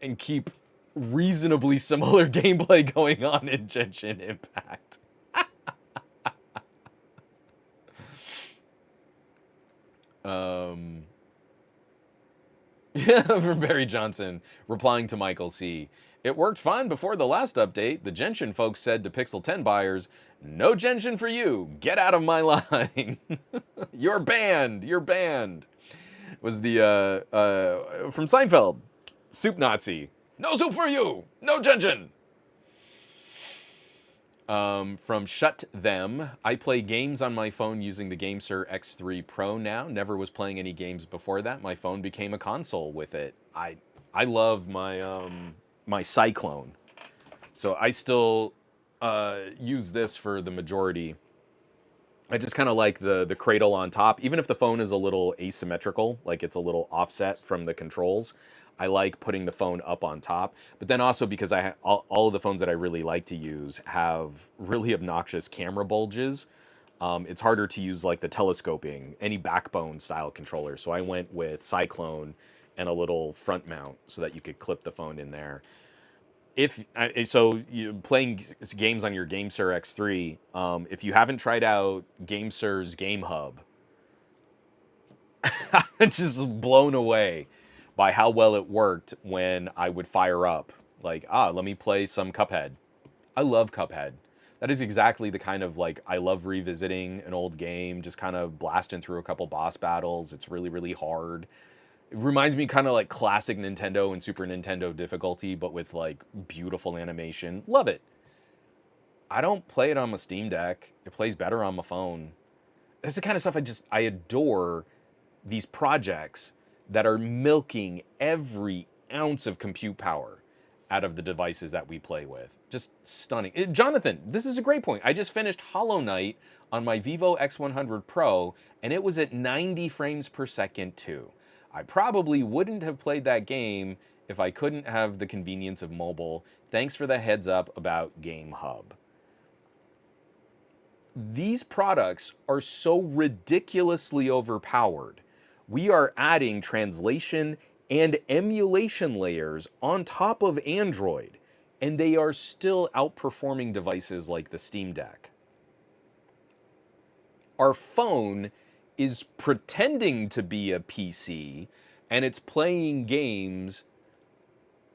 and keep reasonably similar gameplay going on in Genshin Impact. From Barry Johnson, replying to Michael C. It worked fine before the last update. The Genshin folks said to Pixel 10 buyers, no Genshin for you. Get out of my line. You're banned. You're banned. Was the, from Seinfeld, Soup Nazi. No soup for you. No Genshin. From Shut Them, I play games on my phone using the GameSir X3 Pro now. Never was playing any games before that. My phone became a console with it. I love my my Cyclone, so I still use this for the majority I just kind of like the cradle on top, even if the phone is a little asymmetrical, like it's a little offset from the controls. I like putting the phone up on top, but then also because all of the phones that I really like to use have really obnoxious camera bulges. It's harder to use like the telescoping, any backbone style controller. So I went with Cyclone and a little front mount so that you could clip the phone in there. If so, you playing games on your GameSir X3. If you haven't tried out GameSir's Game Hub, I'm just blown away by how well it worked when I would fire up. Like, let me play some Cuphead. I love Cuphead. That is exactly the kind of like I love revisiting an old game, just kind of blasting through a couple boss battles. It's really, really hard. It reminds me kind of like classic Nintendo and Super Nintendo difficulty, but with like beautiful animation. Love it. I don't play it on my Steam Deck. It plays better on my phone. That's the kind of stuff I adore, these projects that are milking every ounce of compute power out of the devices that we play with. Just stunning. Jonathan, this is a great point. I just finished Hollow Knight on my Vivo X100 Pro, and it was at 90 frames per second too. I probably wouldn't have played that game if I couldn't have the convenience of mobile. Thanks for the heads up about Game Hub. These products are so ridiculously overpowered. We are adding translation and emulation layers on top of Android, and they are still outperforming devices like the Steam Deck. Our phone is pretending to be a PC, and it's playing games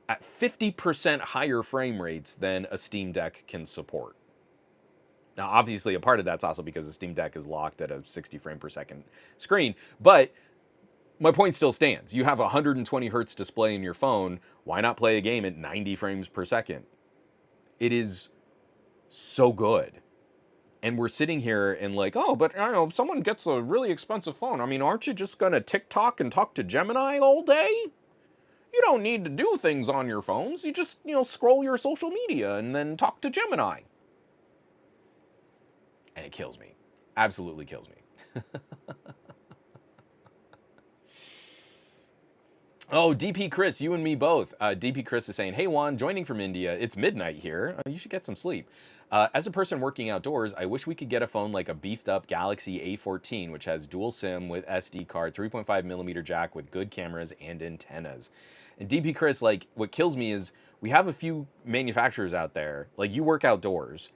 at 50% higher frame rates than a Steam Deck can support. Now, obviously, a part of that's also because the Steam Deck is locked at a 60 frame per second screen, but my point still stands. You have a 120 hertz display in your phone. Why not play a game at 90 frames per second? It is so good. And we're sitting here and like, oh, but I don't know, if someone gets a really expensive phone, I mean, aren't you just going to TikTok and talk to Gemini all day? You don't need to do things on your phones. You just, scroll your social media and then talk to Gemini. And it kills me. Absolutely kills me. Oh, DP Chris, you and me both. DP Chris is saying, hey Juan, joining from India. It's midnight here. You should get some sleep. As a person working outdoors, I wish we could get a phone like a beefed up Galaxy A14, which has dual SIM with SD card, 3.5 millimeter jack with good cameras and antennas. And DP Chris, like, what kills me is we have a few manufacturers out there, like you work outdoors.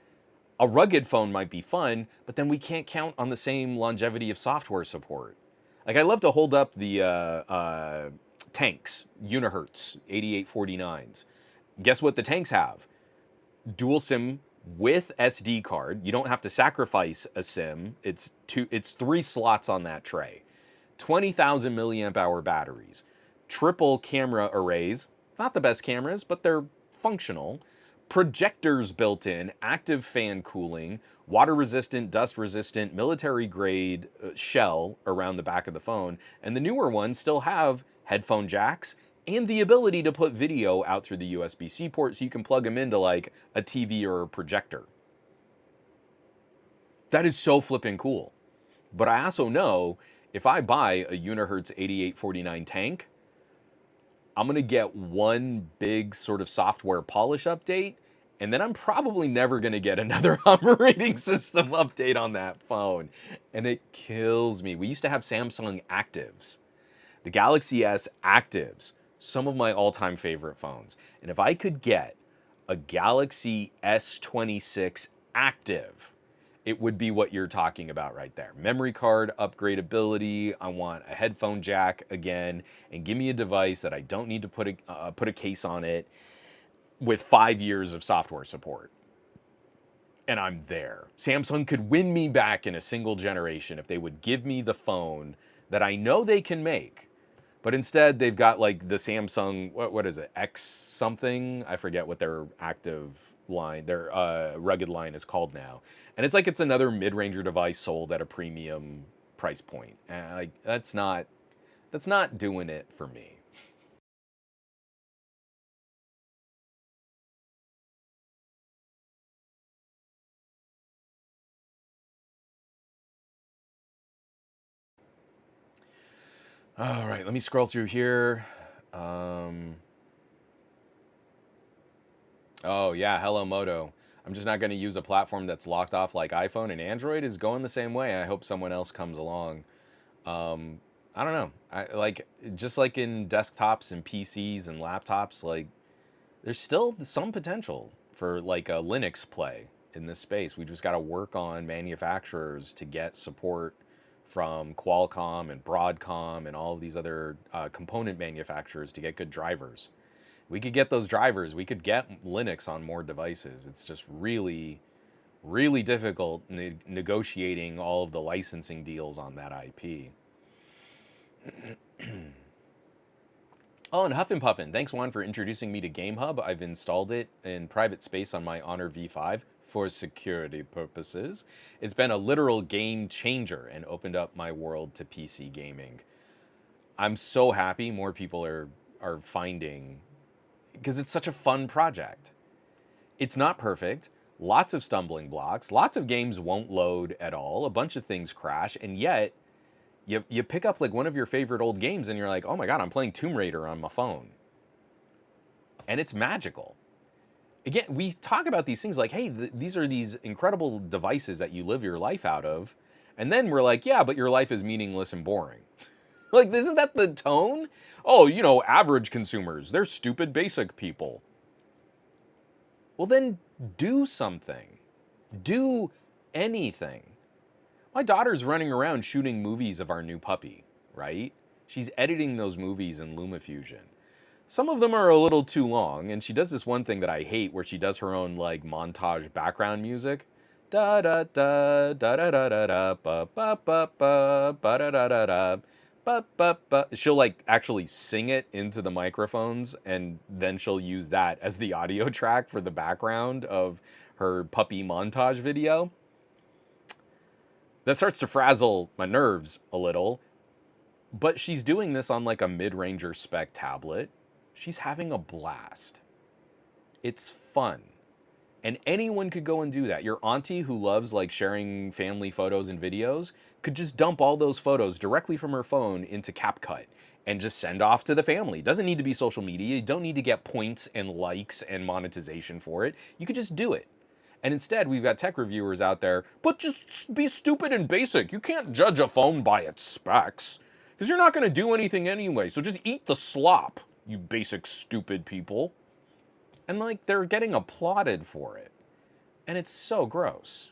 A rugged phone might be fun, but then we can't count on the same longevity of software support. Like, I love to hold up the tanks, Unihertz 8849s. Guess what the tanks have? Dual SIM with SD card. You don't have to sacrifice a SIM. It's 3 slots on that tray. 20,000 milliamp hour batteries. Triple camera arrays. Not the best cameras, but they're functional. Projectors built in, active fan cooling, water resistant, dust resistant, military grade shell around the back of the phone. And the newer ones still have headphone jacks and the ability to put video out through the USB-C port so you can plug them into like a TV or a projector. That is so flipping cool. But I also know if I buy a Unihertz 8849 tank, I'm going to get one big sort of software polish update, and then I'm probably never going to get another operating system update on that phone. And it kills me. We used to have Samsung Actives, the Galaxy S Actives, some of my all-time favorite phones. And if I could get a Galaxy S26 Active, it would be what you're talking about right there. Memory card upgradability. I want a headphone jack again, and give me a device that I don't need to put a case on it with 5 years of software support. And I'm there. Samsung could win me back in a single generation if they would give me the phone that I know they can make. But instead, they've got like the Samsung, what is it, X something? I forget what their active line, their rugged line is called now. And it's like it's another mid-ranger device sold at a premium price point. And like that's not doing it for me. All right, let me scroll through here. Um, oh, yeah, hello, Moto. I'm just not going to use a platform that's locked off like iPhone, and Android is going the same way. I hope someone else comes along. Um, I don't know. Just like in desktops and PCs and laptops, like there's still some potential for like a Linux play in this space. We just got to work on manufacturers to get support from Qualcomm and Broadcom and all of these other component manufacturers to get good drivers. We could get those drivers. We could get Linux on more devices. It's just really, really difficult negotiating all of the licensing deals on that IP. Oh, and Huffin' Puffin, thanks Juan for introducing me to GameHub. I've installed it in private space on my Honor V5 for security purposes. It's been a literal game changer and opened up my world to PC gaming. I'm so happy more people are finding, because it's such a fun project. It's not perfect, lots of stumbling blocks, lots of games won't load at all, a bunch of things crash, and yet you pick up like one of your favorite old games and you're like, oh my God, I'm playing Tomb Raider on my phone. And it's magical. Again, we talk about these things like, hey, these are these incredible devices that you live your life out of. And then we're like, yeah, but your life is meaningless and boring. Like, isn't that the tone? Oh, average consumers, they're stupid, basic people. Well, then do something. Do anything. My daughter's running around shooting movies of our new puppy, right? She's editing those movies in LumaFusion. Some of them are a little too long, and she does this one thing that I hate where she does her own like montage background music. Da da da da da da da da ba ba ba ba ba da da da da ba ba ba. She'll like actually sing it into the microphones, and then she'll use that as the audio track for the background of her puppy montage video. That starts to frazzle my nerves a little, but she's doing this on like a mid-ranger spec tablet. She's having a blast. It's fun. And anyone could go and do that. Your auntie who loves like sharing family photos and videos could just dump all those photos directly from her phone into CapCut and just send off to the family. It doesn't need to be social media. You don't need to get points and likes and monetization for it. You could just do it. And instead, we've got tech reviewers out there, but just be stupid and basic. You can't judge a phone by its specs, because you're not going to do anything anyway. So just eat the slop, you basic, stupid people. And like, they're getting applauded for it. And it's so gross.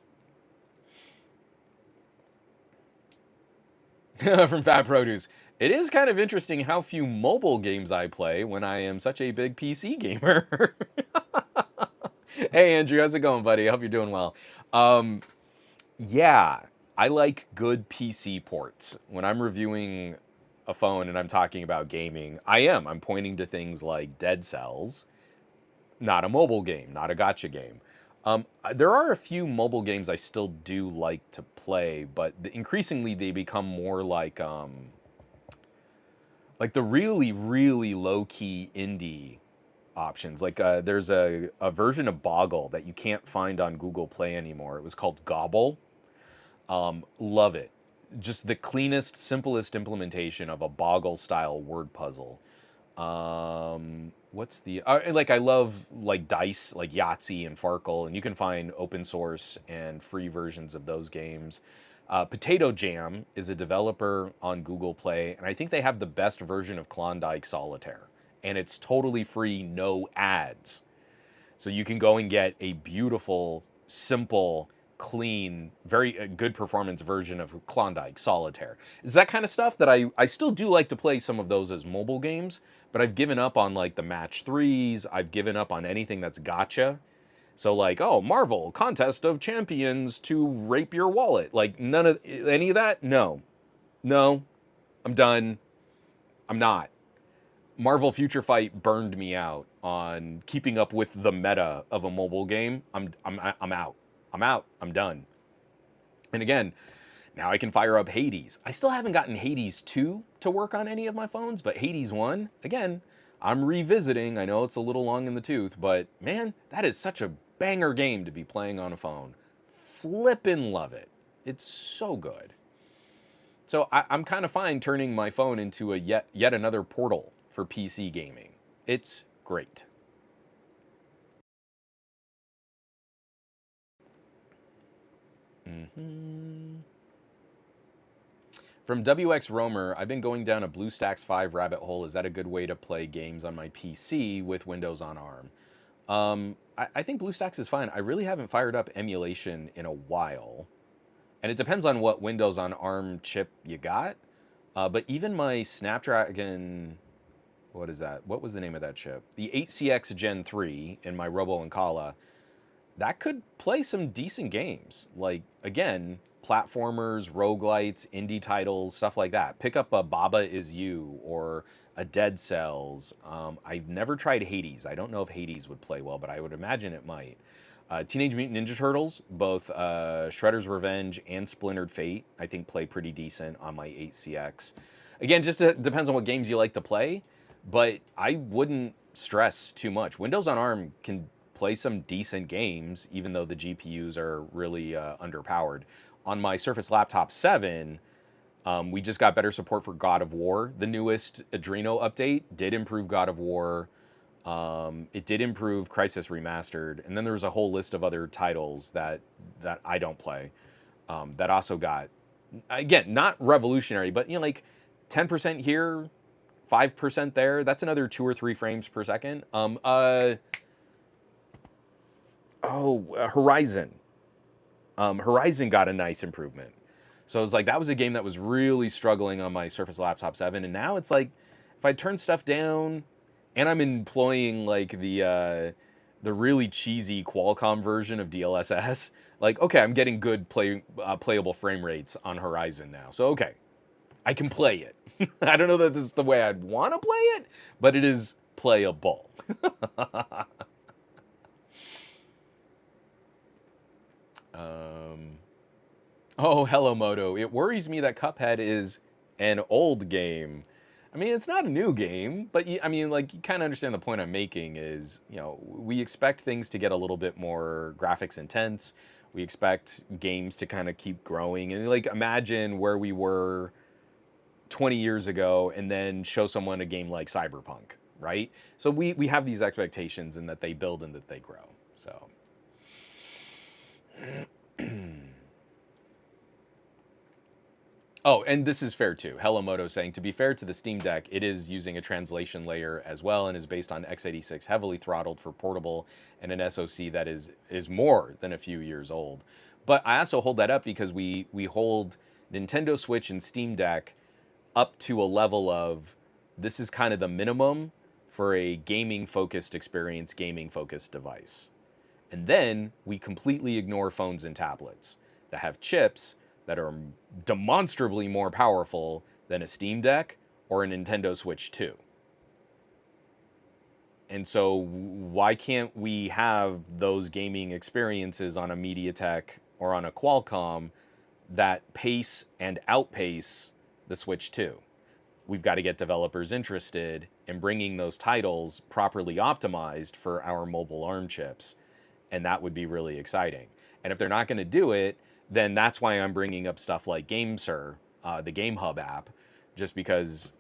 From Fat Produce. It is kind of interesting how few mobile games I play when I am such a big PC gamer. Hey, Andrew, how's it going, buddy? I hope you're doing well. Yeah, I like good PC ports. When I'm reviewing a phone and I'm talking about gaming, I'm pointing to things like Dead Cells, not a mobile game, not a gotcha game. There are a few mobile games I still do like to play, but increasingly they become more like the really, really low-key indie options. Like there's a version of Boggle that you can't find on Google Play anymore. It was called Gobble. Love it. Just the cleanest, simplest implementation of a Boggle-style word puzzle. What's the I love like Dice, like Yahtzee and Farkle, and you can find open source and free versions of those games. Potato Jam is a developer on Google Play, and I think they have the best version of Klondike Solitaire. And it's totally free, no ads. So you can go and get a beautiful, simple, clean, very good performance version of Klondike Solitaire. It's that kind of stuff that I still do like to play some of those as mobile games, but I've given up on like the match 3s. I've given up on anything that's gotcha. So like, oh, Marvel, Contest of Champions to rape your wallet. Like none of any of that? No. No. I'm done. I'm not. Marvel Future Fight burned me out on keeping up with the meta of a mobile game. I'm out. I'm out. I'm done. And again, now I can fire up Hades. I still haven't gotten Hades 2 to work on any of my phones, but Hades 1, again, I'm revisiting. I know it's a little long in the tooth, but man, that is such a banger game to be playing on a phone. Flippin' love it. It's so good. So I'm kind of fine turning my phone into a yet another portal for PC gaming. It's great. From WX Roamer, I've been going down a BlueStacks 5 rabbit hole. Is that a good way to play games on my PC with Windows on ARM? I think BlueStacks is fine. I really haven't fired up emulation in a while. And it depends on what Windows on ARM chip you got. But even my Snapdragon, what is that? What was the name of that chip? The 8CX Gen 3 in my Robo and Kala, that could play some decent games. Like, again, platformers, roguelites, indie titles, stuff like that. Pick up a Baba Is You or a Dead Cells. I've never tried Hades. I don't know if Hades would play well, but I would imagine it might. Teenage Mutant Ninja Turtles, both Shredder's Revenge and Splintered Fate, I think play pretty decent on my 8CX. Again, just depends on what games you like to play, but I wouldn't stress too much. Windows on ARM can play some decent games, even though the GPUs are really underpowered. On my Surface Laptop 7, we just got better support for God of War. The newest Adreno update did improve God of War. It did improve Crysis Remastered, and then there's a whole list of other titles that I don't play that also got, again, not revolutionary, but like 10% here, 5% there. That's another 2 or 3 frames per second. Horizon. Horizon got a nice improvement. So it's like that was a game that was really struggling on my Surface Laptop 7, and now it's like if I turn stuff down, and I'm employing like the really cheesy Qualcomm version of DLSS, like okay, I'm getting good playable frame rates on Horizon now. So okay, I can play it. I don't know that this is the way I'd want to play it, but it is playable. Oh, hello, Moto. It worries me that Cuphead is an old game. I mean, it's not a new game, but I mean, like, you kind of understand the point I'm making is, we expect things to get a little bit more graphics intense. We expect games to kind of keep growing. And, like, imagine where we were 20 years ago and then show someone a game like Cyberpunk, right? So we have these expectations and that they build and that they grow. So. Oh, and this is fair too. Hellomoto saying, to be fair to the Steam Deck, it is using a translation layer as well and is based on x86 heavily throttled for portable and an SoC that is more than a few years old. But I also hold that up because we hold Nintendo Switch and Steam Deck up to a level of this is kind of the minimum for a gaming-focused experience, gaming-focused device. And then we completely ignore phones and tablets that have chips that are demonstrably more powerful than a Steam Deck or a Nintendo Switch 2. And so why can't we have those gaming experiences on a MediaTek or on a Qualcomm that pace and outpace the Switch 2? We've got to get developers interested in bringing those titles properly optimized for our mobile ARM chips, and that would be really exciting. And if they're not going to do it, then that's why I'm bringing up stuff like GameSir, the Game Hub app, just because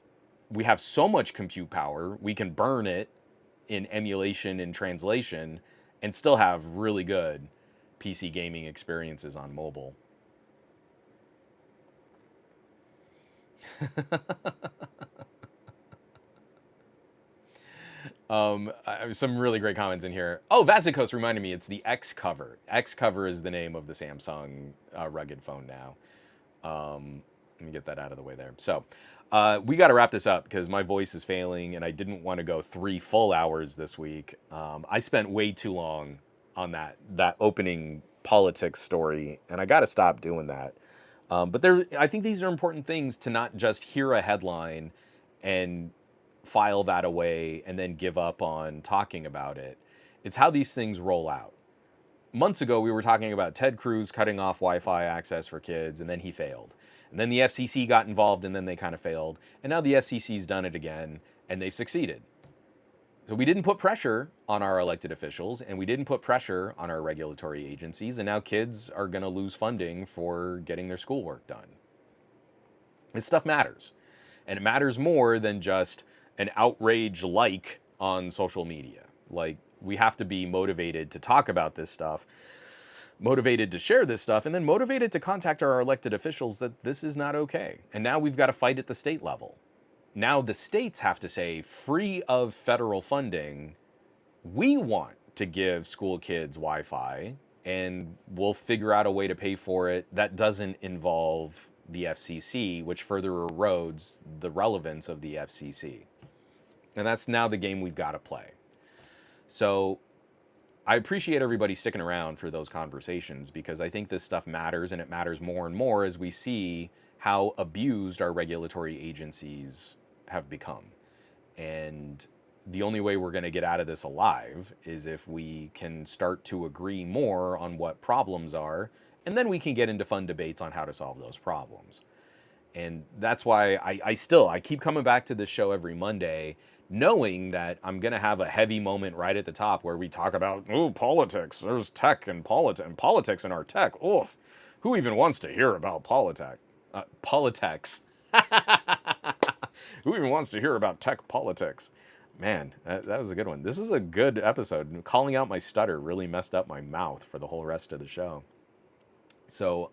we have so much compute power, we can burn it in emulation and translation and still have really good PC gaming experiences on mobile. Some really great comments in here. Oh, Vasicos reminded me it's the X Cover. X Cover is the name of the Samsung rugged phone now. Let me get that out of the way there. So we got to wrap this up because my voice is failing and I didn't want to go 3 full hours this week. I spent way too long on that opening politics story, and I got to stop doing that. But I think these are important things to not just hear a headline and file that away and then give up on talking about it. It's how these things roll out. Months ago, we were talking about Ted Cruz cutting off Wi-Fi access for kids, and then he failed. And then the FCC got involved, and then they kind of failed. And now the FCC's done it again, and they've succeeded. So we didn't put pressure on our elected officials, and we didn't put pressure on our regulatory agencies, and now kids are going to lose funding for getting their schoolwork done. This stuff matters. And it matters more than just an outrage like on social media. Like, we have to be motivated to talk about this stuff, motivated to share this stuff, and then motivated to contact our elected officials that this is not okay. And now we've got to fight at the state level. Now the states have to say, free of federal funding, we want to give school kids Wi-Fi, and we'll figure out a way to pay for it that doesn't involve the FCC, which further erodes the relevance of the FCC. And that's now the game we've got to play. So I appreciate everybody sticking around for those conversations, because I think this stuff matters, and it matters more and more as we see how abused our regulatory agencies have become. And the only way we're going to get out of this alive is if we can start to agree more on what problems are, and then we can get into fun debates on how to solve those problems. And that's why I keep coming back to this show every Monday, knowing that I'm going to have a heavy moment right at the top where we talk about, oh, politics. There's tech and politics in our tech. Oof. Who even wants to hear about politics? Who even wants to hear about tech politics? Man, that was a good one. This is a good episode. Calling out my stutter really messed up my mouth for the whole rest of the show. So,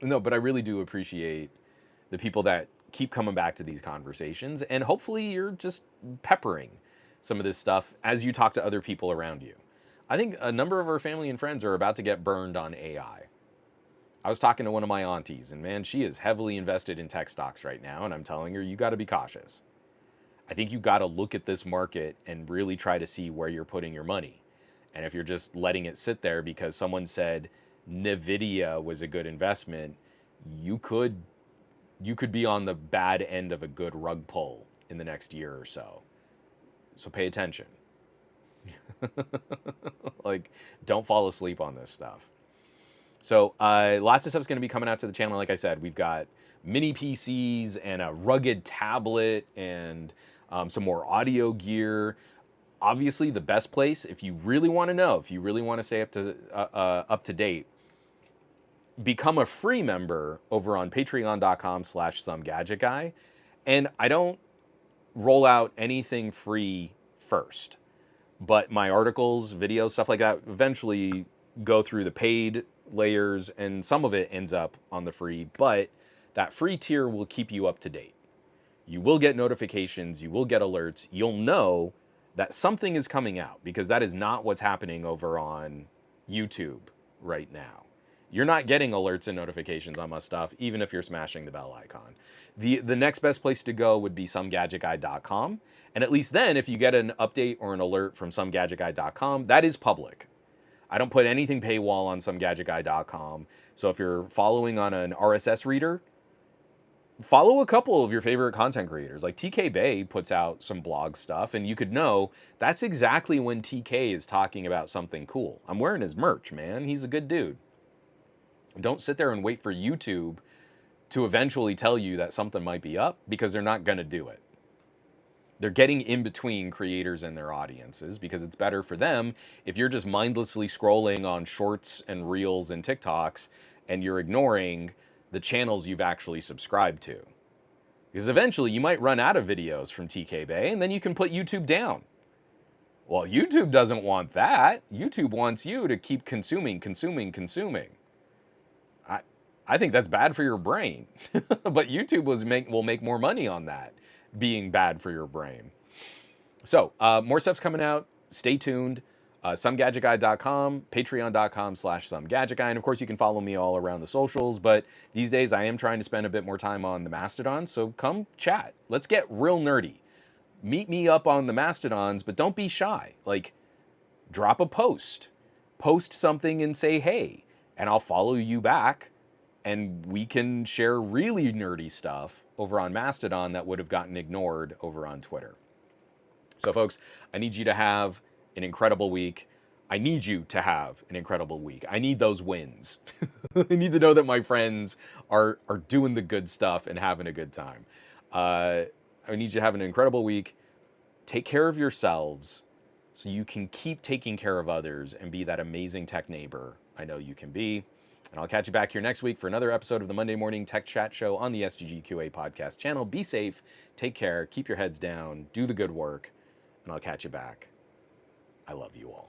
no, but I really do appreciate the people that keep coming back to these conversations, and hopefully you're just peppering some of this stuff as you talk to other people around you. I think a number of our family and friends are about to get burned on AI. I was talking to one of my aunties, and man, she is heavily invested in tech stocks right now, and I'm telling her, you got to be cautious. I think you got to look at this market and really try to see where you're putting your money. And if you're just letting it sit there because someone said Nvidia was a good investment, you could be on the bad end of a good rug pull in the next year or so. So pay attention. Like, don't fall asleep on this stuff. So lots of stuff's going to be coming out to the channel. Like I said, we've got mini PCs and a rugged tablet and some more audio gear. Obviously, the best place, if you really want to know, if you really want to stay up to date, become a free member over on patreon.com/somegadgetguy. And I don't roll out anything free first, but my articles, videos, stuff like that eventually go through the paid layers, and some of it ends up on the free, but that free tier will keep you up to date. You will get notifications, you will get alerts, you'll know that something is coming out, because that is not what's happening over on YouTube right now. You're not getting alerts and notifications on my stuff, even if you're smashing the bell icon. The next best place to go would be somegadgetguy.com, and at least then, if you get an update or an alert from somegadgetguy.com, that is public. I don't put anything paywall on somegadgetguy.com, so if you're following on an RSS reader, follow a couple of your favorite content creators. Like TK Bay puts out some blog stuff, and you could know that's exactly when TK is talking about something cool. I'm wearing his merch, man. He's a good dude. Don't sit there and wait for YouTube to eventually tell you that something might be up, because they're not going to do it. They're getting in between creators and their audiences, because it's better for them if you're just mindlessly scrolling on shorts and reels and TikToks and you're ignoring the channels you've actually subscribed to. Because eventually you might run out of videos from TK Bay, and then you can put YouTube down. Well, YouTube doesn't want that. YouTube wants you to keep consuming. I think that's bad for your brain. But YouTube will make more money on that being bad for your brain. So more stuff's coming out. Stay tuned. Somegadgetguy.com, patreon.com/somegadgetguy. And of course, you can follow me all around the socials. But these days, I am trying to spend a bit more time on the Mastodon. So come chat. Let's get real nerdy. Meet me up on the Mastodons, but don't be shy. Like, drop a post. Post something and say, hey, and I'll follow you back. And we can share really nerdy stuff over on Mastodon that would have gotten ignored over on Twitter. So, folks, I need you to have an incredible week. I need you to have an incredible week. I need those wins. I need to know that my friends are doing the good stuff and having a good time. I need you to have an incredible week. Take care of yourselves so you can keep taking care of others and be that amazing tech neighbor I know you can be. And I'll catch you back here next week for another episode of the Monday Morning Tech Chat Show on the SGGQA podcast channel. Be safe, take care, keep your heads down, do the good work, and I'll catch you back. I love you all.